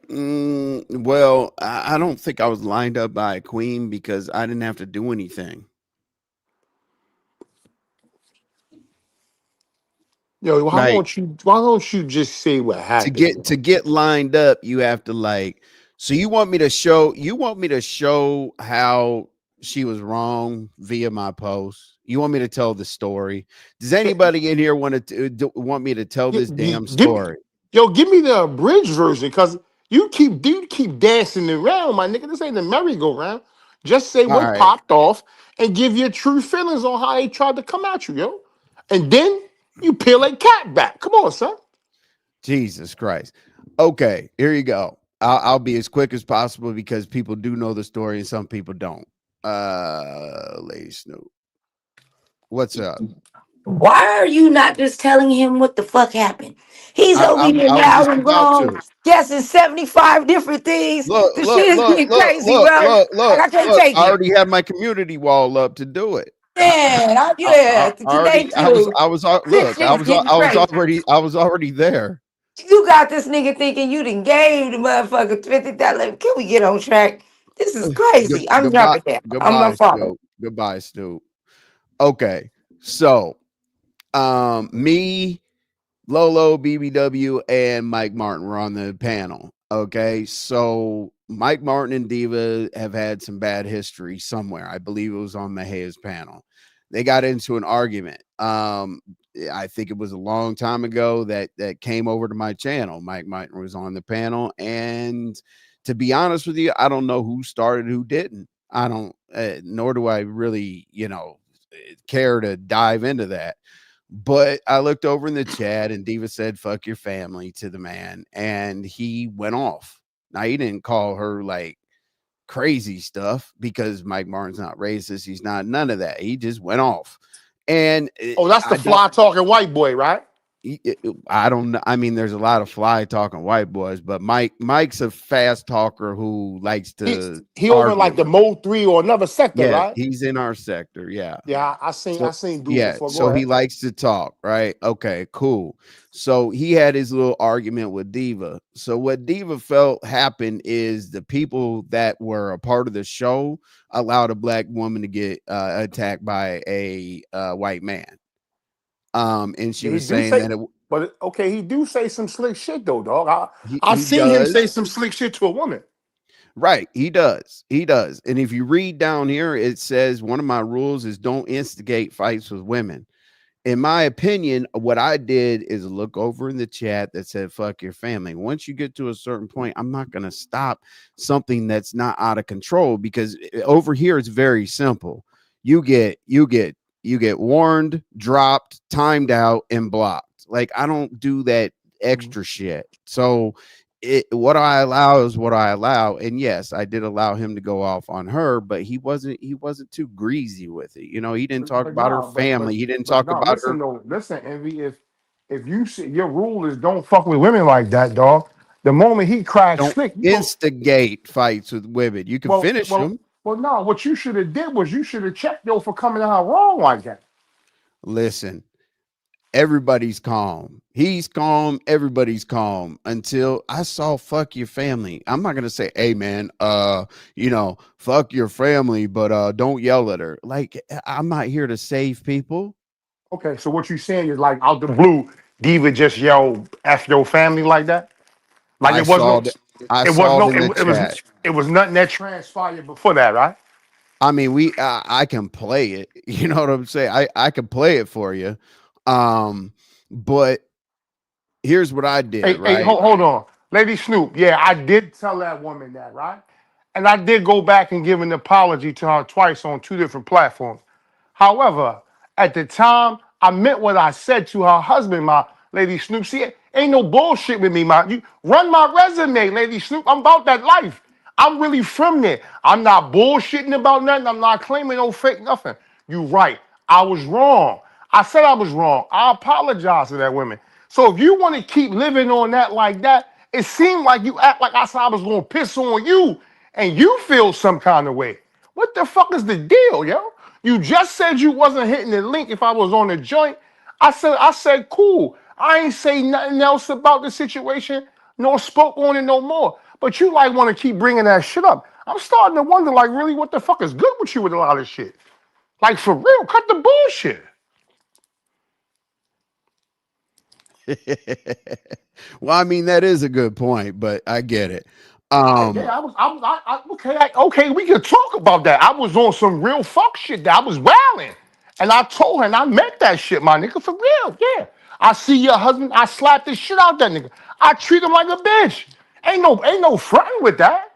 Speaker 1: Well, I don't think I was lined up by a queen because I didn't have to do anything.
Speaker 4: Yo,
Speaker 1: Like
Speaker 4: why don't you just say what happened,
Speaker 1: to
Speaker 4: yo?
Speaker 1: get lined up, you have to like. So you want me to show how she was wrong via my post. You want me to tell the story? Does anybody in here want me to tell this damn
Speaker 4: Give me,
Speaker 1: story?
Speaker 4: yo, give me the abridged version, cause you keep dancing around, my nigga. This ain't the merry-go-round. Just say
Speaker 1: All
Speaker 4: what
Speaker 1: right.
Speaker 4: popped off and give your true feelings on how they tried to come at you, yo. And then you peel a cat back. Come on, son.
Speaker 1: Jesus Christ. Okay, here you go. I'll be as quick as possible because people do know the story and some people don't. Lady Snoop, what's up?
Speaker 7: Why are you not just telling him what the fuck happened? He's over here
Speaker 1: I was
Speaker 7: loud
Speaker 1: just
Speaker 7: and
Speaker 1: about
Speaker 7: wrong,
Speaker 1: to.
Speaker 7: guessing 75 different things.
Speaker 1: Look,
Speaker 7: The shit
Speaker 1: look,
Speaker 7: is
Speaker 1: look,
Speaker 7: getting
Speaker 1: look,
Speaker 7: crazy,
Speaker 1: look,
Speaker 7: bro.
Speaker 1: look,
Speaker 7: Like,
Speaker 1: look,
Speaker 7: I can't
Speaker 1: look.
Speaker 7: take
Speaker 1: I
Speaker 7: it.
Speaker 1: already have my community wall up to do it.
Speaker 7: Man,
Speaker 1: I already,
Speaker 7: thank you. This
Speaker 1: look,
Speaker 7: shit is getting crazy.
Speaker 1: I was already there.
Speaker 7: You got this nigga thinking you done gave the motherfucker 50,000. Can we get on track? This is crazy. I'm
Speaker 1: Goodbye,
Speaker 7: jumping down. I'm gonna
Speaker 1: goodbye,
Speaker 7: follow.
Speaker 1: Snoop. Goodbye, Snoop. Okay, so me, Lolo, BBW, and Mike Martin were on the panel. Okay, so Mike Martin and Diva have had some bad history somewhere. I believe it was on Mejia's panel. They got into an argument. I think it was a long time ago that came over to my channel. Mike Martin was on the panel, and to be honest with you, I don't know who started, who didn't. I don't, nor do I really, care to dive into that. But I looked over in the chat and Diva said, fuck your family to the man. And he went off. Now, he didn't call her like crazy stuff because Mike Martin's not racist. He's not none of that. He just went off. And
Speaker 4: Oh, that's the
Speaker 1: I don't,
Speaker 4: fly talking white boy, right?
Speaker 1: I don't know. I mean, there's a lot of fly talking white boys, but Mike's a fast talker who likes to
Speaker 4: He over in like
Speaker 1: argue.
Speaker 4: the Mode 3 or another sector,
Speaker 1: Yeah,
Speaker 4: right?
Speaker 1: he's in our sector. Yeah.
Speaker 4: Yeah, I
Speaker 1: So
Speaker 4: seen dude
Speaker 1: yeah,
Speaker 4: before. Go
Speaker 1: so he
Speaker 4: ahead.
Speaker 1: likes to talk, right? Okay, cool. So he had his little argument with Diva. So what Diva felt happened is the people that were a part of the show allowed a black woman to get attacked by a white man. And she
Speaker 4: Yeah, he
Speaker 1: was
Speaker 4: do
Speaker 1: saying
Speaker 4: say,
Speaker 1: that
Speaker 4: but okay, he do say some slick shit though, dog. I
Speaker 1: he
Speaker 4: seen him
Speaker 1: does.
Speaker 4: say some slick shit to a woman.
Speaker 1: Right, he does. He does. And if you read down here, it says one of my rules is don't instigate fights with women. In my opinion, what I did is look over in the chat that said fuck your family. Once you get to a certain point, I'm not going to stop something that's not out of control, because over here it's very simple. You get warned, dropped, timed out, and blocked. Like, I don't do that extra shit. So what I allow is what I allow. And yes, I did allow him to go off on her, but he wasn't too greasy with it. He didn't talk
Speaker 4: But
Speaker 1: about her
Speaker 4: no,
Speaker 1: family. He didn't
Speaker 4: but
Speaker 1: talk
Speaker 4: no.
Speaker 1: about her.
Speaker 4: Listen though, listen, Envy. If you see your rule is don't fuck with women like that, dog. The moment he crashed
Speaker 1: Don't
Speaker 4: slick, you go.
Speaker 1: instigate fights with women. You can
Speaker 4: Well,
Speaker 1: finish
Speaker 4: well,
Speaker 1: them.
Speaker 4: well. No, what you should have did was you should have checked yo for coming out wrong like that.
Speaker 1: Listen, everybody's calm. He's calm. Everybody's calm until I saw fuck your family. I'm not gonna say, hey man, fuck your family, but don't yell at her. Like, I'm not here to save people.
Speaker 4: Okay, so what you saying is like out the blue, Diva just yelled "f your family" like that. Like
Speaker 1: I
Speaker 4: it was
Speaker 1: saw
Speaker 4: no,
Speaker 1: that. I
Speaker 4: it was
Speaker 1: saw it
Speaker 4: no,
Speaker 1: in the
Speaker 4: it was
Speaker 1: chat.
Speaker 4: it was nothing that transpired before that, right?
Speaker 1: I mean, I can play it. You know what I'm saying? I can play it for you. But here's what I did,
Speaker 4: Hey,
Speaker 1: right?
Speaker 4: hold on, Lady Snoop. Yeah, I did tell that woman that, right? And I did go back and give an apology to her twice on two different platforms. However, at the time, I meant what I said to her husband, my Lady Snoop. See, ain't no bullshit with me, my. You run my resume, Lady Snoop. I'm about that life. I'm really from there. I'm not bullshitting about nothing. I'm not claiming no fake nothing. You right. I was wrong. I said I was wrong. I apologize to that woman. So if you want to keep living on that like that, it seemed like you act like I said I was gonna piss on you and you feel some kind of way. What the fuck is the deal, yo? You just said you wasn't hitting the link if I was on the joint. I said, cool. I ain't say nothing else about the situation, nor spoke on it no more. But you like want to keep bringing that shit up. I'm starting to wonder, like, really, what the fuck is good with you with a lot of shit? Like, for real, cut the bullshit.
Speaker 1: Well, I mean, that is a good point, but I get it.
Speaker 4: Yeah, okay, we can talk about that. I was on some real fuck shit that I was wailing. And I told her, and I meant that shit, my nigga, for real, yeah. I see your husband, I slapped the shit out that nigga. I treat him like a bitch. Ain't no fronting with that.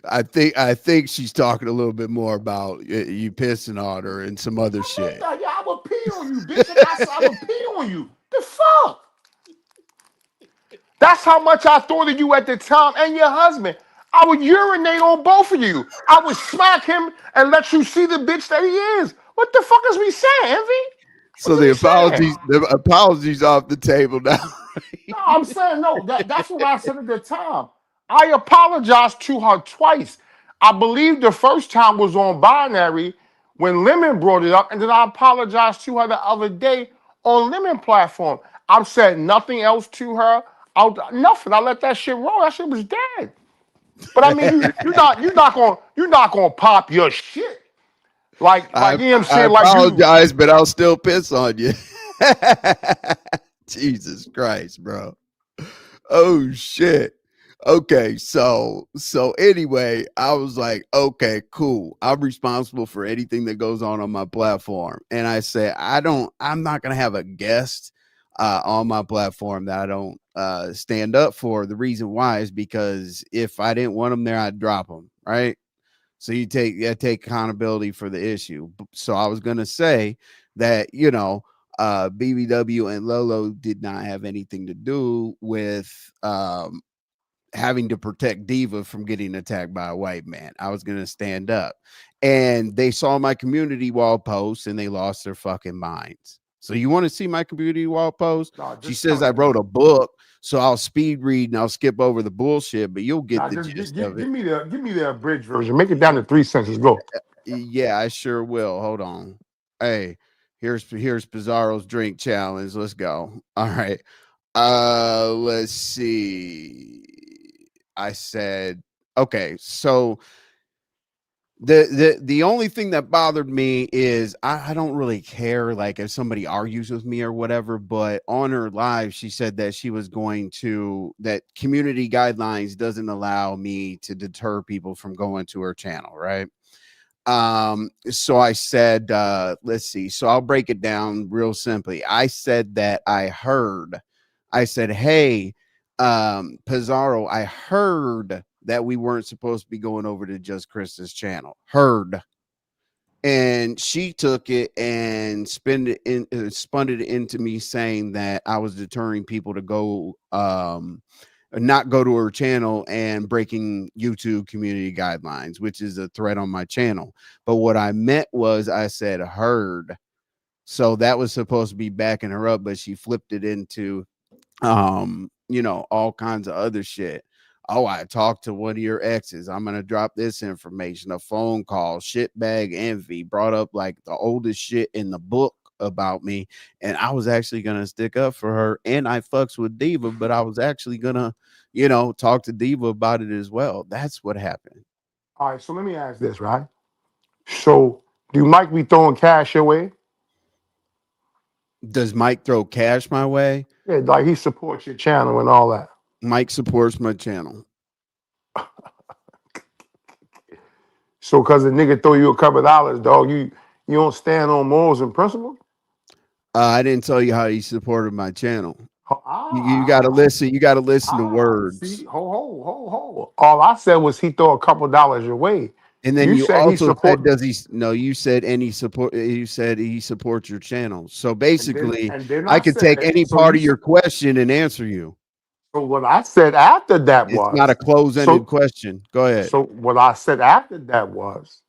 Speaker 1: I think she's talking a little bit more about you pissing on her and some other
Speaker 4: I meant
Speaker 1: shit.
Speaker 4: that, yeah, I would pee on you, bitch. And I said I would pee on you. The fuck? That's how much I thought of you at the time and your husband. I would urinate on both of you. I would smack him and let you see the bitch that he is. What the fuck is we saying, Envy?
Speaker 1: So
Speaker 4: What are
Speaker 1: the
Speaker 4: we saying?
Speaker 1: apologies off the table now.
Speaker 4: No, I'm saying no. That's what I said at the time. I apologized to her twice. I believe the first time was on binary when Lemon brought it up, and then I apologized to her the other day on Lemon platform. I've said nothing else to her. Nothing. I let that shit roll. That shit was dead. But I mean, you're not gonna pop your shit like
Speaker 1: I
Speaker 4: you know what I'm
Speaker 1: I
Speaker 4: saying, like you.
Speaker 1: apologize, but I'll still piss on you. Jesus Christ, bro. Oh shit. Okay, so anyway, I was like, okay, cool. I'm responsible for anything that goes on my platform. And I said, I'm not gonna have a guest on my platform that I don't stand up for. The reason why is because if I didn't want them there, I'd drop them, right? So you take accountability for the issue. So I was gonna say that, BBW and Lolo did not have anything to do with having to protect Diva from getting attacked by a white man. I was gonna stand up. And they saw my community wall post and they lost their fucking minds. So you want to see my community wall post?
Speaker 4: Nah,
Speaker 1: She
Speaker 4: just
Speaker 1: says
Speaker 4: tell
Speaker 1: I
Speaker 4: me.
Speaker 1: wrote a book, so I'll speed read and I'll skip over the bullshit, but you'll get
Speaker 4: Nah,
Speaker 1: the
Speaker 4: just
Speaker 1: gist of it.
Speaker 4: give me the abridged version. Make it down to 3 sentences. Go.
Speaker 1: Yeah, I sure will. Hold on. Hey, here's Pizarro's drink challenge. Let's go. All right. Let's see. I said, okay, so the only thing that bothered me is I don't really care like if somebody argues with me or whatever, but on her live she said that she was going to that community guidelines doesn't allow me to deter people from going to her channel, right? So I said, let's see, so I'll break it down real simply. I said that I said, hey, Pizarro, I heard that we weren't supposed to be going over to Just Chris's channel. Heard. And she took it and spun it into me saying that I was deterring people to go not go to her channel and breaking YouTube community guidelines, which is a threat on my channel. But what I meant was I said heard. So that was supposed to be backing her up, but she flipped it into all kinds of other shit. Oh, I talked to one of your exes. I'm gonna drop this information. A phone call, shitbag envy, brought up like the oldest shit in the book about me. And I was actually gonna stick up for her. And I fucks with Diva, but I was actually gonna, talk to Diva about it as well. That's what happened.
Speaker 4: All right, so let me ask this, right? So do Mike be throwing cash your way?
Speaker 1: Does Mike throw cash my way?
Speaker 4: Yeah, like he supports your channel and all that.
Speaker 1: Mike supports my channel.
Speaker 4: So because the nigga throw you a couple of dollars, dog, you don't stand on morals and principles?
Speaker 1: I didn't tell you how he supported my channel. You got to listen. You got to listen to words.
Speaker 4: See, ho. All I said was he throw a couple dollars your way.
Speaker 1: And then you also said, does he? No, you said any support. You said he supports your channel. So basically, I could take any part of your question and answer you.
Speaker 4: So what I said after that was,
Speaker 1: it's not a closed-ended question. Go ahead.
Speaker 4: So what I said after that was,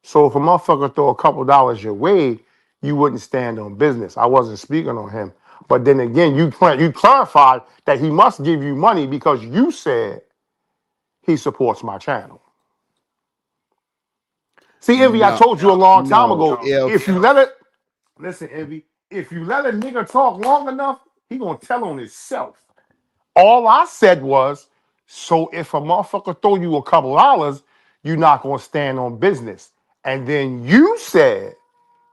Speaker 4: so if a motherfucker throw a couple dollars your way, you wouldn't stand on business. I wasn't speaking on him. But then again, you clarified that he must give you money because you said he supports my channel. See, Envy, I told you a long time ago, if you let it, listen, Envy, if you let a nigga talk long enough, he gonna tell on himself. All I said was, so if a motherfucker throw you a couple dollars, you're not gonna stand on business. And then you said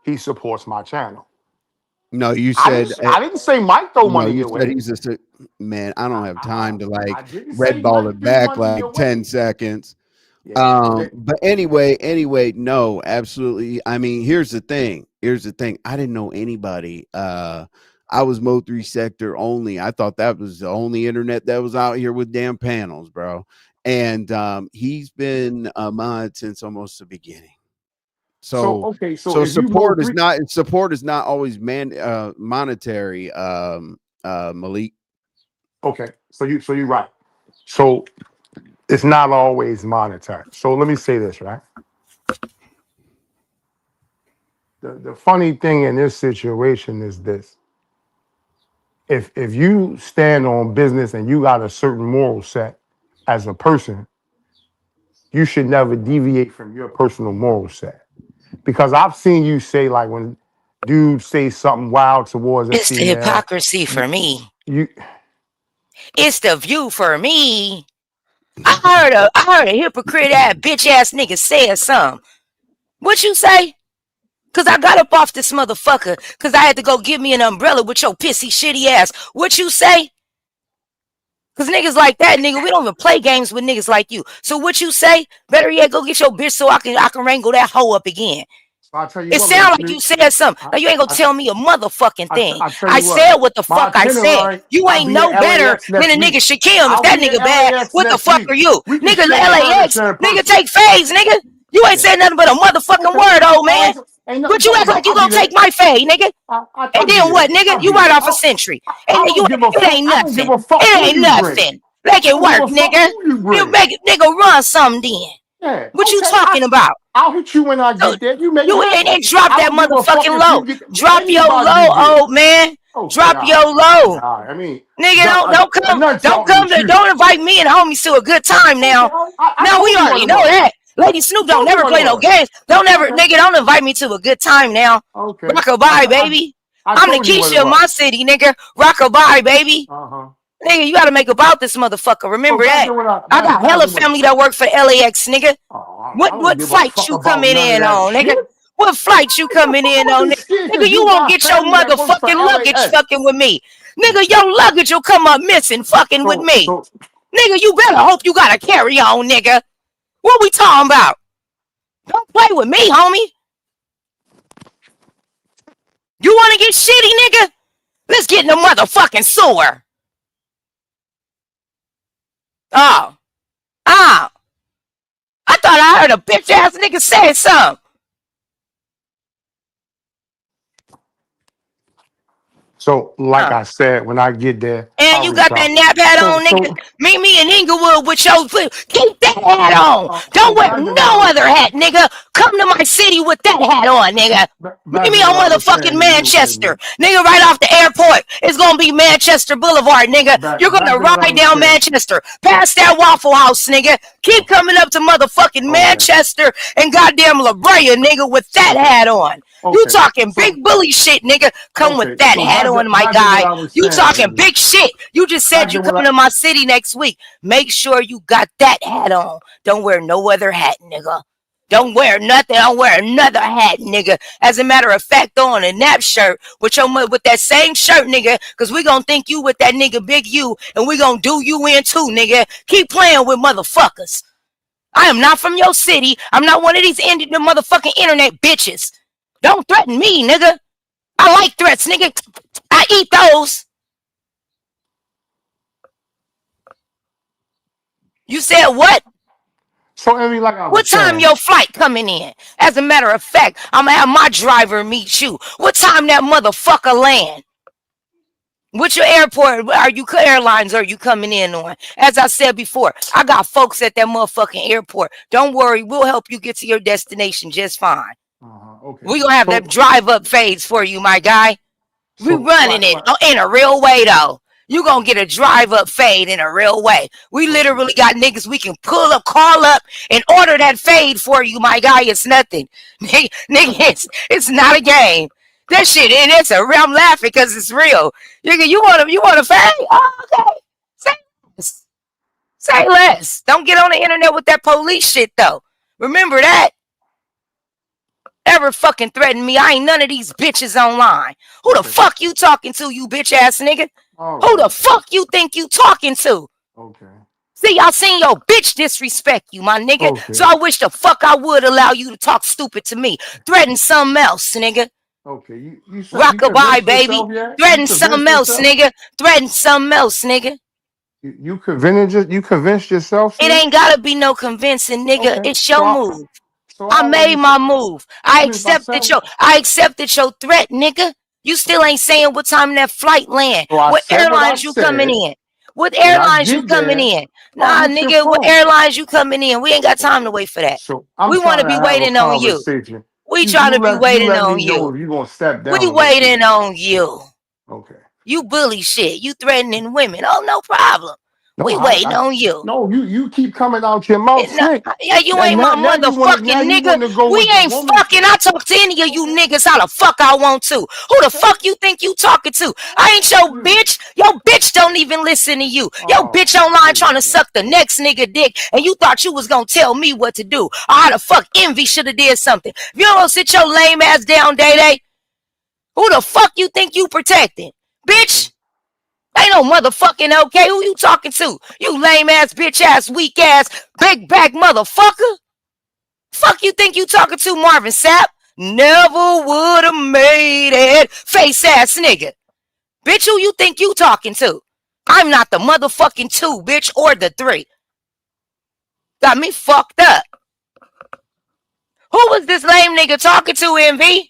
Speaker 4: he supports my channel.
Speaker 1: No, you said
Speaker 4: I didn't say Mike throw money
Speaker 1: you
Speaker 4: your
Speaker 1: said
Speaker 4: way.
Speaker 1: he's a man. I don't have time to like red ball it back like 10 seconds. But anyway, no, absolutely. I mean, here's the thing. I didn't know anybody. I was Mo 3 sector only. I thought that was the only internet that was out here with damn panels, bro. And he's been a mod since almost the beginning. So support is not always monetary, Malik.
Speaker 4: Okay, so you're right. So it's not always monetary. So let me say this, right? The funny thing in this situation is this. If you stand on business and you got a certain moral set as a person, you should never deviate from your personal moral set. Because I've seen you say, like, when dudes say something wild towards a
Speaker 7: It's the
Speaker 4: female,
Speaker 7: hypocrisy for me. It's the view for me. I heard a hypocrite ass bitch ass nigga say something. What you say? Cause I got up off this motherfucker cause I had to go get me an umbrella with your pissy shitty ass. What you say? Cause niggas like that, nigga, we don't even play games with niggas like you. So what you say? Better yet, go get your bitch so I can wrangle that hoe up again.
Speaker 4: I'll tell you
Speaker 7: it sounds like you said something. Now you ain't gonna tell me a motherfucking thing. I said what the fuck I said. You ain't no better than a nigga Shaquille. If that nigga bad, what the fuck are you? Nigga LAX, nigga take phase, nigga. You ain't said nothing but a motherfucking word, old man. But you act like you gonna take my fade, nigga. And then what, nigga? You right off a century. And then it ain't nothing. It ain't nothing. Make it work, nigga. You make it, nigga, run something then. What you talking about?
Speaker 4: I'll hit you when I
Speaker 5: So
Speaker 4: get there. You make
Speaker 5: you
Speaker 4: it happen.
Speaker 5: and drop
Speaker 4: I
Speaker 5: that
Speaker 4: don't give a fuck
Speaker 5: motherfucking
Speaker 4: if
Speaker 5: low.
Speaker 4: you get
Speaker 5: Drop your
Speaker 4: anybody
Speaker 5: low,
Speaker 4: you get.
Speaker 5: old man.
Speaker 4: Okay,
Speaker 5: Drop your low.
Speaker 4: I mean,
Speaker 5: Nigga, don't
Speaker 4: nothing's
Speaker 5: come
Speaker 4: wrong
Speaker 5: to
Speaker 4: with you.
Speaker 5: don't invite me and homies to a good time now.
Speaker 4: I
Speaker 5: Now we
Speaker 4: told you what
Speaker 5: already
Speaker 4: it
Speaker 5: know
Speaker 4: was.
Speaker 5: that. Lady Snoop
Speaker 4: I
Speaker 5: don't
Speaker 4: told you
Speaker 5: never
Speaker 4: what
Speaker 5: play
Speaker 4: it
Speaker 5: no
Speaker 4: was.
Speaker 5: games. Don't ever,
Speaker 4: Okay.
Speaker 5: nigga, don't invite me to a good time now.
Speaker 4: Okay.
Speaker 5: Rock-a-bye, baby.
Speaker 4: I
Speaker 5: I'm the
Speaker 4: told you what it
Speaker 5: Keisha of my
Speaker 4: was.
Speaker 5: city, nigga. Rock-a-bye, baby. Nigga, you gotta make about this motherfucker.
Speaker 4: So
Speaker 5: Remember
Speaker 4: back
Speaker 5: that.
Speaker 4: to what
Speaker 5: I got hella
Speaker 4: to what.
Speaker 5: family that work for LAX, nigga.
Speaker 4: I
Speaker 5: What
Speaker 4: don't give a
Speaker 5: flight
Speaker 4: fuck
Speaker 5: you
Speaker 4: about
Speaker 5: coming
Speaker 4: none of
Speaker 5: in
Speaker 4: that
Speaker 5: on, nigga?
Speaker 4: shit.
Speaker 5: What flight you coming in
Speaker 4: I'm
Speaker 5: on,
Speaker 4: only
Speaker 5: nigga?
Speaker 4: scared
Speaker 5: Nigga,
Speaker 4: because
Speaker 5: you
Speaker 4: you
Speaker 5: won't
Speaker 4: got
Speaker 5: get your
Speaker 4: family that works for
Speaker 5: motherfucking luggage
Speaker 4: LAX.
Speaker 5: fucking with me. Nigga, your luggage will come up missing fucking with me. Nigga, you better hope you got a carry-on, nigga. What we talking about? Don't play with me, homie. You wanna get shitty, nigga? Let's get in the motherfucking sewer. Oh. I thought I heard a bitch ass nigga say something.
Speaker 4: So, like I said, when I get there,
Speaker 5: And you got that nap hat on, nigga. Meet me in Inglewood with your keep that hat on. Don't wear no other hat, nigga. Come to my city with that hat on, nigga. Meet me on motherfucking Manchester. Nigga, right off the airport. It's gonna be Manchester Boulevard, nigga. You're gonna ride down Manchester. Past that Waffle House, nigga. Keep coming up to motherfucking Manchester and goddamn La Brea, nigga, with that hat on. You talking big bully shit, nigga. Come with that hat on, my guy. You talking big shit. You just said you coming to my city next week. Make sure you got that hat on. Don't wear no other hat, nigga. Don't wear nothing. Don't wear another hat, nigga. As a matter of fact, throw on a nap shirt with that same shirt, nigga, because we gonna think you with that nigga Big U, and we gonna do you in too, nigga. Keep playing with motherfuckers. I am not from your city. I'm not one of these the motherfucking internet bitches. Don't threaten me, nigga. I like threats, nigga. I eat those. You said what?
Speaker 4: So, Emmy, like I was
Speaker 5: What time
Speaker 4: saying,
Speaker 5: your flight coming in? As a matter of fact, I'm gonna have my driver meet you. What time that motherfucker land? Which airport airlines are you coming in on? As I said before, I got folks at that motherfucking airport. Don't worry, we'll help you get to your destination just fine.
Speaker 4: okay.
Speaker 5: We're gonna have them drive up fades for you, my guy. We running it in a real way though. You gonna get a drive up fade in a real way. We literally got niggas we can pull up, call up, and order that fade for you, my guy. It's nothing. Nigga, it's not a game. That shit, and it's a real. I'm laughing because it's real. You want a fade? Oh, okay. Say less. Say less. Don't get on the internet with that police shit though. Remember that. Ever fucking threaten me. I ain't none of these bitches online. Who the fuck you talking to, you bitch ass nigga? Who the fuck you think you talking to? See, I seen your bitch disrespect you, my nigga. So I wish the fuck I would allow you to talk stupid to me. Threaten something else, nigga. Rock-a-bye, baby. Threaten something else, nigga. Threaten something else, nigga.
Speaker 4: You convinced yourself?
Speaker 5: It ain't gotta be no convincing, nigga. It's your move. I made my move. I accepted your threat, nigga. You still ain't saying what time that flight land. What airlines you coming in? What airlines you coming in? Nah, nigga, what airlines you coming in? We ain't got time to wait for that. We want to be waiting on you. We trying to be waiting on you.
Speaker 4: You gonna step down?
Speaker 5: We waiting on you.
Speaker 4: Okay.
Speaker 5: You bully shit. You threatening women. Oh, no problem. We waiting on you.
Speaker 4: No, you keep coming out your mouth slick.
Speaker 5: Yeah, you ain't my motherfucking nigga. We ain't fucking. I talk to any of you niggas how the fuck I want to. Who the fuck you think you talking to? I ain't your bitch. Your bitch don't even listen to you. Your bitch online trying to suck the next nigga dick, and you thought you was gonna tell me what to do. Or how the fuck Envy should have did something. If you don't sit your lame ass down, Day. Who the fuck you think you protecting? Bitch. Ain't no motherfucking okay. Who you talking to? You lame ass, bitch ass, weak ass, big back motherfucker. Fuck you think you talking to, Marvin Sapp? Never would have made it. Face ass nigga. Bitch, who you think you talking to? I'm not the motherfucking 2, bitch, or the 3. Got me fucked up. Who was this lame nigga talking to, MV?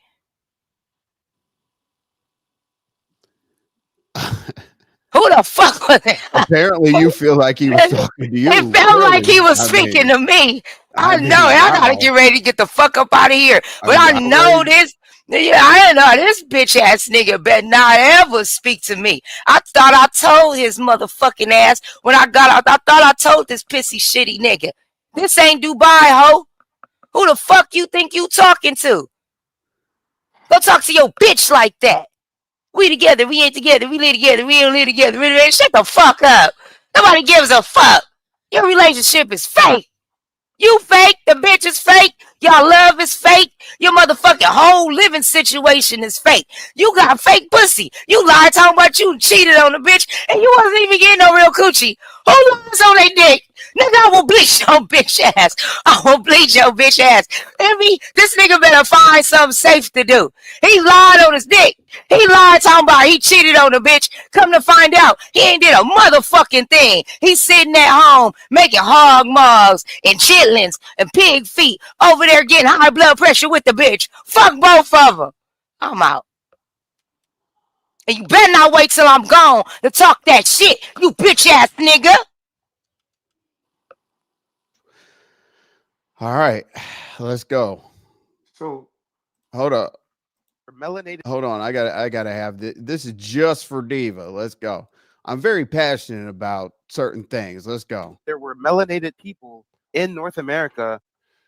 Speaker 5: Who
Speaker 7: Who the fuck was that?
Speaker 1: Apparently, you feel like he was talking to you.
Speaker 7: It felt like he
Speaker 1: Clearly,
Speaker 7: was speaking to me.
Speaker 1: I
Speaker 7: I know.
Speaker 1: mean,
Speaker 7: I gotta
Speaker 1: wow.
Speaker 7: get ready to get the fuck up out of here. But
Speaker 1: Are you
Speaker 7: I know
Speaker 1: outraged?
Speaker 7: this. Yeah, I know this bitch ass nigga better not ever speak to me. I thought I told his motherfucking ass when I got out. I thought I told this pissy shitty nigga. This ain't Dubai, ho. Who the fuck you think you talking to? Go talk to your bitch like that. We together, we ain't together, we live together, we don't live together. Shut the fuck up. Nobody gives a fuck. Your relationship is fake. You fake, the bitch is fake, y'all love is fake, your motherfucking whole living situation is fake. You got fake pussy. You lied talking about you cheated on the bitch and you wasn't even getting no real coochie. Who lies on their dick? Nigga, I will bleach your bitch ass. I will bleach your bitch ass. This nigga better find something safe to do. He lied on his dick. He lied talking about he cheated on the bitch. Come to find out, he ain't did a motherfucking thing. He's sitting at home making hog mugs and chitlins and pig feet over there getting high blood pressure with the bitch. Fuck both of them. I'm out. And you better not wait till I'm gone to talk that shit, you bitch ass nigga.
Speaker 1: All right, let's go.
Speaker 4: So
Speaker 1: Hold up.
Speaker 8: Melanated.
Speaker 1: Hold on. I gotta have this. This is just for Diva. Let's go. I'm very passionate about certain things. Let's go.
Speaker 8: There were melanated people in North America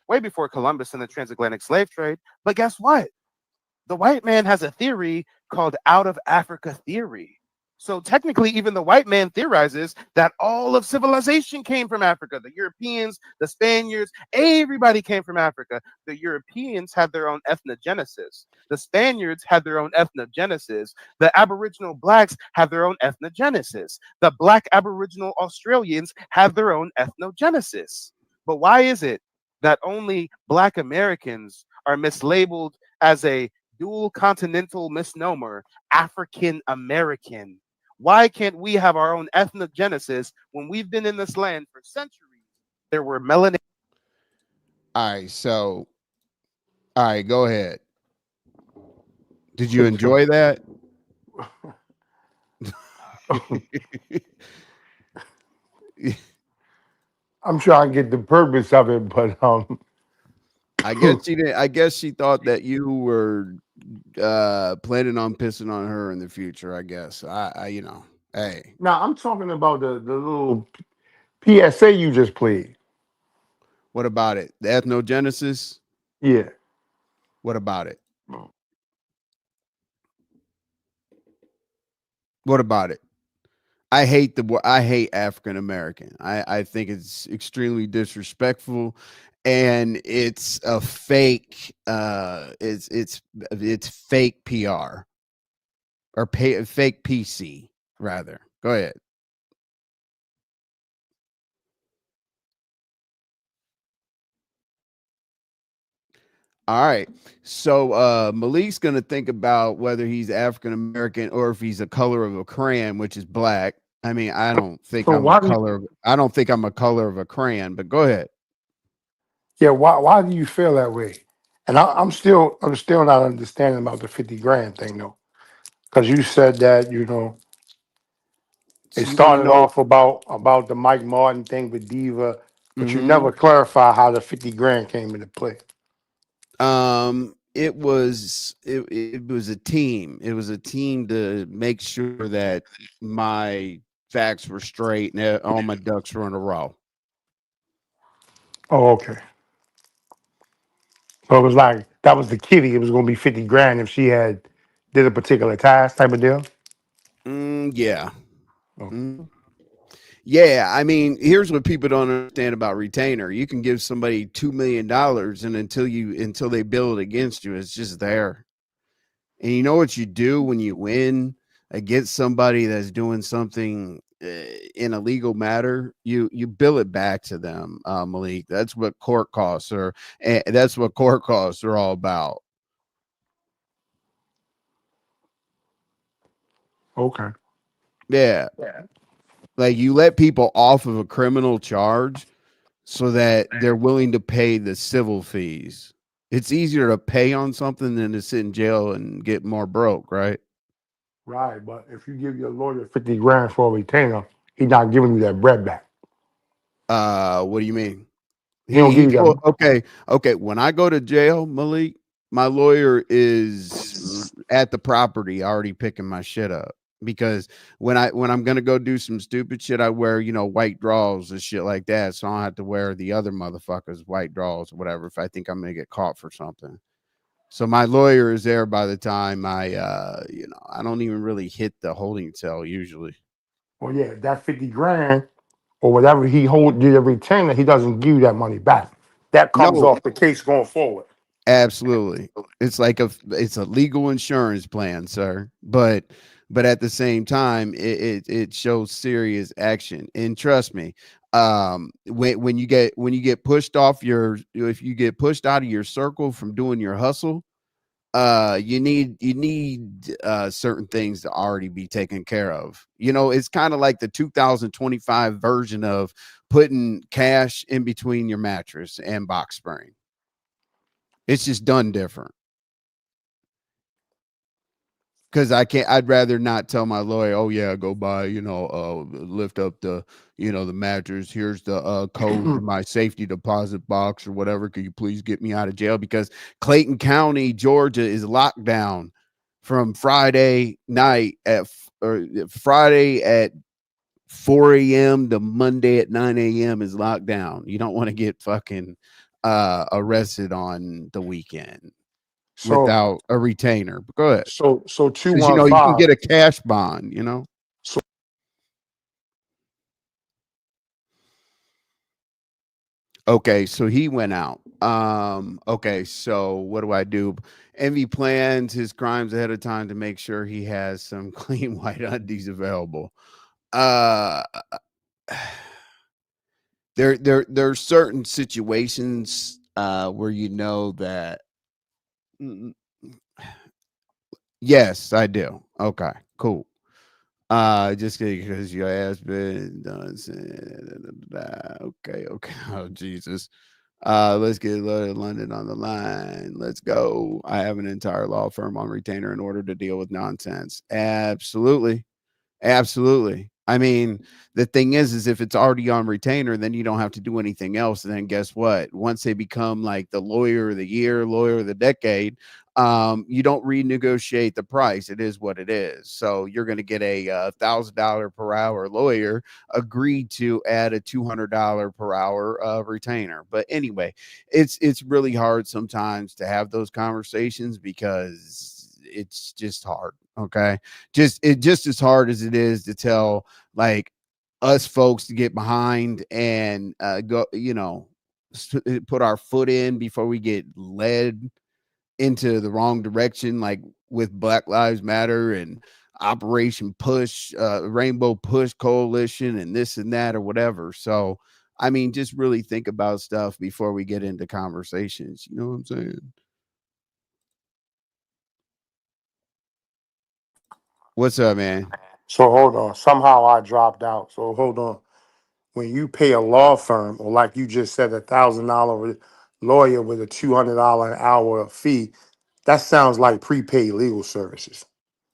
Speaker 8: way before Columbus and the transatlantic slave trade. But guess what? The white man has a theory called out of Africa theory. So technically, even the white man theorizes that all of civilization came from Africa. The Europeans, the Spaniards, everybody came from Africa. The Europeans had their own ethnogenesis. The Spaniards had their own ethnogenesis. The Aboriginal blacks have their own ethnogenesis. The black Aboriginal Australians have their own ethnogenesis. But why is it that only black Americans are mislabeled as a dual continental misnomer, African American? Why can't we have our own ethnogenesis when we've been in this land for centuries? There were melanated.
Speaker 1: All right. So, all right. Go ahead. Did you enjoy that?
Speaker 4: I'm trying to get the purpose of it, but
Speaker 1: I guess she didn't. I guess she thought that you were planning on pissing on her in the future. I guess. Hey,
Speaker 4: now I'm talking about the little PSA you just played.
Speaker 1: what about it? The ethnogenesis.
Speaker 4: Yeah.
Speaker 1: What about it? What about it? I hate I hate African American. I think it's extremely disrespectful, and it's a fake. It's fake PR or fake PC rather. Go ahead. All right. So Malik's gonna think about whether he's African American or if he's a color of a crayon, which is black. I mean, I don't think
Speaker 4: So
Speaker 1: I'm a
Speaker 4: why do you,
Speaker 1: color. I don't think I'm a color of a crayon. But go ahead.
Speaker 4: yeah, why do you feel that way? And I'm still not understanding about the 50 grand thing though. Because you said that, it
Speaker 1: So you want to
Speaker 4: started
Speaker 1: know?
Speaker 4: off about the Mike Martin thing with Diva, but you
Speaker 1: Mm-hmm.
Speaker 4: never clarify how the 50 grand came into play.
Speaker 1: It was a team. It was a team to make sure that my facts were straight and that all my ducks were in a row.
Speaker 4: Oh, okay. So it was like that was the kitty. It was gonna be 50 grand if she had did a particular task type of deal.
Speaker 1: Yeah.
Speaker 4: Oh,
Speaker 1: Mm. Yeah, I mean, here's what people don't understand about retainer. You can give somebody $2 million, and until they build it against you, it's just there. And you know what you do when you win against somebody that's doing something in a legal matter? You bill it back to them, Malik. That's what court costs are. That's what court costs are all about.
Speaker 4: okay.
Speaker 1: Yeah, like you let people off of a criminal charge so that they're willing to pay the civil fees. It's easier to pay on something than to sit in jail and get more broke, right?
Speaker 4: Right, but if you give your lawyer 50 grand for a retainer, he's not giving you that bread back.
Speaker 1: What do you mean?
Speaker 4: He don't give
Speaker 1: He
Speaker 4: you
Speaker 1: pulled,
Speaker 4: that.
Speaker 1: okay. When I go to jail, Malik, my lawyer is at the property already picking my shit up because when I'm gonna go do some stupid shit, I wear white drawers and shit like that, so I don't have to wear the other motherfuckers white drawers or whatever if I think I'm gonna get caught for something. So my lawyer is there by the time I don't even really hit the holding cell usually.
Speaker 4: Well, yeah, that 50 grand or whatever he hold you the retainer, he doesn't give you that money back. That comes
Speaker 1: No,
Speaker 4: off the case going forward.
Speaker 1: absolutely. It's a legal insurance plan, sir. But at the same time, it shows serious action. And trust me, when you get pushed off your if you get pushed out of your circle from doing your hustle, you need certain things to already be taken care of. It's kind of like the 2025 version of putting cash in between your mattress and box spring. It's just done different. Because I'd rather not tell my lawyer, oh yeah, go buy, lift up the mattress. Here's the code to my safety deposit box or whatever. Could you please get me out of jail? Because Clayton County, Georgia is locked down from Friday night or Friday at 4 a.m. to Monday at 9 a.m. is locked down. You don't want to get fucking arrested on the weekend
Speaker 4: So
Speaker 1: without a retainer. But go ahead.
Speaker 4: so
Speaker 1: Because you can
Speaker 4: 215.
Speaker 1: get a cash bond.
Speaker 4: So
Speaker 1: Okay, so he went out. Okay, so what do I do? Envy plans his crimes ahead of time to make sure he has some clean white undies available. Uh there are certain situations where you know that. Mm, yes, I do. Okay, cool. Just because your ass been done. Okay, okay. Oh Jesus. Let's get London on the line. Let's go. I have an entire law firm on retainer in order to deal with nonsense. Absolutely. Absolutely. I mean, the thing is if it's already on retainer, then you don't have to do anything else. And then guess what? Once they become like the lawyer of the year, lawyer of the decade, you don't renegotiate the price. It is what it is. So you're going to get a $1,000 per hour lawyer agreed to add a $200 per hour retainer. But anyway, it's really hard sometimes to have those conversations because it's just hard. Okay, just as hard as it is to tell like us folks to get behind and go put our foot in before we get led into the wrong direction, like with Black Lives Matter and Operation Push, Rainbow Push Coalition, and this and that or whatever. So I mean, just really think about stuff before we get into conversations. You know what I'm saying? What's up, man?
Speaker 4: so hold on. Somehow I dropped out. So hold on. When you pay a law firm, or like you just said, $1,000 lawyer with a $200 an hour fee, that sounds like prepaid legal services.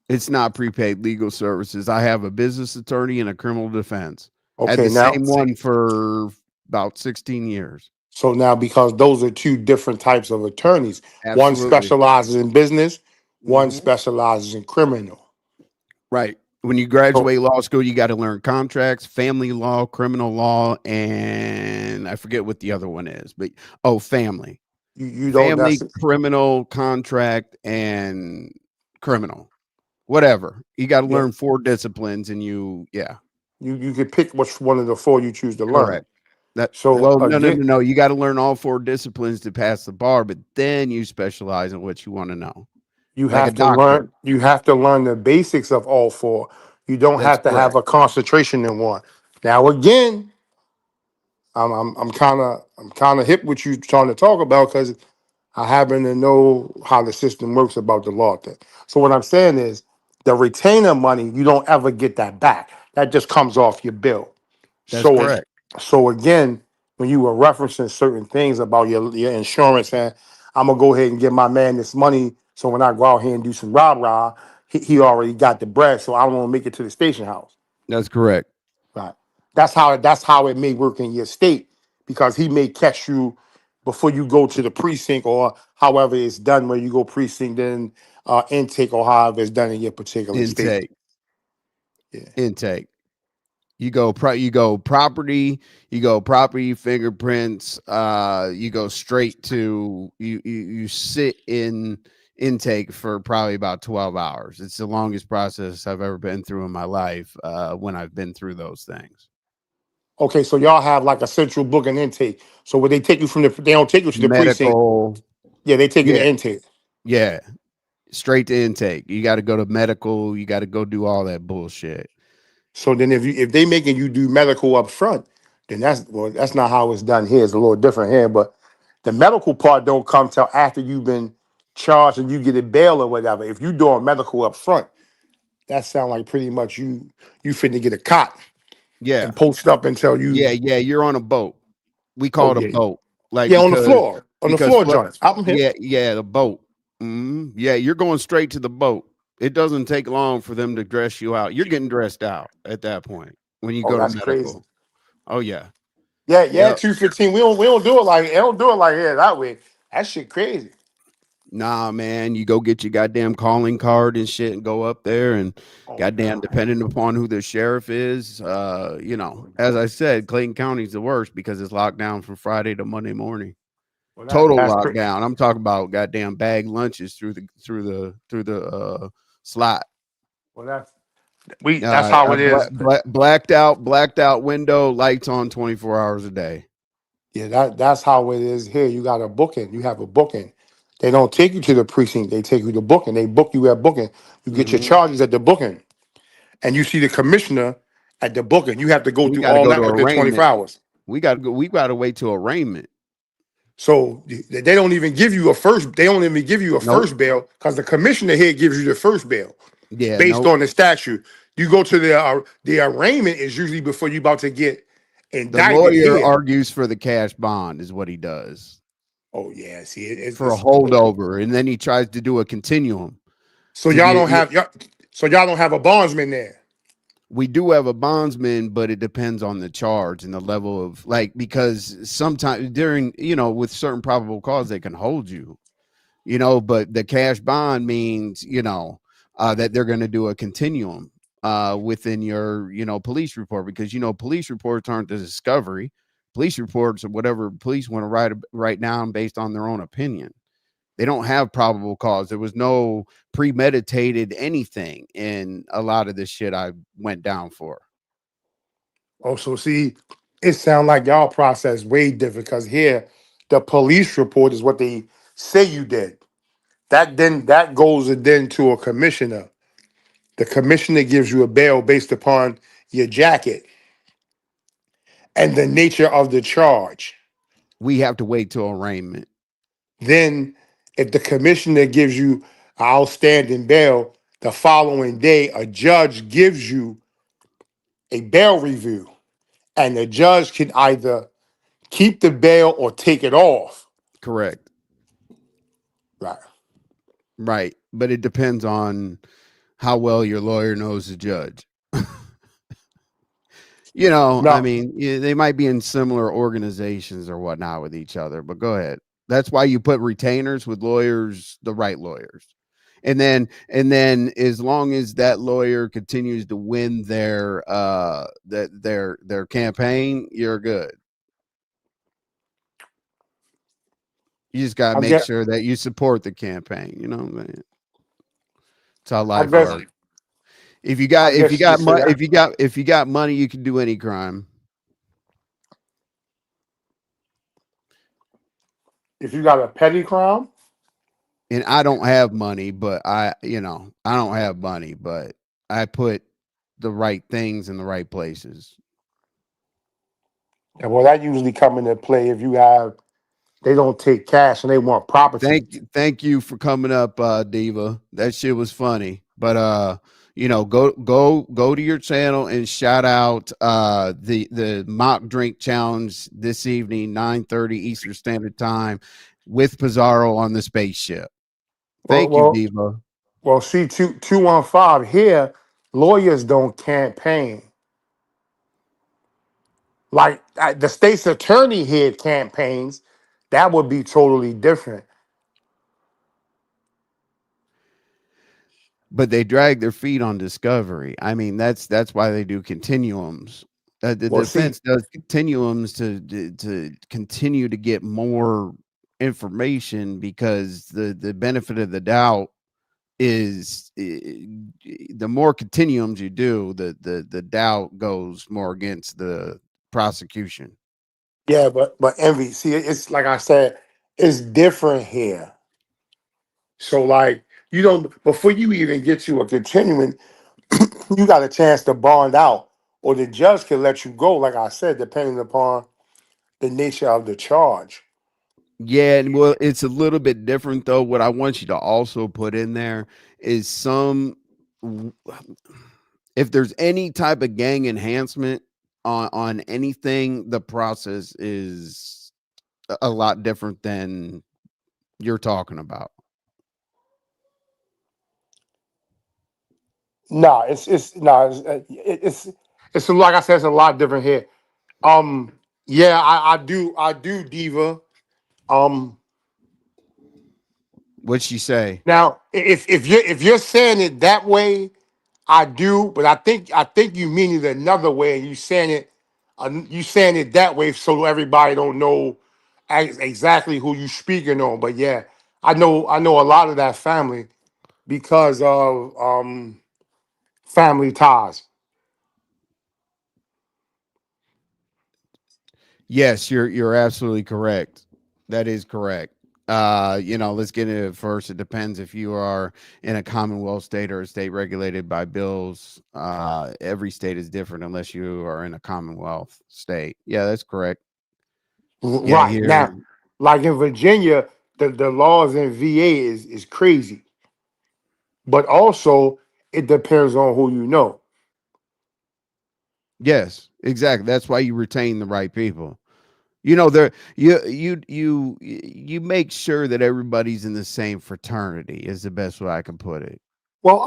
Speaker 1: It's not prepaid legal services. I have a business attorney and a criminal defense. Had
Speaker 4: Okay,
Speaker 1: the
Speaker 4: now
Speaker 1: same one for about 16 years.
Speaker 4: so now because those are two different types of attorneys. One
Speaker 1: Absolutely.
Speaker 4: specializes in business, one
Speaker 1: Hmm.
Speaker 4: specializes in criminal.
Speaker 1: Right. When you
Speaker 4: So
Speaker 1: graduate law school, you got to learn contracts, family law, criminal law, and I forget what the other one is, but family.
Speaker 4: you don't
Speaker 1: Family,
Speaker 4: necessarily
Speaker 1: criminal, contract, and criminal. Whatever. You got to
Speaker 4: yeah,
Speaker 1: learn 4 disciplines and yeah,
Speaker 4: you can pick which one of the four you choose to learn.
Speaker 1: correct. That
Speaker 4: So
Speaker 1: well, no, no,
Speaker 4: again,
Speaker 1: no, no. You got to learn all 4 disciplines to pass the bar, but then you specialize in what you want to know, like a doctor.
Speaker 4: you have to learn the basics of all four. You don't
Speaker 1: That's
Speaker 4: have to have
Speaker 1: correct.
Speaker 4: a concentration in one. Now again, I'm kind of hip with you trying to talk about because I happen to know how the system works about the law thing. So what I'm saying is the retainer money, you don't ever get that back. That just comes off your bill.
Speaker 1: That's
Speaker 4: So
Speaker 1: correct.
Speaker 4: so again, when you were referencing certain things about your insurance and I'm gonna go ahead and give my man this money so when I go out here and do some rah rah, he already got the bread, so I don't want to make it to the station house.
Speaker 1: That's correct.
Speaker 4: Right. That's how it may work in your state, because he may catch you before you go to the precinct, or however it's done where you go precinct, then intake, or however it's done in your particular state.
Speaker 1: Intake.
Speaker 4: Yeah.
Speaker 1: Intake. You go property, fingerprints, you go straight to you sit in intake for probably about 12 hours. It's the longest process I've ever been through in my life when I've been through those things.
Speaker 4: Okay, so y'all have like a central booking intake. So when they take you they don't take you to the precinct.
Speaker 1: Medical.
Speaker 4: Yeah, they take you
Speaker 1: Yeah.
Speaker 4: to intake.
Speaker 1: Yeah. Straight to intake. You got to go to medical, you got to go do all that bullshit.
Speaker 4: So then if they making you do medical up front, then that's not how it's done here. It's a little different here. But the medical part don't come till after you've been charged and you get a bail or whatever. If you doing medical up front, that sound like pretty much you finna get a cot
Speaker 1: Yeah.
Speaker 4: and post up until you.
Speaker 1: Yeah, you're on a boat. We call it a boat. Like,
Speaker 4: yeah, on the floor. On the floor joints. Out here.
Speaker 1: Yeah, the boat. Yeah, you're going straight to the boat. It doesn't take long for them to dress you out. You're getting dressed out at that point when you go to
Speaker 4: That's
Speaker 1: medical.
Speaker 4: crazy.
Speaker 1: Oh yeah.
Speaker 4: Yeah,
Speaker 1: Yep.
Speaker 4: 215. We don't do it like here that way. That shit crazy.
Speaker 1: Nah, man, you go get your goddamn calling card and shit and go up there and goddamn, depending upon who the sheriff is, as I said, Clayton County's the worst because it's locked down from Friday to Monday morning. Total lockdown. I'm talking about goddamn bag lunches through the slot.
Speaker 4: Well, that's how it is.
Speaker 1: Blacked out window, lights on 24 hours a day.
Speaker 4: Yeah, that's how it is here. You got a booking. You have a booking. They don't take you to the precinct. They take you to booking. They book you at booking. You get your charges at the booking, and you see the commissioner at the booking. You have to go through all that within 24 hours.
Speaker 1: We got to go. We got to wait till arraignment.
Speaker 4: So they don't even give you a first. They don't even give you a first bail because the commissioner here gives you the first bail.
Speaker 1: Yeah,
Speaker 4: based on the statute. You go to the arraignment is usually before you about to get indicted.
Speaker 1: The lawyer argues for the cash bond is what he does.
Speaker 4: Oh yeah, see it's
Speaker 1: for a holdover, and then he tries to do a continuum.
Speaker 4: So y'all don't have a bondsman there.
Speaker 1: We do have a bondsman, but it depends on the charge and the level of because sometimes during with certain probable cause they can hold you, but the cash bond means that they're going to do a continuum within your police report, because police reports aren't the discovery. Police reports or whatever police want to write down based on their own opinion. They don't have probable cause. There was no premeditated anything in a lot of this shit I went down for.
Speaker 4: Oh, so see, it sounds like y'all process way different, because here the police report is what they say you did. That goes then to a commissioner. The commissioner gives you a bail based upon your jacket and the nature of the charge.
Speaker 1: We have to wait till arraignment.
Speaker 4: Then, if the commissioner gives you outstanding bail, the following day, a judge gives you a bail review, and the judge can either keep the bail or take it off.
Speaker 1: Correct.
Speaker 4: Right.
Speaker 1: But it depends on how well your lawyer knows the judge. I mean, they might be in similar organizations or whatnot with each other, but go ahead. That's why you put retainers with lawyers, the right lawyers. And then as long as that lawyer continues to win their campaign, you're good. You just got to make sure that you support the campaign. You know what I'm saying? It's how life works. If you got money, you can do any crime.
Speaker 4: If you got a petty crime,
Speaker 1: and I don't have money, but I don't have money, but I put the right things in the right places.
Speaker 4: And well, that usually come into play if they don't take cash and they want property.
Speaker 1: Thank you for coming up, Diva. That shit was funny. But go to your channel and shout out the mock drink challenge this evening, 9:30 Eastern Standard Time, with Pizarro on the spaceship. Thank you, Diva.
Speaker 4: Well, see, 215 here, lawyers don't campaign. Like the state's attorney here campaigns, that would be totally different.
Speaker 1: But they drag their feet on discovery. I mean, that's why they do continuums. The
Speaker 4: Well, see,
Speaker 1: defense does continuums to continue to get more information because the benefit of the doubt is the more continuums you do, the doubt goes more against the prosecution.
Speaker 4: yeah, but envy. See, it's like I said, it's different here. So, like, you don't before you even get to a continuing, you got a chance to bond out, or the judge can let you go. Like I said, depending upon the nature of the charge.
Speaker 1: Yeah, and well, it's a little bit different though. What I want you to also put in there is if there's any type of gang enhancement on anything, the process is a lot different than you're talking about.
Speaker 4: No, it's no, it's like I said, it's a lot different here. Um, yeah, I do Diva. Um,
Speaker 1: What'd she say?
Speaker 4: now if you're saying it that way, I do, but I think you mean it another way. You saying it that way so everybody don't know exactly who you speaking on. But yeah, I know a lot of that family because of family ties.
Speaker 1: Yes, you're absolutely correct. That is correct. Let's get into it first. It depends if you are in a Commonwealth state or a state regulated by bills. Every state is different unless you are in a Commonwealth state. Yeah, that's correct. Yeah,
Speaker 4: Right
Speaker 1: here.
Speaker 4: now, like in Virginia, the laws in VA is crazy, but also it depends on who you know.
Speaker 1: Yes, exactly. That's why you retain the right people. There you make sure that everybody's in the same fraternity is the best way I can put it.
Speaker 4: Well,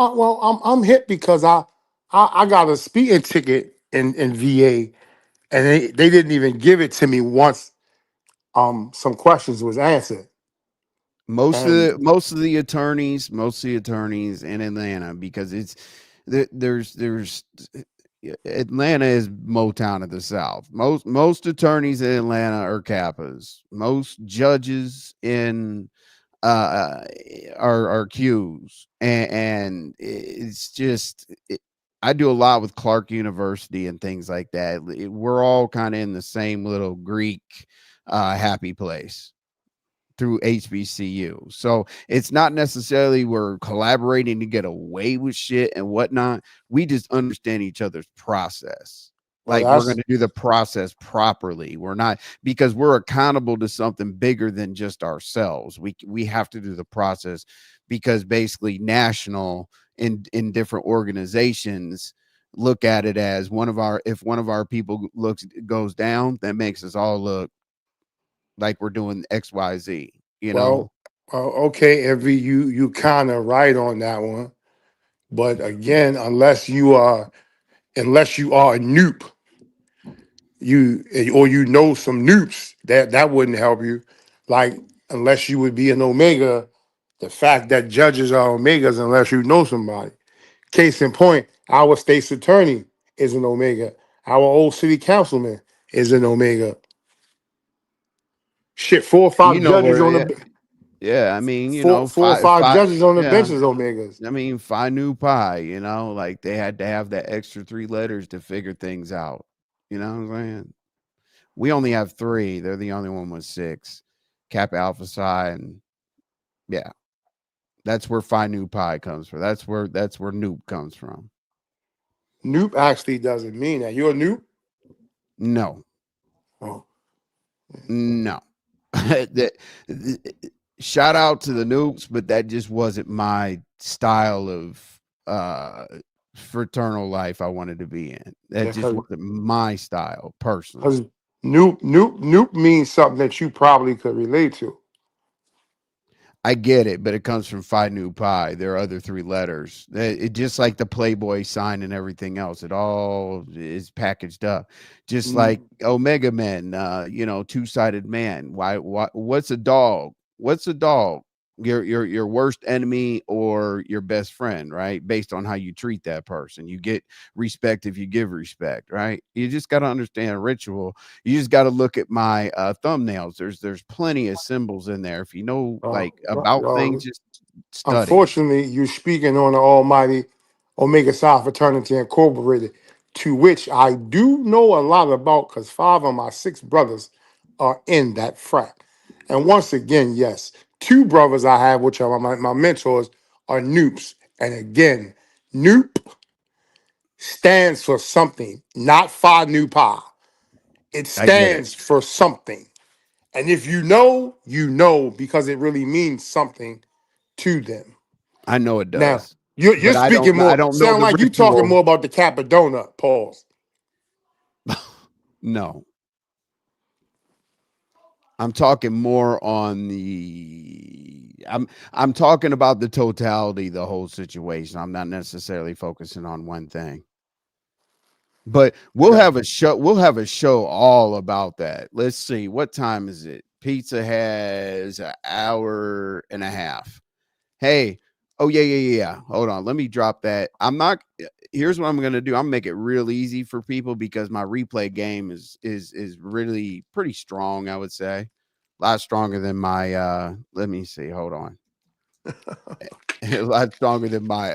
Speaker 4: I'm hit because I got a speeding ticket in VA, and they didn't even give it to me once. Some questions was answered, and
Speaker 1: Most of the attorneys in Atlanta, because there's Atlanta is Motown of the South. Most attorneys in Atlanta are Kappas. Most judges in are Qs, and it's just I do a lot with Clark University and things like that. We're all kind of in the same little Greek happy place through HBCU. So it's not necessarily we're collaborating to get away with shit and whatnot. We just understand each other's process.
Speaker 4: well,
Speaker 1: Like we're going
Speaker 4: that's
Speaker 1: to do the process properly. We're not because we're accountable to something bigger than just ourselves. We have to do the process because basically national in different organizations look at it as if one of our people goes down, that makes us all look like we're doing XYZ, you know?
Speaker 4: well, okay. Every you kind of right on that one, but again, unless you are a noob, you or you know some noobs that wouldn't help you. Like unless you would be an omega, the fact that judges are omegas unless you know somebody. Case in point, our state's attorney is an omega. Our old city councilman is an omega. Shit, four or
Speaker 1: You
Speaker 4: five
Speaker 1: know
Speaker 4: judges
Speaker 1: where
Speaker 4: on
Speaker 1: yeah,
Speaker 4: the
Speaker 1: yeah, I mean,
Speaker 4: four or five judges on the
Speaker 1: yeah.
Speaker 4: benches omegas.
Speaker 1: I mean, Phi Nu Pi, like they had to have that extra three letters to figure things out. You know what I'm saying? We only have three. They're the only one with six. Kappa Alpha Psi, and yeah, that's where Phi Nu Pi comes from. That's where Noop comes from.
Speaker 4: Noop actually doesn't mean that. You're a noop?
Speaker 1: No,
Speaker 4: Oh,
Speaker 1: no. Shout out to the Noops, but that just wasn't my style of fraternal life I wanted to be in. That
Speaker 4: yeah,
Speaker 1: just wasn't my style personally.
Speaker 4: because noop means something that you probably could relate to.
Speaker 1: I get it, but it comes from Phi Nu Pi. There are other three letters. It just like the Playboy sign and everything else. It all is packaged up. Just like Omega Men, two-sided man. Why what's a dog? What's a dog? Your worst enemy or your best friend, right? Based on how you treat that person. You get respect if you give respect, right? You just got to understand ritual. You just got to look at my thumbnails. There's plenty of symbols in there. If you know like about things, just study.
Speaker 4: Unfortunately, you're speaking on the almighty Omega Psi Fraternity Incorporated, to which I do know a lot about because 5 of my 6 brothers are in that frat. And once again, yes, 2 brothers I have, which are my mentors, are Noops. And again, Noop stands for something, not Phi Nu Pi. It
Speaker 1: I get it.
Speaker 4: stands for something. And if you know because it really means something to them.
Speaker 1: I know it
Speaker 4: Now,
Speaker 1: does,
Speaker 4: you're
Speaker 1: but
Speaker 4: speaking
Speaker 1: I
Speaker 4: more,
Speaker 1: don't know
Speaker 4: sound
Speaker 1: the
Speaker 4: like you talking
Speaker 1: ritual.
Speaker 4: more about the Capadona, pause.
Speaker 1: No, I'm talking more on the. I'm talking about the totality, the whole situation. I'm not necessarily focusing on one thing. But
Speaker 4: I
Speaker 1: we'll
Speaker 4: got
Speaker 1: have a show. We'll have a show all about that. Let's see. What time is it? Pizza has an hour and a half. Hey, oh yeah. Hold on. Let me drop that. I'm not. Here's what I'm gonna do. I'm gonna make it real easy for people because my replay game is really pretty strong. I would say a lot stronger than my. Let me see. Hold on. A lot stronger than my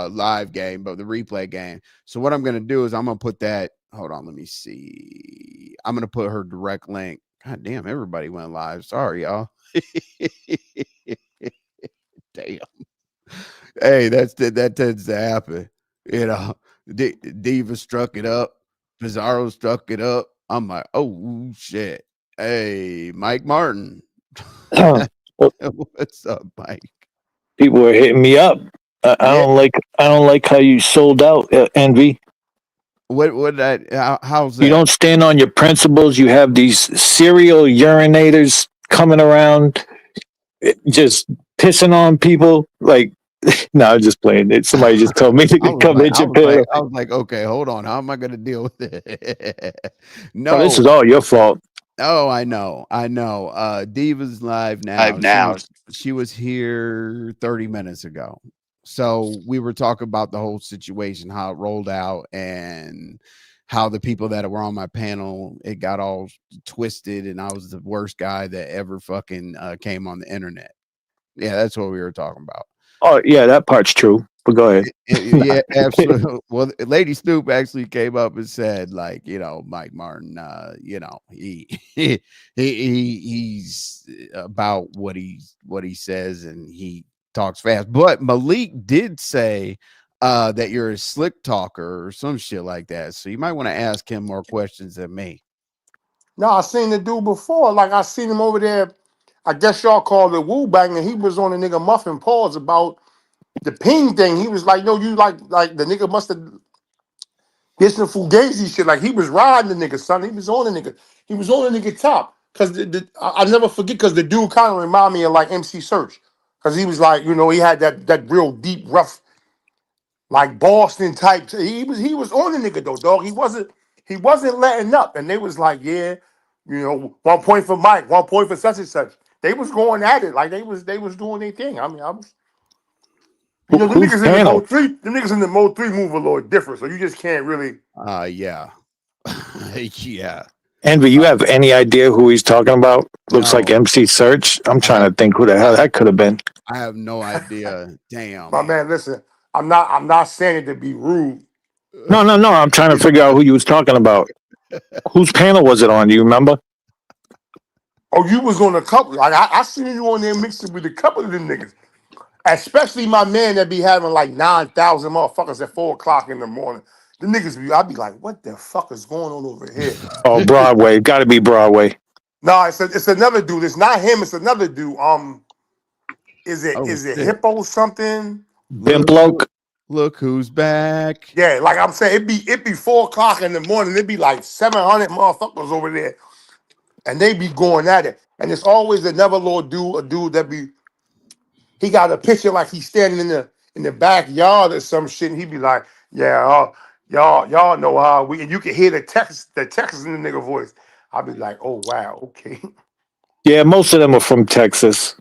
Speaker 1: live game, but the replay game. So what I'm gonna do is I'm gonna put that. Hold on, let me see. I'm gonna put her direct link. God damn, everybody went live. Sorry, y'all. Damn. Hey, that tends to happen. You know, Diva struck it up. Pizarro struck it up. I'm like, oh shit. Hey, Mike Martin.
Speaker 9: Well,
Speaker 1: What's up, Mike?
Speaker 9: people are hitting me up.
Speaker 1: Yeah.
Speaker 9: I don't like how you sold out, Envy.
Speaker 1: What that? How's
Speaker 9: You
Speaker 1: that?
Speaker 9: don't stand on your principles. You have these serial urinators coming around, just pissing on people. Like, no, I'm just playing it. Somebody just told me
Speaker 1: I
Speaker 9: to
Speaker 1: was
Speaker 9: come
Speaker 1: like,
Speaker 9: hit your pillow.
Speaker 1: okay, hold on. How am I going to deal with it?
Speaker 9: Oh, this
Speaker 1: No.
Speaker 9: is all your fault.
Speaker 1: Oh, I know. Diva's live now.
Speaker 8: Live now.
Speaker 1: She was here 30 minutes ago. So we were talking about the whole situation, how it rolled out, and how the people that were on my panel, it got all twisted, and I was the worst guy that ever fucking came on the internet. Yeah, that's what we were talking about.
Speaker 9: Oh, yeah, that part's true. But go ahead.
Speaker 1: Yeah, absolutely. Well, Lady Snoop actually came up and said, like, Mike Martin, he's about what he says, and he talks fast. But Malik did say that you're a slick talker or some shit like that. So you might want to ask him more questions than me.
Speaker 4: No, I seen the dude before. Like I seen him over there. I guess y'all called it Wu Bang, and he was on the nigga Muffin Paws about the ping thing. He was like, "No, you like the nigga must have did some fugazi shit. Like he was riding the nigga, son. He was on the nigga. He was on the nigga top. Cause I never forget because the dude kind of remind me of like MC Search. Cause he was like, he had that real deep, rough, like Boston type. He was on the nigga though, dog. He wasn't letting up. And they was like, yeah, 1 point for Mike, 1 point for such and such. They was going at it like they was doing their thing. I mean, I was. The
Speaker 9: Who's
Speaker 4: niggas in the
Speaker 9: panel?
Speaker 4: Mode 3, the niggas in the Mode 3 move a little different, so you just can't really.
Speaker 1: Yeah. Yeah.
Speaker 9: Envy, you have any idea who he's talking about? Looks like
Speaker 1: No,
Speaker 9: MC Search. I'm
Speaker 1: I
Speaker 9: trying
Speaker 1: have
Speaker 9: to think who the hell that could have been.
Speaker 1: I have no idea.
Speaker 4: My
Speaker 1: Damn.
Speaker 4: man, listen, I'm not saying it to be rude.
Speaker 9: No, no, no. I'm trying to figure out who you was talking about. Whose panel was it on? Do you remember?
Speaker 4: Oh, you was on a couple. Like I seen you on there mixing with a couple of them niggas. Especially my man that be having like 9,000 motherfuckers at 4 o'clock in the morning. The niggas I'd be like, what the fuck is going on over here?
Speaker 9: Oh, Broadway. Got to be Broadway.
Speaker 4: No, it's another dude. It's not him, it's another dude. Is it
Speaker 1: Oh
Speaker 4: is it
Speaker 1: shit.
Speaker 4: Hippo something?
Speaker 1: Look,
Speaker 9: Bimploke.
Speaker 1: look who's back.
Speaker 4: Yeah, like I'm saying, it be 4 o'clock in the morning. It'd be like 700 motherfuckers over there. And they be going at it. And it's always another little dude, a dude that be he got a picture like he's standing in the backyard or some shit, and he be like, "Yeah, y'all know how we," and you can hear the Texas in the nigga voice. I'll be like, "Oh wow, okay."
Speaker 9: Yeah, most of them are from Texas.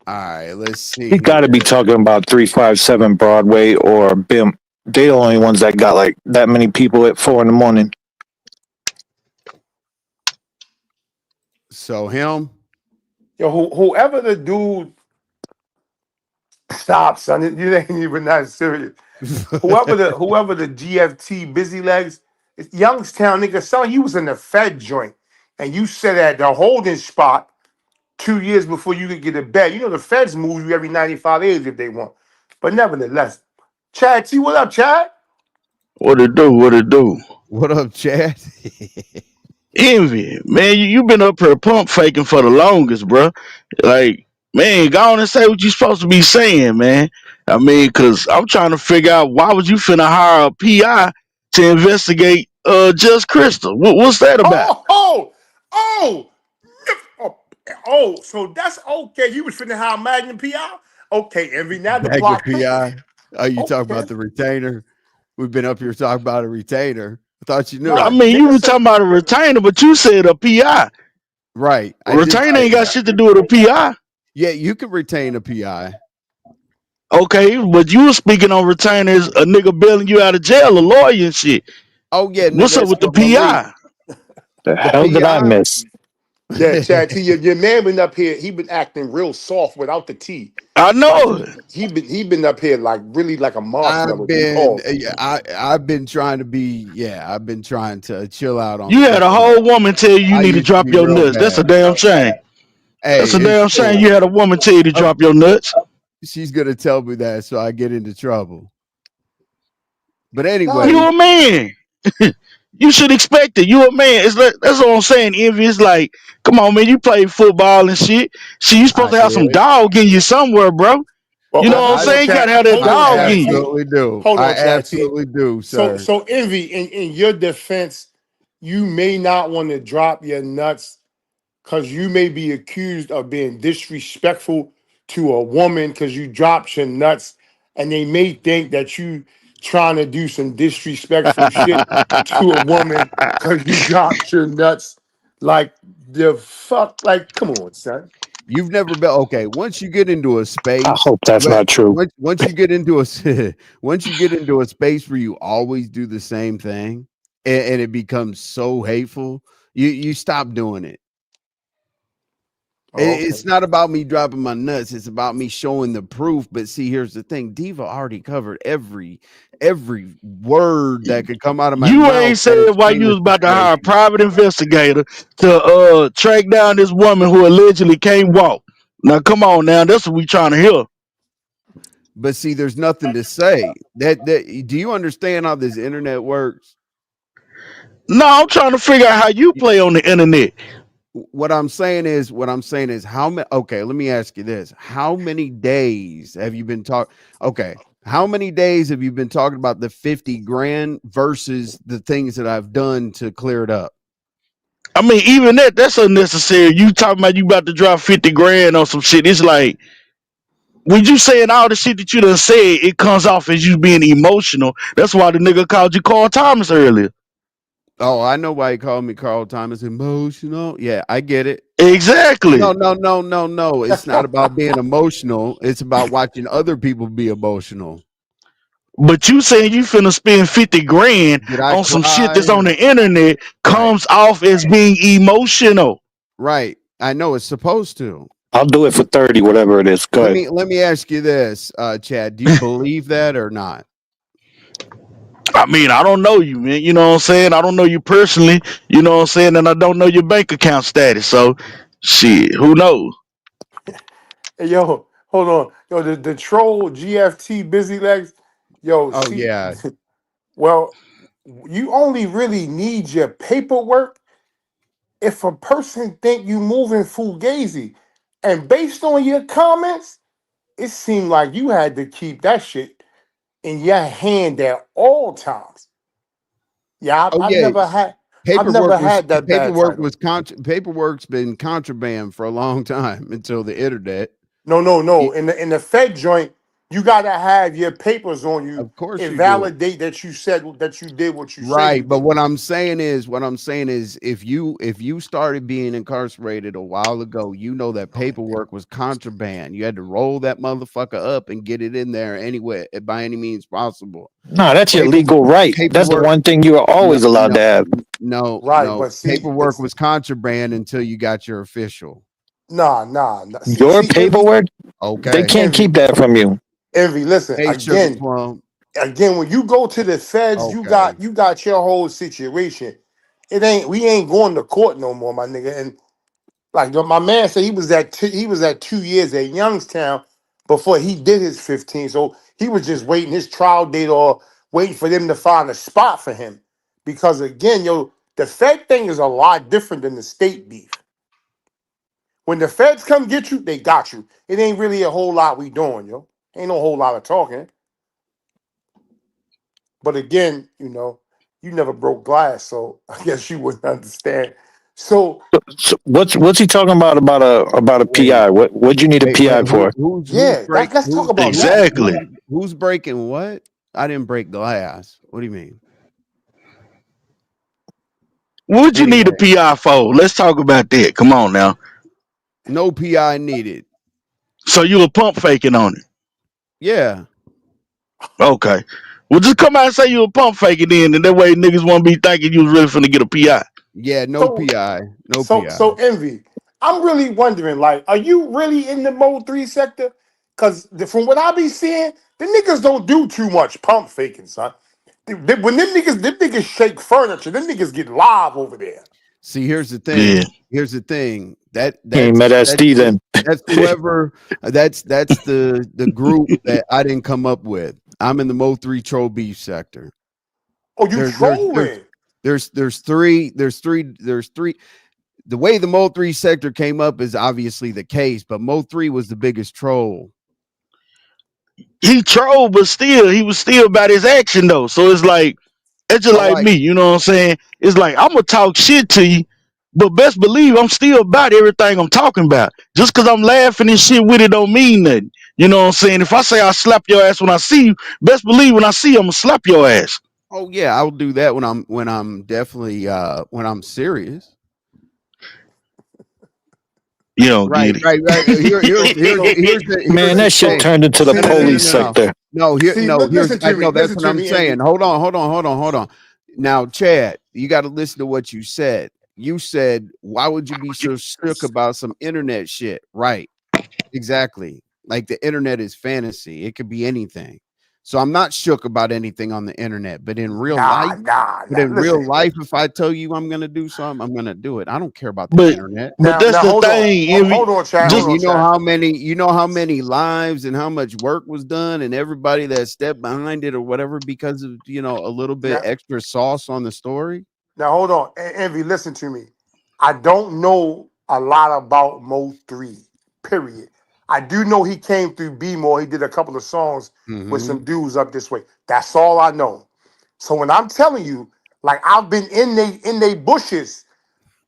Speaker 1: All right, let's see
Speaker 9: He got to be
Speaker 1: here.
Speaker 9: talking about 357 Broadway or BIM. They the only ones that got like that many people at 4 in the morning.
Speaker 1: So him.
Speaker 4: Yo, whoever the dude, stop, son. You ain't even that serious. Whoever the GFT busy legs, it's Youngstown nigga, son, you was in the Fed joint, and you said at the holding spot 2 years before you could get a bet. You know the Feds move you every 95 days if they want. But nevertheless, Chad T, what up, Chad?
Speaker 10: What it do? What it do?
Speaker 1: What up, Chad?
Speaker 10: Envy, man. You been up here pump faking for the longest, bro. Like, man, go on and say what you supposed to be saying, man. I mean, cause I'm trying to figure out why would you finna hire a PI to investigate Just Crystal? What's that about?
Speaker 4: Oh, oh, so that's okay. You was finna hire Magnum PI? Okay, Envy. Now the
Speaker 1: Back your
Speaker 4: plot thickens.
Speaker 1: PI. Oh, you talking
Speaker 4: Okay.
Speaker 1: about the retainer? We've been up here talking about a retainer. I thought you
Speaker 10: I
Speaker 4: Nah,
Speaker 1: knew.
Speaker 10: mean, you
Speaker 4: nigga
Speaker 10: were
Speaker 4: said
Speaker 10: talking about a retainer, but you said a PI.
Speaker 1: Right. I did
Speaker 10: Retainer
Speaker 1: say
Speaker 10: ain't got
Speaker 1: that.
Speaker 10: shit to do with a PI.
Speaker 1: Yeah, you can retain a PI.
Speaker 10: Okay, but you were speaking on retainers, a nigga bailing you out of jail, a lawyer and shit.
Speaker 1: Oh yeah, no,
Speaker 10: What's up
Speaker 1: that's
Speaker 10: with the
Speaker 1: what Malik.
Speaker 10: PI?
Speaker 9: The
Speaker 1: The
Speaker 9: hell did I
Speaker 1: PI.
Speaker 9: miss?
Speaker 4: yeah, Chad T, your man been up here. He been acting real soft without the T.
Speaker 10: I
Speaker 4: Like
Speaker 10: know it.
Speaker 4: he been up here like really like a
Speaker 1: I've
Speaker 4: marshmallow.
Speaker 1: been
Speaker 4: Pause.
Speaker 1: I've been trying to be I've been trying to chill out on
Speaker 10: You
Speaker 1: the
Speaker 10: had a
Speaker 1: internet.
Speaker 10: whole woman tell you you
Speaker 1: I
Speaker 10: need to
Speaker 1: used to
Speaker 10: drop
Speaker 1: be
Speaker 10: your
Speaker 1: real
Speaker 10: nuts. That's a
Speaker 1: bad.
Speaker 10: damn shame.
Speaker 1: Hey,
Speaker 10: That's a
Speaker 1: it's
Speaker 10: damn shame.
Speaker 1: cool.
Speaker 10: You had a woman tell you to
Speaker 1: Uh,
Speaker 10: drop your nuts.
Speaker 1: She's gonna tell me that so I get into trouble. But
Speaker 4: Nah,
Speaker 10: You
Speaker 1: anyway,
Speaker 10: a man. You should expect it. You a man. It's like, that's what I'm saying. Envy. It's like, come on, man. You play football and shit. See, you
Speaker 1: I
Speaker 10: supposed to have some
Speaker 1: did.
Speaker 10: dog in you somewhere, bro.
Speaker 4: well,
Speaker 10: You know what I'm
Speaker 1: I
Speaker 10: saying? You gotta have that
Speaker 1: I
Speaker 10: dog
Speaker 4: Chad
Speaker 10: in you.
Speaker 4: T.
Speaker 1: absolutely do.
Speaker 4: Hold
Speaker 1: I
Speaker 4: on, Chad T.
Speaker 1: absolutely do,
Speaker 4: So
Speaker 1: sir.
Speaker 4: so Envy, in your defense, you may not want to drop your nuts because you may be accused of being disrespectful to a woman because you dropped your nuts, and they may think that you trying to do some disrespectful shit to a woman because you dropped your nuts. Like the fuck, like come on, son.
Speaker 1: You've never been okay. Once you get into a
Speaker 9: I
Speaker 1: space,
Speaker 9: hope that's not true.
Speaker 1: once you get into a once you get into a space where you always do the same thing, and it becomes so hateful, you stop doing it.
Speaker 4: Oh,
Speaker 1: It's
Speaker 4: okay.
Speaker 1: not about me dropping my nuts. It's about me showing the proof. But see, here's the thing: Diva already covered every word that could come out of my
Speaker 10: You
Speaker 1: mouth
Speaker 10: ain't
Speaker 1: that
Speaker 10: said why
Speaker 1: explain
Speaker 10: you
Speaker 1: the
Speaker 10: was about to hire a
Speaker 1: situation.
Speaker 10: private investigator to track down this woman who allegedly can't walk. Now come on now, that's what we trying to hear.
Speaker 1: But see, there's nothing to say. That do you understand how this internet works?
Speaker 10: No, I'm trying to figure out how you play on the internet.
Speaker 1: What I'm saying is how many, okay, let me ask you this. How many days have you been talking? Okay, how many days have you been talking about the 50 grand versus the things that I've done to clear it up?
Speaker 10: I mean, even that's unnecessary. You talking about you about to drop 50 grand on some shit. It's like when you saying all the shit that you done said, it comes off as you being emotional. That's why the nigga called you Carl Thomas earlier.
Speaker 1: Oh, I know why he called me Carl Thomas emotional. Yeah, I get it. No,
Speaker 10: Exactly.
Speaker 1: no, no, no, no. It's not about being emotional. It's about watching other people be emotional.
Speaker 10: But you saying you finna spend 50 grand
Speaker 1: Did I
Speaker 10: on some shit that's
Speaker 1: cry?
Speaker 10: on the internet
Speaker 1: Right,
Speaker 10: comes off as being emotional.
Speaker 1: right. I know it's supposed to.
Speaker 9: I'll do it for 30, whatever it is. Go
Speaker 1: Let
Speaker 9: ahead.
Speaker 1: me let me ask you this, Chad. Do you believe that or not?
Speaker 10: I mean, I don't know you, man. You know what I'm saying? I don't know you personally. You know what I'm saying? And I don't know your bank account status. So, shit, who knows?
Speaker 4: Hey, yo, hold on. Yo, the troll GFT busy legs. Yo,
Speaker 1: Oh
Speaker 4: see,
Speaker 1: yeah.
Speaker 4: well, you only really need your paperwork if a person think you moving fugazi. And based on your comments, it seemed like you had to keep that shit in your hand at all times. Yeah,
Speaker 1: Oh
Speaker 4: I've
Speaker 1: yeah.
Speaker 4: never had I've
Speaker 1: Paperwork
Speaker 4: never
Speaker 1: was
Speaker 4: had that bad
Speaker 1: paperwork
Speaker 4: title.
Speaker 1: was paperwork's been contraband for a long time until the internet.
Speaker 4: No. In the Fed joint, you gotta have your papers on you
Speaker 1: Of course
Speaker 4: and
Speaker 1: you do.
Speaker 4: validate that you said that you did what you say you
Speaker 1: Right, but
Speaker 4: did.
Speaker 1: what I'm saying is if you started being incarcerated a while ago, you know that paperwork was contraband. You had to roll that motherfucker up and get it in there anyway by any means possible.
Speaker 9: No, that's your
Speaker 1: Paper
Speaker 9: legal right. That's the
Speaker 1: paperwork
Speaker 9: one thing you are
Speaker 1: no
Speaker 9: always allowed
Speaker 1: no
Speaker 9: to have.
Speaker 1: no
Speaker 4: Right,
Speaker 1: no
Speaker 4: but see,
Speaker 1: paperwork was contraband until you got your official.
Speaker 4: nah.
Speaker 9: Your
Speaker 4: See, Envy,
Speaker 9: paperwork, they
Speaker 1: Okay.
Speaker 9: can't keep
Speaker 4: Envy,
Speaker 9: that from you.
Speaker 4: Envy. Listen
Speaker 1: Hey, sugar
Speaker 4: again.
Speaker 1: plum.
Speaker 4: When you go to the feds,
Speaker 1: Okay.
Speaker 4: you got your whole situation. We ain't going to court no more, my nigga. And like my man said, he was at 2 years at Youngstown before he did his 15. So he was just waiting his trial date or waiting for them to find a spot for him. Because again, the Fed thing is a lot different than the state beef. When the feds come get you, they got you. It ain't really a whole lot we doing, yo. Ain't no whole lot of talking. But again, you never broke glass, so I guess you wouldn't understand. So
Speaker 9: So what's he talking about a
Speaker 1: Wait,
Speaker 9: PI? What'd you need a
Speaker 1: wait.
Speaker 9: PI for?
Speaker 1: Who's
Speaker 4: yeah,
Speaker 1: break
Speaker 4: let's talk
Speaker 1: who's
Speaker 4: about
Speaker 1: who's
Speaker 4: that.
Speaker 10: Exactly.
Speaker 1: who's breaking what? I didn't break glass. What do you mean?
Speaker 10: What'd you need a
Speaker 1: Anyway,
Speaker 10: PI for? Let's talk about that. Come on now.
Speaker 1: no PI needed.
Speaker 10: So you were pump faking on it.
Speaker 1: Yeah.
Speaker 10: Okay. Well, just come out and say you were pump faking then, and that way niggas won't be thinking you was really finna get a PI.
Speaker 1: Yeah, no
Speaker 4: So
Speaker 1: PI. No
Speaker 4: so
Speaker 1: PI.
Speaker 4: so envy. I'm really wondering, like, are you really in the Mode 3 sector? Because from what I be seeing, the niggas don't do too much pump faking, son. When them niggas shake furniture, them niggas get live over there.
Speaker 1: See, here's the
Speaker 10: Yeah.
Speaker 1: thing. Here's the thing. That
Speaker 9: He ain't met SD then.
Speaker 1: that's whoever that's the group that I didn't come up with. I'm in the Mo3 troll beef sector.
Speaker 4: Oh, you
Speaker 1: There's there's there's
Speaker 4: trolling.
Speaker 1: there's three. The way the Mo3 sector came up is obviously the case, but Mo3 was the biggest troll.
Speaker 10: He trolled, but still, he was still about his action though. So it's like it's just
Speaker 1: All
Speaker 10: like
Speaker 1: right.
Speaker 10: me, you know what I'm saying? It's like I'm gonna talk shit to you, but best believe I'm still about everything I'm talking about. Just cause I'm laughing and shit with it don't mean nothing. You know what I'm saying? If I say I slap your ass when I see you, best believe when I see you, I'm gonna slap your ass.
Speaker 1: Oh yeah, I'll do that when I'm definitely when I'm serious.
Speaker 10: You don't
Speaker 1: Right,
Speaker 10: get
Speaker 1: right, right. Here, here's here's
Speaker 4: So
Speaker 1: here's the
Speaker 9: Man,
Speaker 1: here's the
Speaker 9: that shit
Speaker 1: thing.
Speaker 9: turned into the
Speaker 4: see,
Speaker 9: police
Speaker 1: No.
Speaker 9: sector.
Speaker 1: No, here,
Speaker 4: see,
Speaker 1: no, here's
Speaker 4: listen to me.
Speaker 1: no. That's
Speaker 4: Listen
Speaker 1: what
Speaker 4: to
Speaker 1: I'm
Speaker 4: me,
Speaker 1: saying.
Speaker 4: Envy.
Speaker 1: Hold on. Now, Chad, you got to listen to what you said. You said, "Why would you be so shook about some internet shit?" Right? Exactly. Like the internet is fantasy. It could be anything. So I'm not shook about anything on the internet, but in real life,
Speaker 4: Listen.
Speaker 1: if I tell you I'm gonna do something, I'm gonna do it. I don't care about the
Speaker 10: but
Speaker 1: internet.
Speaker 10: but that's
Speaker 4: Now
Speaker 10: the
Speaker 4: hold on.
Speaker 10: thing, Envy.
Speaker 4: Hold on, Chad. Hold
Speaker 10: Just
Speaker 4: on, Chad.
Speaker 1: You know how many lives and how much work was done and everybody that stepped behind it or whatever because of a little bit
Speaker 4: Now,
Speaker 1: extra sauce on the story.
Speaker 4: now hold on. Envy, listen to me. I don't know a lot about Mo 3, period. I do know he came through B More. He did a couple of songs with
Speaker 1: Hmm.
Speaker 4: some dudes up this way. That's all I know. So when I'm telling you, like I've been in they bushes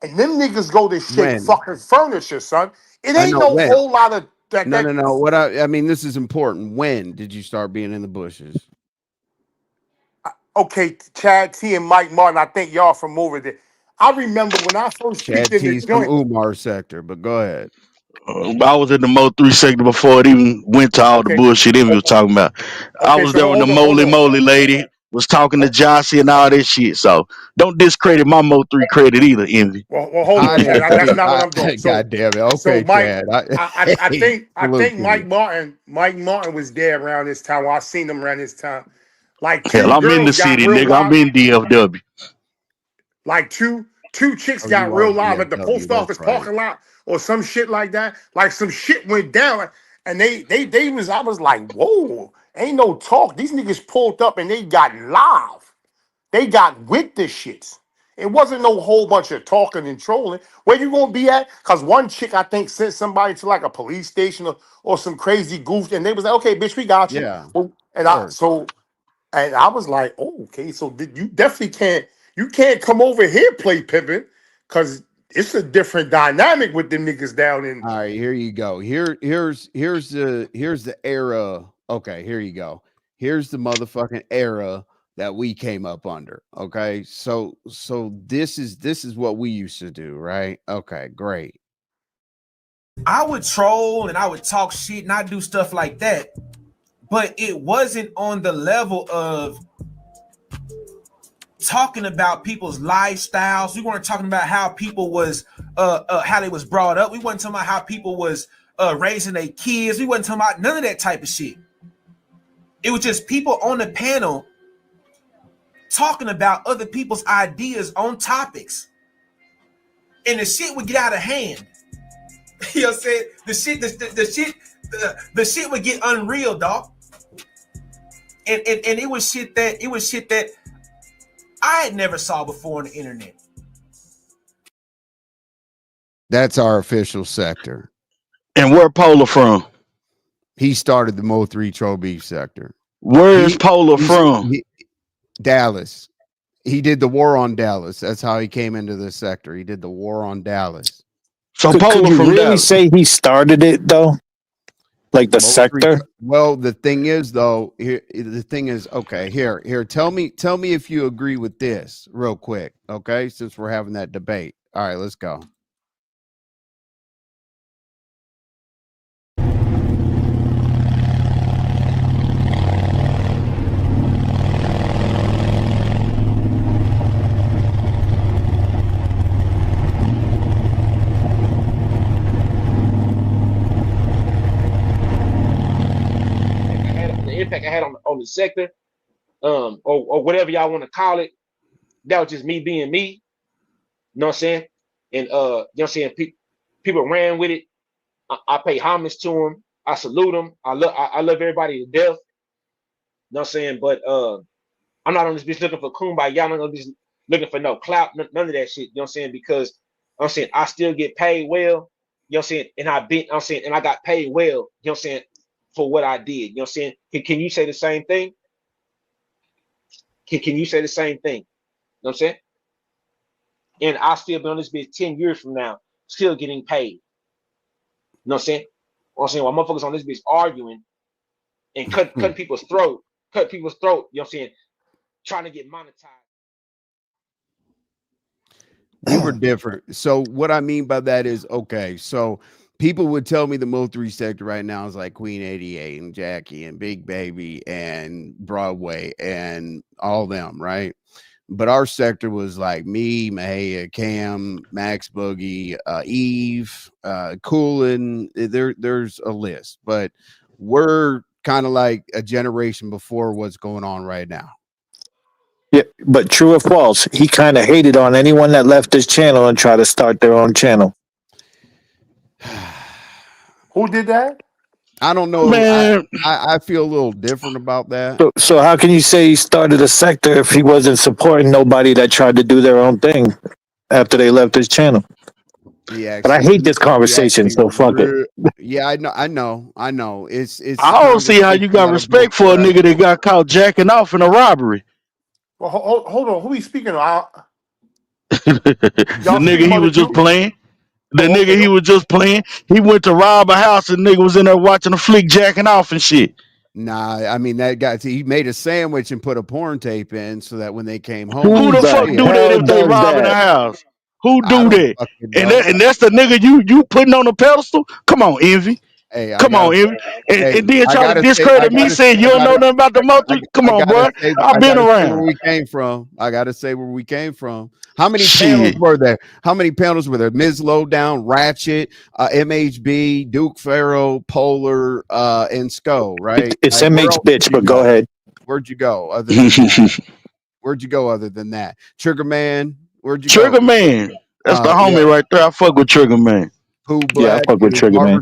Speaker 4: and them niggas go to shake
Speaker 1: When
Speaker 4: fucking furniture, son. It
Speaker 1: I
Speaker 4: ain't
Speaker 1: know
Speaker 4: no
Speaker 1: when.
Speaker 4: whole lot of that.
Speaker 1: No. What I mean, this is important. When did you start being in the bushes?
Speaker 4: Okay, Chad T and Mike Martin, I think y'all from over there. I remember when I first peeped
Speaker 1: Chad
Speaker 4: in the
Speaker 1: T's from
Speaker 4: joint.
Speaker 1: Umar sector, but go ahead.
Speaker 10: I was in the Mo 3 sector before it even went to all the
Speaker 4: Okay,
Speaker 10: bullshit Envy was talking about. I
Speaker 4: okay,
Speaker 10: was
Speaker 4: so
Speaker 10: there when the
Speaker 4: hold
Speaker 10: Moly
Speaker 4: on.
Speaker 10: Moly lady was talking to
Speaker 4: Oh,
Speaker 10: Jossie and all that shit. So don't discredit my Mo 3 credit either, Envy.
Speaker 4: well, hold
Speaker 1: I
Speaker 4: on, Chad.
Speaker 1: didn't
Speaker 4: That's
Speaker 1: see.
Speaker 4: not what I'm doing.
Speaker 1: God damn it.
Speaker 4: So
Speaker 1: Okay,
Speaker 4: Mike,
Speaker 1: Chad. Hey,
Speaker 4: I
Speaker 1: salute
Speaker 4: think
Speaker 1: to you.
Speaker 4: Mike Martin was there around this time. Well, I seen him around this time. Like
Speaker 10: Hell,
Speaker 4: two
Speaker 10: I'm in the
Speaker 4: girls got
Speaker 10: city,
Speaker 4: real
Speaker 10: nigga. I'm
Speaker 4: live.
Speaker 10: in DFW.
Speaker 4: Like two chicks
Speaker 1: Oh, you
Speaker 4: got
Speaker 1: are
Speaker 4: real live at the
Speaker 1: DFW.
Speaker 4: post
Speaker 1: That's
Speaker 4: office
Speaker 1: right.
Speaker 4: parking lot or some shit like that. Like some shit went down, and they was I was like, whoa, ain't no talk. These niggas pulled up and they got live. They got with the shits. It wasn't no whole bunch of talking and trolling. Where you gonna be at? Cause one chick I think sent somebody to like a police station or some crazy goof, and they was like, okay, bitch, we got you.
Speaker 1: Yeah, of
Speaker 4: Well,
Speaker 1: course.
Speaker 4: and I was like, oh, okay, so you definitely can't come over here play pimping, cause it's a different dynamic with the niggas down in.
Speaker 1: All right, here you go. Here's the era. Okay, here you go. Here's the motherfucking era that we came up under. Okay, so this is what we used to do, right? Okay, great.
Speaker 11: I would troll and I would talk shit and I do stuff like that, but it wasn't on the level of talking about people's lifestyles. We weren't talking about how people was how they was brought up. We wasn't talking about how people was raising their kids. We wasn't talking about none of that type of shit. It was just people on the panel talking about other people's ideas on topics, and the shit would get out of hand. You know what I'm saying? The shit would get unreal, dog. And it was shit that I had never saw before on the internet.
Speaker 1: That's our official sector.
Speaker 10: And where Polar from?
Speaker 1: He started the Mo 3 Troll Beef sector.
Speaker 10: Where is Polar from?
Speaker 1: Dallas. He did the war on Dallas. That's how he came into this sector. He did the war on Dallas.
Speaker 10: So
Speaker 9: could you
Speaker 10: from
Speaker 9: really
Speaker 10: Dallas.
Speaker 9: say he started it though? Like the sector?
Speaker 1: Well, the thing is though, okay, here, tell me if you agree with this real quick, okay? Since we're having that debate. All right, let's go.
Speaker 12: Impact I had on the sector, or whatever y'all want to call it. That was just me being me. You know what I'm saying? And you know what I'm saying? People ran with it. I pay homage to them. I salute them. I love everybody to death. You know what I'm saying? But I'm not on this bitch looking for kumbaya. I'm not gonna be looking for no clout, none of that shit. You know what I'm saying? Because I'm saying I still get paid well. You know what I'm saying? And I got paid well. You know what I'm saying? For what I did. You know what I'm saying? Can you say the same thing? Can you say the same thing? You know what I'm saying? And I'll still be on this bitch 10 years from now, still getting paid. You know what I'm saying? You know what I'm saying? While motherfuckers on this bitch arguing and cutting people's throat, you know what I'm saying? Trying to get monetized.
Speaker 1: We were different. So what I mean by that is, okay, so people would tell me the Mo 3 sector right now is like Queen 88 and Jackie and Big Baby and Broadway and all them, right? But our sector was like me, Mahia, Cam, Max Boogie, Eve, Coolin. There's a list, but we're kind of like a generation before what's going on right now.
Speaker 9: Yeah, but true or false, he kind of hated on anyone that left his channel and tried to start their own channel.
Speaker 4: Who did that?
Speaker 1: I don't know.
Speaker 10: Man.
Speaker 1: I feel a little different about that.
Speaker 9: So how can you say he started a sector if he wasn't supporting nobody that tried to do their own thing after they left his channel?
Speaker 1: Yeah,
Speaker 9: but I hate this conversation, so fuck it.
Speaker 1: Yeah, I know. It's.
Speaker 10: I don't see how you got respect for a nigga that got caught jacking off in a robbery.
Speaker 4: Well, hold on. Who he speaking of?
Speaker 10: The nigga he was just playing. The nigga he was just playing. He went to rob a house and nigga was in there watching a flick jacking off and shit.
Speaker 1: Nah, I mean that guy. He made a sandwich and put a porn tape in so that when they came home,
Speaker 10: who the fuck do that if they robbing a house? Who do that? And that's the nigga you putting on a pedestal? Come on, Envy.
Speaker 1: Hey,
Speaker 10: come on, Envy. And then try to discredit me saying you don't know nothing about the motor. Come on, boy. I've been around.
Speaker 1: Where we came from. I gotta say where we came from. How many panels were there? How many panels were there? Ms. Lowdown, Ratchet, MHB, Duke Pharaoh, Polar, and Sco, right?
Speaker 9: It's MH bitch, but go ahead.
Speaker 1: Where'd you go? Other than that? Where'd you go other than that? Trigger Man, where'd you go?
Speaker 10: Trigger Man. That's the homie right there. I fuck with Trigger Man.
Speaker 1: Pooh Black.
Speaker 9: Yeah, I fuck with Trigger Man.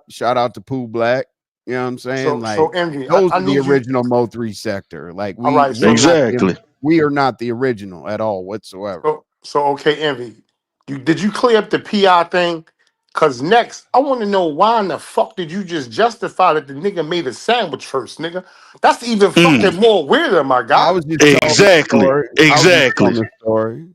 Speaker 1: Shout out to Pooh Black. You know what I'm saying?
Speaker 4: So Envy,
Speaker 1: those are the original Mo 3 sector. Like we,
Speaker 10: exactly.
Speaker 1: We are not the original at all whatsoever.
Speaker 4: So okay, Envy. Did you clear up the PR thing? Cause next, I want to know why in the fuck did you just justify that the nigga made a sandwich first, nigga? That's even fucking more weirder, my guy.
Speaker 1: I was just
Speaker 10: exactly.
Speaker 1: story.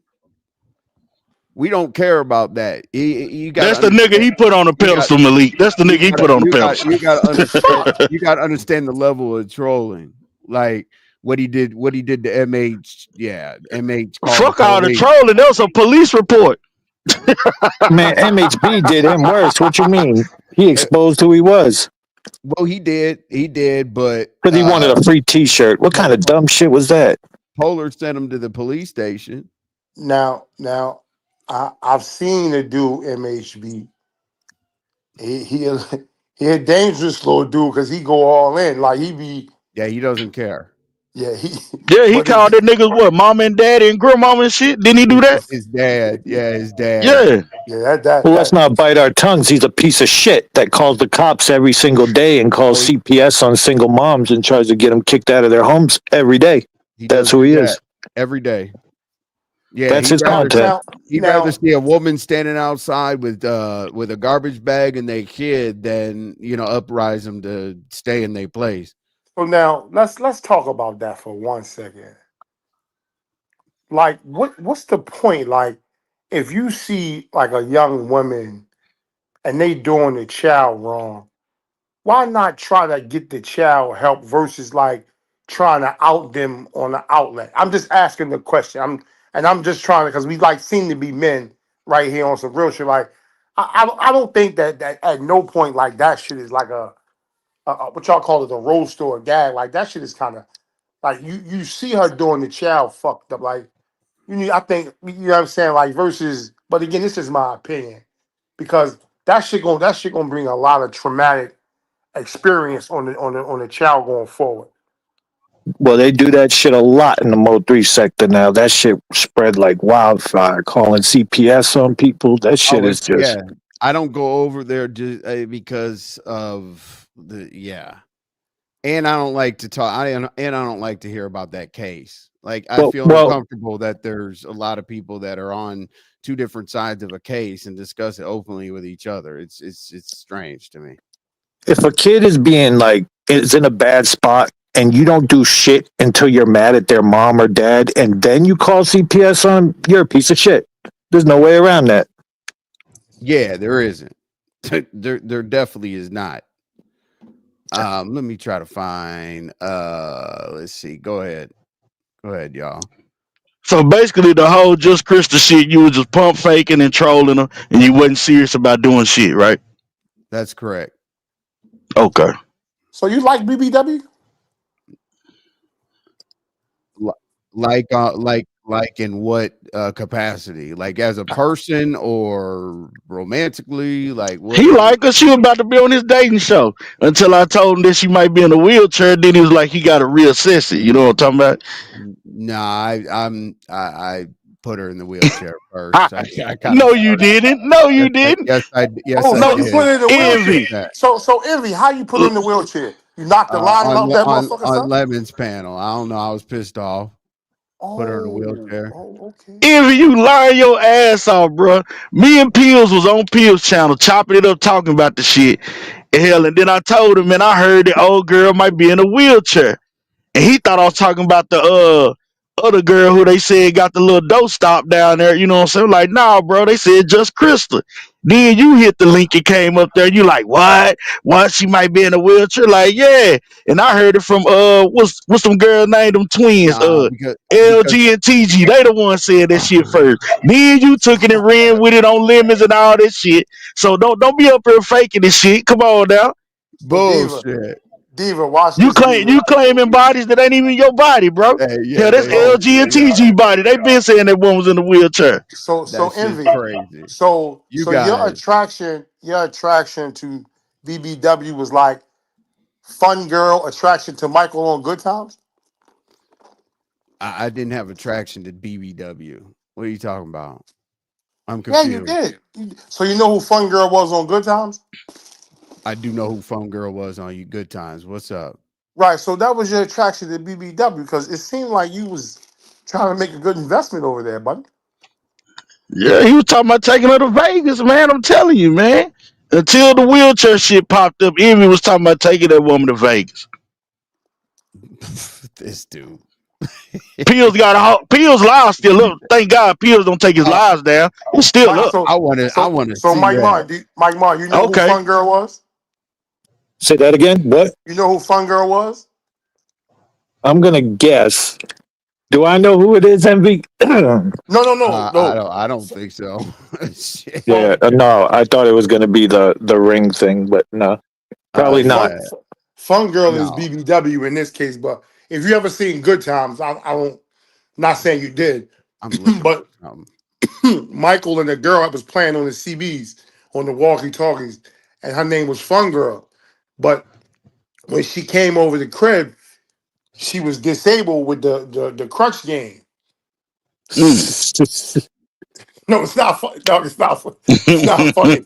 Speaker 1: We don't care about that. You got to
Speaker 10: That's the nigga
Speaker 1: understand.
Speaker 10: he put on the
Speaker 1: You got
Speaker 10: pedestal, Malik. That's the
Speaker 1: you
Speaker 10: nigga he
Speaker 1: got to
Speaker 10: put on the
Speaker 1: you got
Speaker 10: pedestal.
Speaker 1: you got to understand.
Speaker 4: Fuck.
Speaker 1: You got to understand the level of trolling. Like what he did. What he did to MH. Yeah, MH called the
Speaker 10: Fuck all the
Speaker 1: police.
Speaker 10: trolling. That was a police report.
Speaker 9: Man, MHB did him worse. What you mean? He
Speaker 1: Eh,
Speaker 9: exposed who he was
Speaker 1: Well, he did. He did, but
Speaker 9: because he wanted a free T-shirt. What kind
Speaker 1: Po-
Speaker 9: of dumb shit was that?
Speaker 1: Polar sent him to the police station.
Speaker 4: Now, I've seen the dude MHB. He a, he a dangerous little dude because he go all in. Like he be,
Speaker 1: Yeah, he doesn't care.
Speaker 4: yeah, he.
Speaker 10: Yeah, he
Speaker 4: But
Speaker 10: called that niggas what, mama and daddy and grandmama and shit. Didn't he do that?
Speaker 1: His dad. Yeah, his dad.
Speaker 10: Yeah.
Speaker 4: yeah, that
Speaker 9: Well, let's not bite our tongues. He's a piece of shit that calls the cops every single day and calls
Speaker 1: Well,
Speaker 9: CPS on single moms and tries to get them kicked out of their homes every day.
Speaker 1: he
Speaker 9: That's
Speaker 1: does
Speaker 9: who
Speaker 1: do
Speaker 9: he
Speaker 1: that
Speaker 9: is.
Speaker 1: every day. Yeah,
Speaker 9: That's his
Speaker 4: now
Speaker 9: content.
Speaker 1: he'd rather
Speaker 4: now.
Speaker 1: see a woman standing outside with a garbage bag and their kid than uprise them to stay in their place.
Speaker 4: So now let's talk about that for 1 second. Like, what's the point? Like, if you see like a young woman and they doing the child wrong, why not try to get the child help versus like trying to out them on the outlet? I'm just asking the question. I'm just trying to because we like seem to be men right here on some real shit. Like, I don't think that at no point like that shit is like a what y'all call it a roast or a gag. Like that shit is kind of like you see her doing the child fucked up. Like you need, I think you know what I'm saying. Like versus, but again, this is my opinion because that shit gonna bring a lot of traumatic experience on the child going forward.
Speaker 9: Well, they do that shit a lot in the Mo3 sector now. That shit spread like wildfire, calling CPS on people. That shit
Speaker 1: Oh,
Speaker 9: is
Speaker 1: it's yeah.
Speaker 9: just.
Speaker 1: I don't go over there just because of and I don't like to talk. And I don't like to hear about that case. Like I feel
Speaker 9: Well,
Speaker 1: uncomfortable that there's a lot of people that are on two different sides of a case and discuss it openly with each other. It's strange to me.
Speaker 9: if a kid is being like is in a bad spot and you don't do shit until you're mad at their mom or dad and then you call CPS on 'em, you're a piece of shit. There's no way around that.
Speaker 1: Yeah, there isn't. There definitely is not. Let me try to find. Let's see. Go ahead, y'all.
Speaker 10: So basically, the whole just Krista shit, you was just pump faking and trolling them, and you wasn't serious about doing shit, right?
Speaker 1: That's correct.
Speaker 10: Okay.
Speaker 4: So you like BBW?
Speaker 1: Li- like in what capacity? Like as a person or romantically? Like
Speaker 10: He
Speaker 1: what?
Speaker 10: like her. She was about to be on his dating show until I told him that she might be in a wheelchair. Then he was like, he got to reassess it. You know what I'm talking about?
Speaker 1: Nah, I put her in the wheelchair first. I kind of
Speaker 10: No, you
Speaker 1: started.
Speaker 10: didn't. No, you didn't.
Speaker 1: Yes,
Speaker 4: Oh,
Speaker 1: I
Speaker 4: so you put
Speaker 1: did.
Speaker 4: her in the
Speaker 1: I did
Speaker 4: wheelchair.
Speaker 10: Envy.
Speaker 1: that.
Speaker 4: So Envy, how you put her in the wheelchair? You knocked the lining off that motherfucker,
Speaker 1: On
Speaker 4: son?
Speaker 1: Lemon's panel. I don't know. I was pissed off. Put her in a
Speaker 4: Oh,
Speaker 1: wheelchair.
Speaker 4: okay.
Speaker 10: Envy, you lying your ass off, bro. Me and Pills was on Pills channel chopping it up, talking about the shit. Hell, and then I told him, man, I heard the old girl might be in a wheelchair. And he thought I was talking about the other girl who they said got the little dough stop down there. You know what I'm saying? Like, nah, bro. They said just Krista. Then you hit the link and came up there. And you like, what? What? She might be in a wheelchair? Like, yeah. And I heard it from what's some girl named them twins?
Speaker 1: Nah, because
Speaker 10: LG and TG. They the ones said that shit first. Then you took it and ran with it on lemons and all that shit. So don't be up here faking this shit. Come on now.
Speaker 4: So
Speaker 1: bullshit.
Speaker 4: Diva, watch
Speaker 10: You
Speaker 4: this,
Speaker 10: claim
Speaker 4: Diva.
Speaker 10: you claiming bodies that ain't even your body, bro.
Speaker 1: Hey, yeah,
Speaker 10: Hell, that's
Speaker 1: they are.
Speaker 10: LG and
Speaker 1: They are.
Speaker 10: TG body. They been saying that one was in the wheelchair.
Speaker 4: So
Speaker 1: That shit's
Speaker 4: Envy.
Speaker 1: crazy.
Speaker 4: So
Speaker 1: You
Speaker 4: your
Speaker 1: guys,
Speaker 4: attraction to BBW was like fun girl attraction to Michael on Good Times?
Speaker 1: I didn't have attraction to BBW. What are you talking about? I'm
Speaker 4: Yeah, you
Speaker 1: confused.
Speaker 4: did. So you know who fun girl was on Good Times?
Speaker 1: I do know who Phone Girl was on You Good Times. What's up?
Speaker 4: Right. So that was your attraction to BBW because it seemed like you was trying to make a good investment over there, buddy.
Speaker 10: Yeah, he was talking about taking her to Vegas, man. I'm telling you, man. Until the wheelchair shit popped up, Emmy was talking about taking that woman to Vegas.
Speaker 1: This dude.
Speaker 10: Pills Pills lives still up. Thank God Pills don't take his
Speaker 1: Uh,
Speaker 10: lives down. It's still
Speaker 4: Mike,
Speaker 10: up.
Speaker 1: I want to
Speaker 4: so
Speaker 1: see
Speaker 4: Mike
Speaker 1: that.
Speaker 4: Martin, you know who
Speaker 10: Okay.
Speaker 4: Fun Girl was?
Speaker 9: Say that again. What?
Speaker 4: You know who Fun Girl was?
Speaker 9: I'm gonna guess. Do I know who it is, MV?
Speaker 4: No.
Speaker 1: I don't think so. Shit.
Speaker 9: Yeah,
Speaker 4: So
Speaker 9: no, I thought it was gonna be the ring thing, but no,
Speaker 4: so
Speaker 9: probably not.
Speaker 1: Yeah.
Speaker 4: Fun Girl is
Speaker 1: No,
Speaker 4: BBW in this case, but if you ever seen Good Times, I won't. Not saying you did,
Speaker 1: I'm looking
Speaker 4: but
Speaker 1: for something.
Speaker 4: Michael and the girl that was playing on the CBs on the walkie talkies, and her name was Fun Girl. But when she came over the crib, she was disabled with the crutch game.
Speaker 10: Mm.
Speaker 4: No, it's not funny. Dog, it's not funny. It's not funny.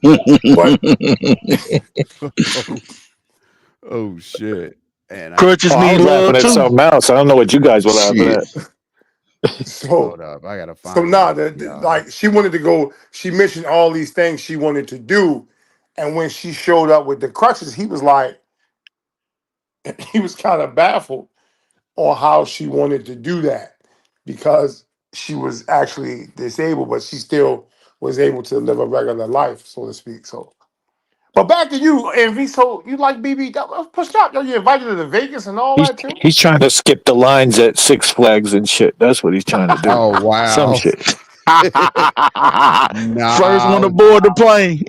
Speaker 4: But
Speaker 1: Oh, oh shit. And I
Speaker 10: Crutches
Speaker 9: Oh, I
Speaker 10: need
Speaker 9: was laughing
Speaker 10: love
Speaker 9: at
Speaker 10: too.
Speaker 9: something else. I don't know what you guys were laughing
Speaker 10: Shit.
Speaker 9: at.
Speaker 4: so
Speaker 1: hold up. I gotta
Speaker 4: so
Speaker 1: find
Speaker 4: nah,
Speaker 1: this. Yeah.
Speaker 4: like she wanted to go. She mentioned all these things she wanted to do, and when she showed up with the crutches, he was like, he was kind of baffled on how she wanted to do that because she was actually disabled, but she still was able to live a regular life, so to speak. So, but back to you, Envy. So you like BB? Push up, yo. You invited her to Vegas and all
Speaker 9: He's
Speaker 4: that too.
Speaker 9: he's trying to skip the lines at Six Flags and shit. That's what he's trying to do.
Speaker 1: Oh
Speaker 9: Some
Speaker 1: wow.
Speaker 9: shit.
Speaker 10: First one
Speaker 1: No,
Speaker 10: aboard the plane.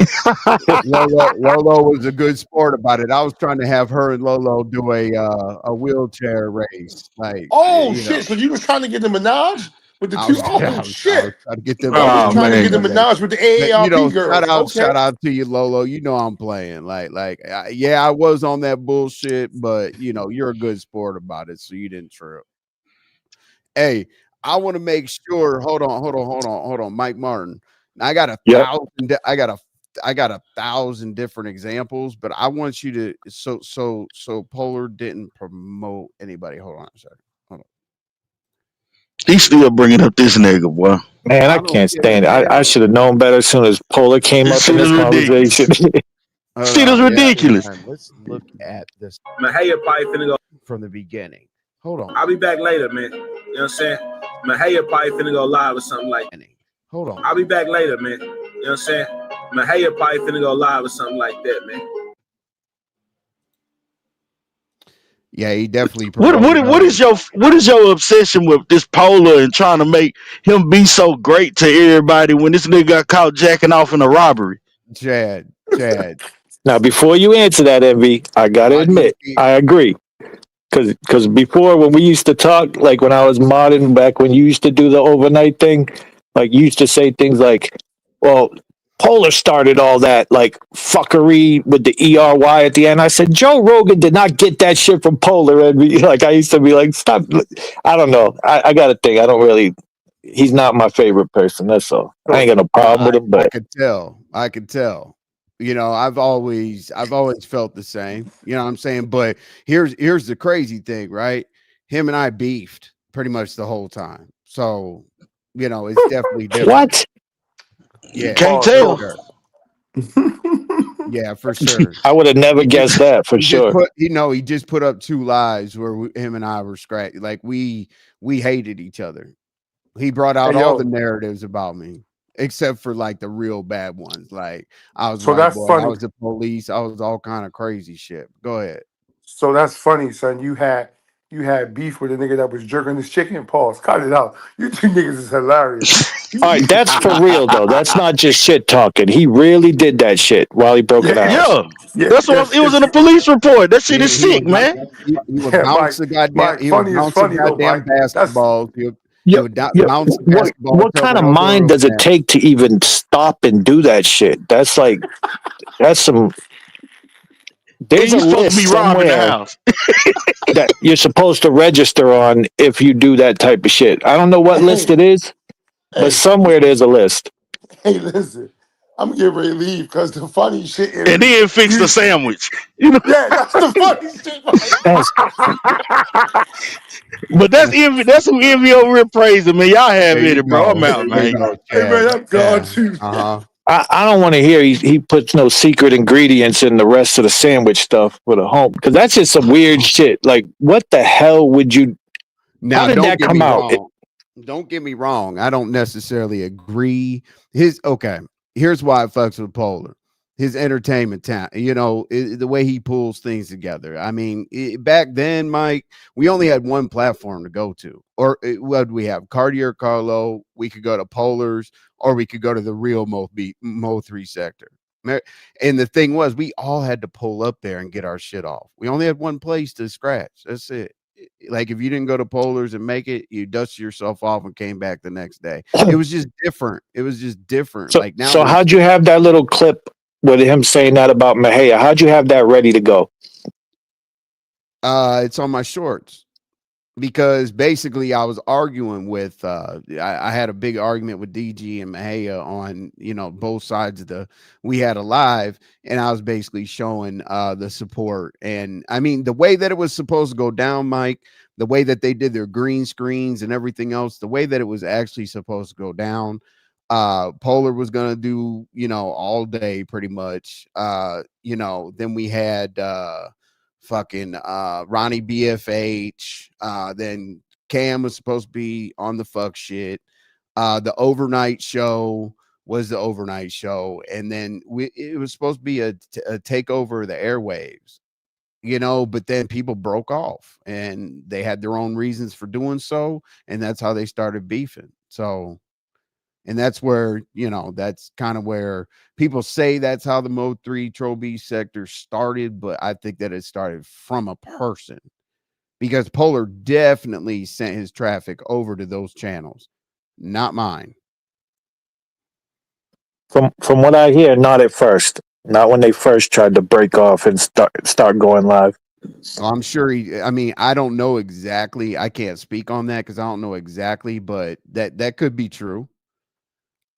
Speaker 1: Lolo was a good sport about it. I was trying to have her and Lolo do a wheelchair race. Like
Speaker 4: Oh
Speaker 1: you know,
Speaker 4: shit! So you was trying to get the Minaj with the
Speaker 1: I
Speaker 4: two?
Speaker 1: was
Speaker 4: Oh
Speaker 1: I was
Speaker 4: shit!
Speaker 1: trying to get them
Speaker 4: You
Speaker 1: to
Speaker 4: was
Speaker 10: Oh
Speaker 1: do
Speaker 4: trying to
Speaker 1: it
Speaker 4: get the
Speaker 10: man.
Speaker 1: one day.
Speaker 4: Minaj with the
Speaker 1: But you know,
Speaker 4: AARP girls. Okay.
Speaker 1: shout out to you, Lolo. You know I'm playing. Yeah, I was on that bullshit, but you know you're a good sport about it, so you didn't trip. Hey, I want to make sure. Hold on, Mike Martin. I got a
Speaker 9: Yep.
Speaker 1: thousand. I got 1,000 different examples, but I want you to. So Polar didn't promote anybody. Hold on a second. Hold on.
Speaker 10: He's still bringing up this nigga, boy.
Speaker 9: Man, I
Speaker 1: I don't
Speaker 9: can't
Speaker 1: care,
Speaker 9: stand it. I
Speaker 1: man.
Speaker 9: should have known better as soon as Polar came
Speaker 10: This
Speaker 9: up in
Speaker 10: shit
Speaker 9: this
Speaker 10: is
Speaker 9: conversation.
Speaker 10: ridiculous.
Speaker 1: Hold
Speaker 10: Shit is
Speaker 1: on. Yeah,
Speaker 10: ridiculous.
Speaker 1: let's look at this
Speaker 13: Mahaya probably finna go.
Speaker 1: from the beginning. Hold on.
Speaker 13: I'll be back later, man. You know what I'm saying? Mahaya probably finna go live or something like that.
Speaker 1: Hold on.
Speaker 13: I'll be back later, man. You know what I'm saying? Mahaya probably finna go live or something like that, man.
Speaker 1: Yeah, he definitely
Speaker 10: What
Speaker 1: promoted
Speaker 10: what is
Speaker 1: her.
Speaker 10: your obsession with this Polar and trying to make him be so great to everybody when this nigga got caught jacking off in a robbery?
Speaker 1: Chad.
Speaker 9: Now, before you answer that, Envy, I gotta
Speaker 1: Why do you
Speaker 9: admit,
Speaker 1: keep
Speaker 9: I agree. Because before, when we used to talk, like when I was modding, back when you used to do the overnight thing, like you used to say things like, well, Polar started all that like fuckery with the ERY at the end. I said, Joe Rogan did not get that shit from Polar. And like, I used to be like, stop. I don't know. I got to think. I don't really, he's not my favorite person. That's all. I ain't got no problem with him,
Speaker 1: I
Speaker 9: but
Speaker 1: could tell. I could tell. You know, I've always felt the same. You know what I'm saying? But here's the crazy thing, right? Him and I beefed pretty much the whole time. So, you know, it's definitely different.
Speaker 9: what?
Speaker 1: Yeah,
Speaker 10: Can't
Speaker 4: Pause.
Speaker 1: for
Speaker 10: tell.
Speaker 1: sure. Yeah, for sure.
Speaker 9: I would have never
Speaker 1: He just
Speaker 9: guessed that for
Speaker 1: he just
Speaker 9: sure.
Speaker 1: put he just put up two lives where him and I were scratched. Like we hated each other. He brought out
Speaker 4: Hey
Speaker 1: all the
Speaker 4: yo.
Speaker 1: narratives about me, except for like the real bad ones. Like I was
Speaker 4: So
Speaker 1: white
Speaker 4: that's
Speaker 1: boy, I
Speaker 4: funny.
Speaker 1: was the police, I was all kind of crazy shit. Go ahead.
Speaker 4: So that's funny, son. You had beef with a nigga that was jerking his chicken. Pause. Cut it out. You two niggas is hilarious.
Speaker 9: All right, that's for real though. That's not just shit talking. He really did that shit while he broke
Speaker 4: Yeah,
Speaker 9: in the
Speaker 4: yeah,
Speaker 9: house.
Speaker 10: Yeah.
Speaker 4: yeah,
Speaker 10: That's what
Speaker 4: yes,
Speaker 10: it was in
Speaker 4: yes.
Speaker 10: a police report. That shit is
Speaker 1: He
Speaker 10: sick,
Speaker 1: would
Speaker 10: man.
Speaker 1: he would
Speaker 4: Yeah,
Speaker 1: bounce the goddamn
Speaker 4: Mike. Funny is funny though,
Speaker 1: goddamn
Speaker 4: Mike. That's
Speaker 1: basketballs. He
Speaker 9: Yeah,
Speaker 1: would
Speaker 9: yeah.
Speaker 1: bounce the basketball
Speaker 9: What
Speaker 1: until
Speaker 9: kind
Speaker 1: the
Speaker 9: of
Speaker 1: elbow
Speaker 9: mind
Speaker 1: of
Speaker 9: does
Speaker 1: the
Speaker 9: it
Speaker 1: net.
Speaker 9: take to even stop and do that shit? That's some.
Speaker 10: And
Speaker 9: There's
Speaker 10: you
Speaker 9: a
Speaker 10: supposed to
Speaker 9: list
Speaker 10: be robbing the
Speaker 9: somewhere
Speaker 10: house.
Speaker 9: that you're supposed to register on if you do that type of shit. I don't know what list
Speaker 4: hey,
Speaker 9: it is, but
Speaker 4: hey,
Speaker 9: somewhere there's a list.
Speaker 4: hey, listen. I'm getting ready to leave because the funny shit
Speaker 10: And
Speaker 4: is
Speaker 10: then fix the
Speaker 4: you.
Speaker 10: sandwich. You know.
Speaker 4: Yeah, that's the funny shit, Mike.
Speaker 9: That's
Speaker 10: But that's envy. That's some envy over here praising, man. Y'all have
Speaker 1: There you
Speaker 10: it, bro. I'm
Speaker 1: go.
Speaker 10: out,
Speaker 1: There you
Speaker 10: man.
Speaker 1: go,
Speaker 4: Hey
Speaker 1: Chad.
Speaker 4: man, I'm gone
Speaker 1: Yeah.
Speaker 4: too.
Speaker 1: Uh-huh.
Speaker 9: I don't want to hear he puts no secret ingredients in the rest of the sandwich stuff for the home because that's just some weird shit. Like, what the hell would you?
Speaker 1: Now,
Speaker 9: How did
Speaker 1: don't
Speaker 9: that
Speaker 1: get
Speaker 9: come
Speaker 1: me
Speaker 9: out?
Speaker 1: wrong. Don't get me wrong. I don't necessarily agree. His okay. Here's why I fucks with Polar. His entertainment talent, the way he pulls things together. I mean, back then, Mike, we only had one platform to go to, or what did we have? Cartier Carlo. We could go to Polars, or we could go to the real Mo 3 sector. And the thing was, we all had to pull up there and get our shit off. We only had one place to scratch. That's it. Like if you didn't go to Polars and make it, you dusted yourself off and came back the next day. It was just different. It was just different.
Speaker 9: So,
Speaker 1: Like now
Speaker 9: so
Speaker 1: there's
Speaker 9: how'd you have that little clip with him saying that about Mahia? How'd you have that ready to go?
Speaker 1: it's on my shorts. Because basically I was arguing with I had a big argument with DG and Mahia on both sides of we had a live, and I was basically showing the support. And I mean the way that it was supposed to go down, Mike, the way that they did their green screens and everything else, the way that it was actually supposed to go down, Polar was gonna do all day pretty much. Then we had fucking Ronnie BFH. Then Cam was supposed to be on the fuck shit. The overnight show was the overnight show, and then it was supposed to be a takeover of the airwaves. But then people broke off, and they had their own reasons for doing so, and that's how they started beefing. So. And that's where, that's kind of where people say that's how the Mode 3 Troll B sector started. But I think that it started from a person because Polar definitely sent his traffic over to those channels, not mine.
Speaker 9: From what I hear, not at first. Not when they first tried to break off and start going live.
Speaker 1: I'm sure I don't know exactly. I can't speak on that because I don't know exactly, but that could be true.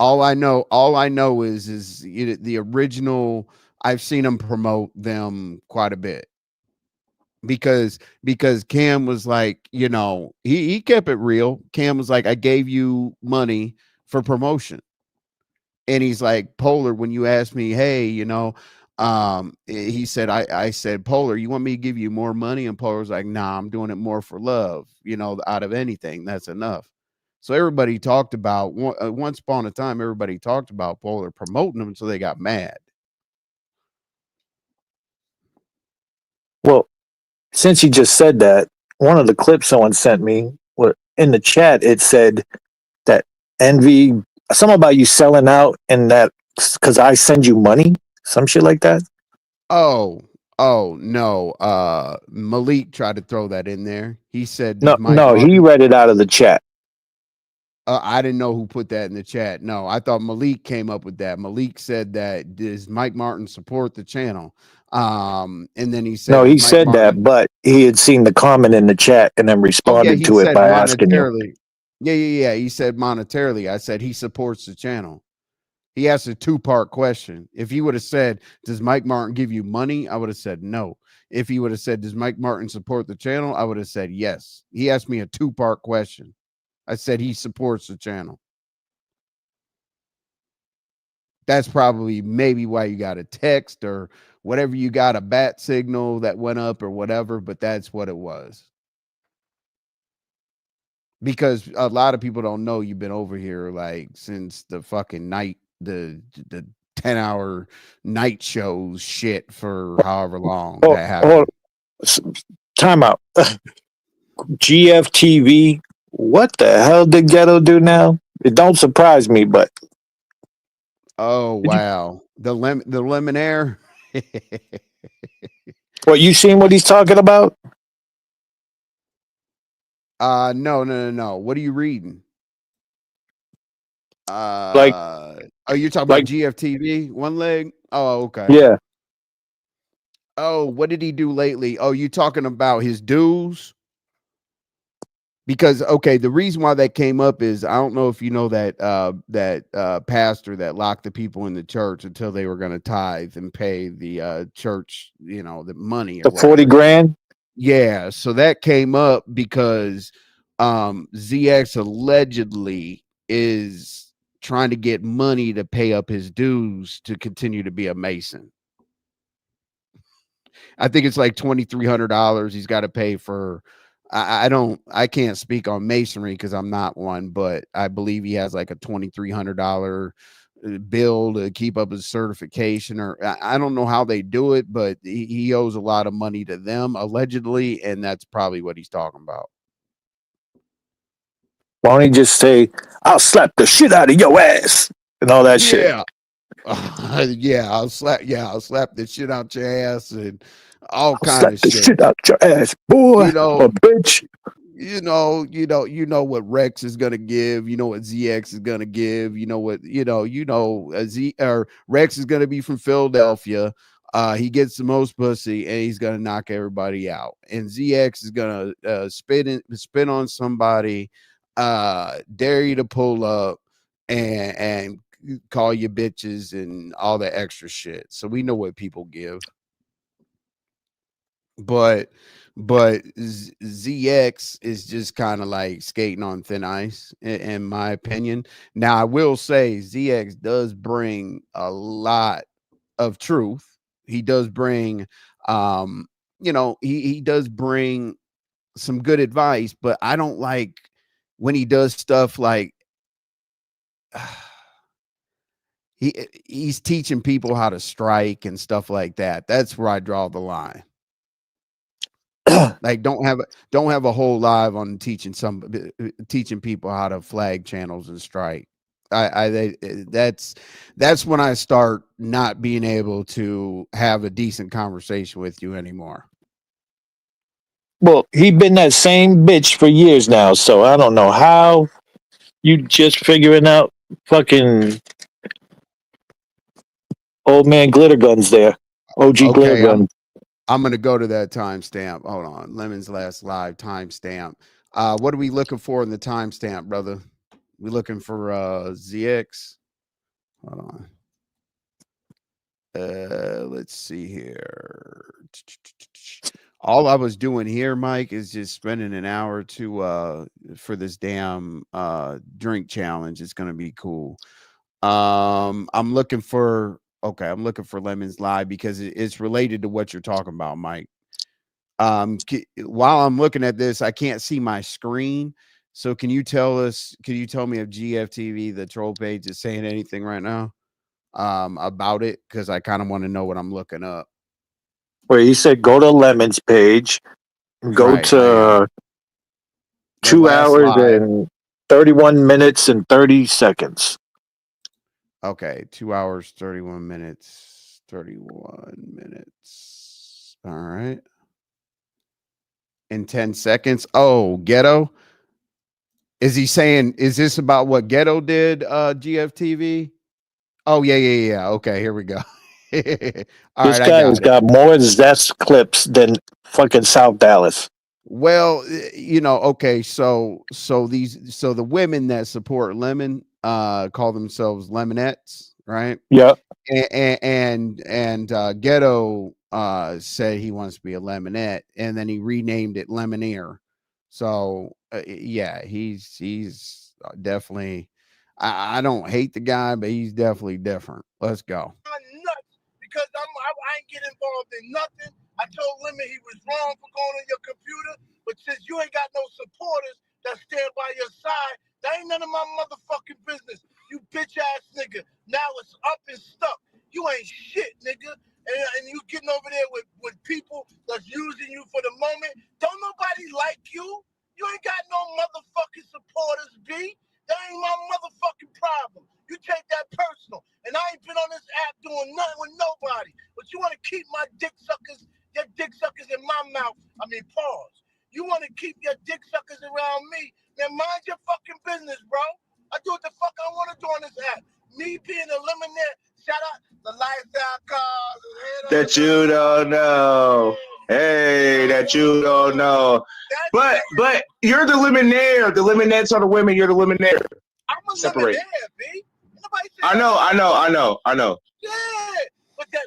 Speaker 1: All I know is the original. I've seen him promote them quite a bit because Cam was like, he kept it real. Cam was like, I gave you money for promotion, and he's like, Polar, when you asked me, hey, he said, I said, Polar, you want me to give you more money? And Polar was like, nah, I'm doing it more for love. Out of anything, that's enough. So everybody talked about once upon a time, everybody talked about Polar promoting them until they got mad.
Speaker 9: Well, since you just said that, one of the clips someone sent me, in the chat, it said that Envy, something about you selling out and that because I send you money, some shit like that.
Speaker 1: Oh no. Malik tried to throw that in there. He said,
Speaker 9: No,
Speaker 1: does Mike
Speaker 9: no, he
Speaker 1: Martin?
Speaker 9: read it out of the chat.
Speaker 1: I didn't know who put that in the chat. No, I thought Malik came up with that. Malik said that, does Mike Martin support the channel? And then he said,
Speaker 9: No,
Speaker 1: does
Speaker 9: he
Speaker 1: Mike
Speaker 9: said that,
Speaker 1: Martin?
Speaker 9: but he had seen the comment in the chat and then
Speaker 1: Oh yeah,
Speaker 9: responded
Speaker 1: he
Speaker 9: to it
Speaker 1: said
Speaker 9: by asking you.
Speaker 1: monetarily. Yeah. He said monetarily. I said he supports the channel. He asked a two-part question. If he would have said, does Mike Martin give you money? I would have said no. If he would have said, does Mike Martin support the channel? I would have said yes. He asked me a two-part question. I said he supports the channel. That's probably maybe why you got a text or whatever, you got a bat signal that went up or whatever, but that's what it was. Because a lot of people don't know you've been over here like since the fucking night, the 10-hour night shows shit for however long
Speaker 9: Oh,
Speaker 1: that happened.
Speaker 9: time out. GFTV. What the hell did Ghetto do now? It don't surprise me, but
Speaker 1: Oh wow. The lemon air.
Speaker 9: what, you seen what he's talking about?
Speaker 1: No. What are you reading?
Speaker 9: Like,
Speaker 1: Oh, you're talking about
Speaker 9: like,
Speaker 1: GFTV, one leg? Oh, okay.
Speaker 9: yeah.
Speaker 1: Oh, what did he do lately? Oh, you talking about his dues? Because okay, the reason why that came up is I don't know if you know that pastor that locked the people in the church until they were going to tithe and pay the church, the money or
Speaker 9: The 40
Speaker 1: whatever.
Speaker 9: grand.
Speaker 1: Yeah, so that came up because ZX allegedly is trying to get money to pay up his dues to continue to be a Mason. I think it's like $2,300 he's got to pay for I can't speak on masonry because I'm not one, but I believe he has like a $2,300 bill to keep up his certification, or I don't know how they do it, but he owes a lot of money to them allegedly, and that's probably what he's talking about.
Speaker 9: Why don't he just say, "I'll slap the shit out of your ass" and all that shit?
Speaker 1: Yeah. I'll slap the shit out your ass and all
Speaker 9: I'll
Speaker 1: kind
Speaker 9: slap
Speaker 1: of
Speaker 9: the
Speaker 1: shit.
Speaker 9: shit out your ass, boy
Speaker 1: You know,
Speaker 9: or bitch.
Speaker 1: you know what Rex is gonna give. You know what ZX is gonna give. You know what Z or Rex is gonna be from Philadelphia. He gets the most pussy and he's gonna knock everybody out. And ZX is gonna spit on somebody, dare you to pull up, and call you bitches and all the extra shit. So we know what people give. But ZX is just kind of like skating on thin ice, in my opinion. Now, I will say ZX does bring a lot of truth. He does bring, he does bring some good advice, but I don't like when he does stuff like he's teaching people how to strike and stuff like that. That's where I draw the line. Like don't have a whole live on teaching people how to flag channels and strike. That's when I start not being able to have a decent conversation with you anymore.
Speaker 9: Well, he been that same bitch for years now, so I don't know how you just figuring out fucking old man glitter guns there. OG glitter
Speaker 1: Okay,
Speaker 9: guns.
Speaker 1: I'm gonna go to that timestamp. Hold on, Lemon's last live timestamp. What are we looking for in the timestamp, brother? We looking for ZX. Hold on. Let's see here. All I was doing here, Mike, is just spending an hour to for this damn drink challenge. It's gonna be cool. I'm looking for Lemon's Live because it's related to what you're talking about, Mike. While I'm looking at this, I can't see my screen. So can you tell me if GFTV, the troll page, is saying anything right now about it? Because I kind of want to know what I'm looking up.
Speaker 9: Where he said go to Lemon's page, go
Speaker 1: Right, I am.
Speaker 9: to
Speaker 1: The
Speaker 9: 2
Speaker 1: last
Speaker 9: hours
Speaker 1: live.
Speaker 9: and 31 minutes and 30 seconds.
Speaker 1: Okay, 2 hours, 31 minutes, 31 minutes. All right. In 10 seconds. Oh, Ghetto. Is he saying, is this about what Ghetto did, GFTV? Oh, yeah. Okay, here we go. All
Speaker 9: This
Speaker 1: right, I
Speaker 9: guy has
Speaker 1: got it.
Speaker 9: got more Zest clips than fucking South Dallas.
Speaker 1: Well, okay, so the women that support Lemon call themselves Lemonettes, right?
Speaker 9: Yep.
Speaker 1: And Ghetto said he wants to be a Lemonette, and then he renamed it Lemoneer. So yeah, he's definitely. I don't hate the guy, but he's definitely different. Let's go.
Speaker 14: Nuts because I ain't get involved in nothing. I told Lemon he was wrong for going on your computer, but since you ain't got no supporters that stand by your side, that ain't none of my motherfucking business. You bitch ass nigga. Now it's up and stuck. You ain't shit, nigga. And you getting over there with people that's using you for the moment. Don't nobody like you. You ain't got no motherfucking supporters, B. That ain't my motherfucking problem. You take that personal. And I ain't been on this app doing nothing with nobody. But you want to keep your dick suckers in my mouth. I mean, pause. You want to keep your dick suckers around me. Then mind your fucking business, bro. I do what the fuck I want to do on this app. Me being a lemonade, shout out the lifestyle cars.
Speaker 13: That you don't know. Hey, that you don't know. But you're the Luminaire. The Lemonettes are the women. You're the Luminaire.
Speaker 14: I'm a
Speaker 13: Separate.
Speaker 14: lemonade, B.
Speaker 13: I know.
Speaker 14: Yeah, but they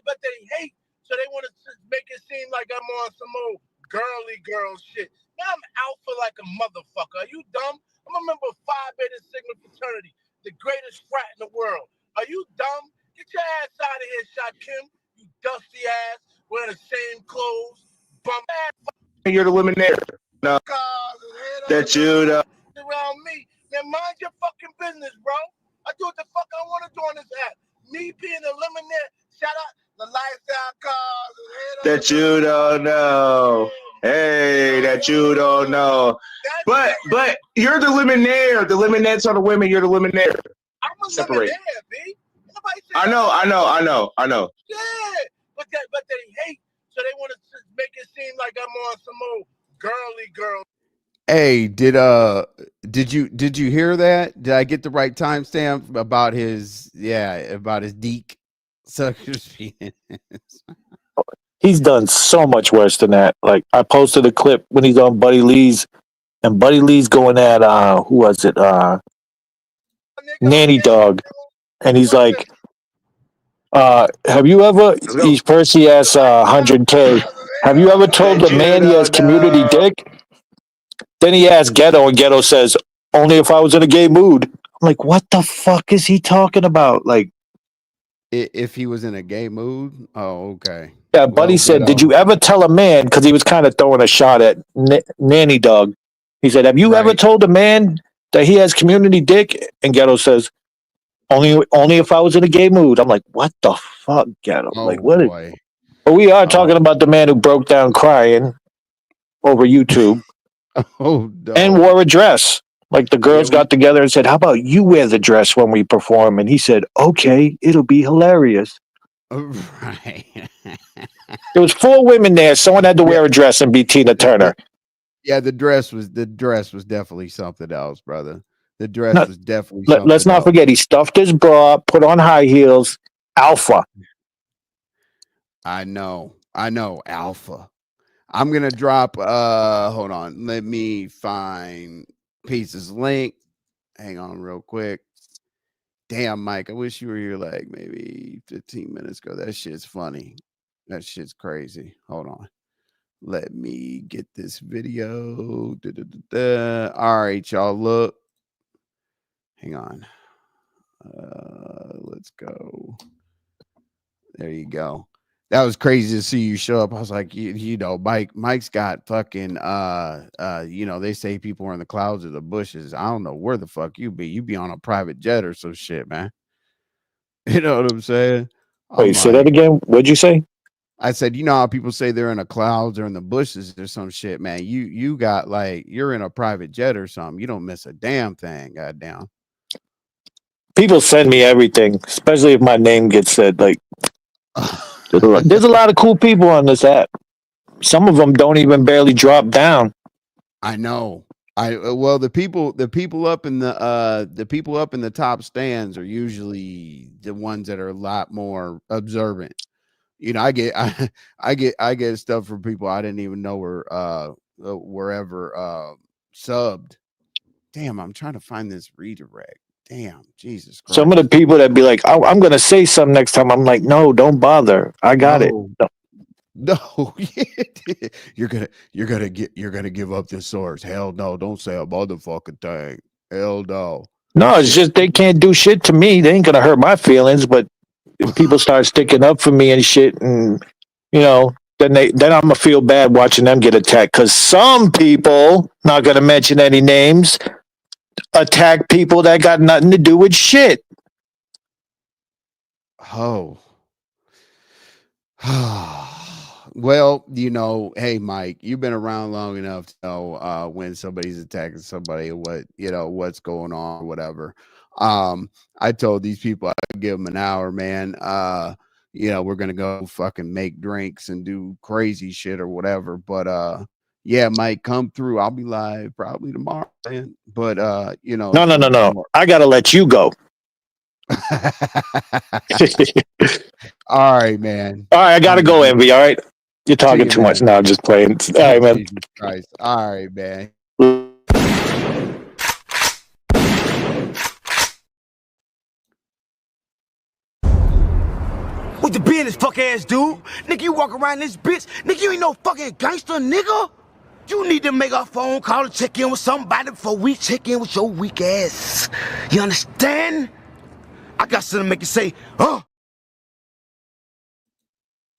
Speaker 14: hate, so they want to make it seem like I'm on some old girly girl shit. Now I'm alpha like a motherfucker. Are you dumb? I'm a member of Phi Beta Sigma fraternity, the greatest frat in the world. Are you dumb? Get your ass out of here, Shot Kim. You dusty ass, wearing the same clothes, bum ass.
Speaker 13: You're the Luminaire. No. That you know.
Speaker 14: Around me, man, mind your fucking business, bro. I do what the fuck I want to do on this app. Me being a lemonade, shout out the lifestyle cars.
Speaker 13: That you don't know. Hey, that you don't know. But you're the lemonade. The lemonades are the women. You're the lemonade.
Speaker 14: I'm a
Speaker 13: Separate.
Speaker 14: lemonade, B.
Speaker 13: I know.
Speaker 14: Yeah, but they hate, so they want to make it seem like I'm on some old girly girl.
Speaker 1: Hey, did you hear that? Did I get the right timestamp about his deek suckers penis?
Speaker 9: He's done so much worse than that. Like I posted a clip when he's on Buddy Lee's, and Buddy Lee's going at who was it? Nanny Dog, and he's like, have you ever? He's first he asks 100K. Have you ever told the man he has community dick? Then he asks Ghetto, and Ghetto says, only if I was in a gay mood. I'm like, what the fuck is he talking about? Like,
Speaker 1: If he was in a gay mood? Oh, okay.
Speaker 9: yeah, Buddy said, did you ever tell a man, because he was kind of throwing a shot at Nanny Dog. He said, have you ever told a man that he has community dick? And Ghetto says, only if I was in a gay mood. I'm like, what the fuck, Ghetto?
Speaker 1: Oh,
Speaker 9: like, what?
Speaker 1: boy.
Speaker 9: But we are talking about the man who broke down crying over YouTube.
Speaker 1: Oh, no.
Speaker 9: And wore a dress. Like the girls got together and said, how about you wear the dress when we perform? And he said, okay, it'll be hilarious.
Speaker 1: Right.
Speaker 9: There was 4 women there. Someone had to wear a dress and be Tina Turner.
Speaker 1: Yeah, the dress was definitely something else, brother. The dress was definitely something
Speaker 9: Let's not forget, he stuffed his bra, put on high heels, alpha.
Speaker 1: I know, alpha. I'm gonna drop hold on, let me find Pieces link. Hang on real quick. Damn, Mike, I wish you were here like maybe 15 minutes ago. That shit's funny. That shit's crazy. Hold on. Let me get this video. All right, y'all, look. Hang on. Let's go. There you go. That was crazy to see you show up. I was like, you know, Mike's got fucking they say people are in the clouds or the bushes. I don't know where the fuck you be. You be on a private jet or some shit, man. You know what I'm saying?
Speaker 9: Wait, say that again. What'd you say?
Speaker 1: I said, you know how people say they're in the clouds or in the bushes or some shit, man. You got like you're in a private jet or something. You don't miss a damn thing, goddamn.
Speaker 9: People send me everything, especially if my name gets said. Like, there's a lot of cool people on this app. Some of them don't even barely drop down.
Speaker 1: I know. Well, the people up in the top stands are usually the ones that are a lot more observant. You know, I get stuff from people I didn't even know were ever subbed. Damn, I'm trying to find this redirect. Damn, Jesus Christ.
Speaker 9: Some of the people that be like, oh, I'm gonna say something next time. I'm like, no, don't bother. I got it.
Speaker 1: No, you're gonna give up this source. Hell no, don't say a motherfucking thing. Hell no.
Speaker 9: No, it's just they can't do shit to me. They ain't gonna hurt my feelings, but if people start sticking up for me and shit, and you know, then I'm gonna feel bad watching them get attacked. Because some people, not gonna mention any names, attack people that got nothing to do with shit.
Speaker 1: Oh. Well, you know, hey Mike, you've been around long enough to know when somebody's attacking somebody, what's going on or whatever. I told these people I'd give them an hour, man. We're gonna go fucking make drinks and do crazy shit or whatever. But yeah, Mike, come through. I'll be live probably tomorrow, man. But
Speaker 9: No. I gotta let you go.
Speaker 1: All right, man.
Speaker 9: All right, I gotta go, Envy. All right. You're talking too much now. Just playing. All right, man.
Speaker 1: Jesus Christ. All right, man.
Speaker 15: What the business, fuck ass dude? Nigga, you walk around this bitch. Nigga, you ain't no fucking gangster, nigga. You need to make a phone call and check in with somebody before we check in with your weak ass. You understand? I got something to make you say, huh?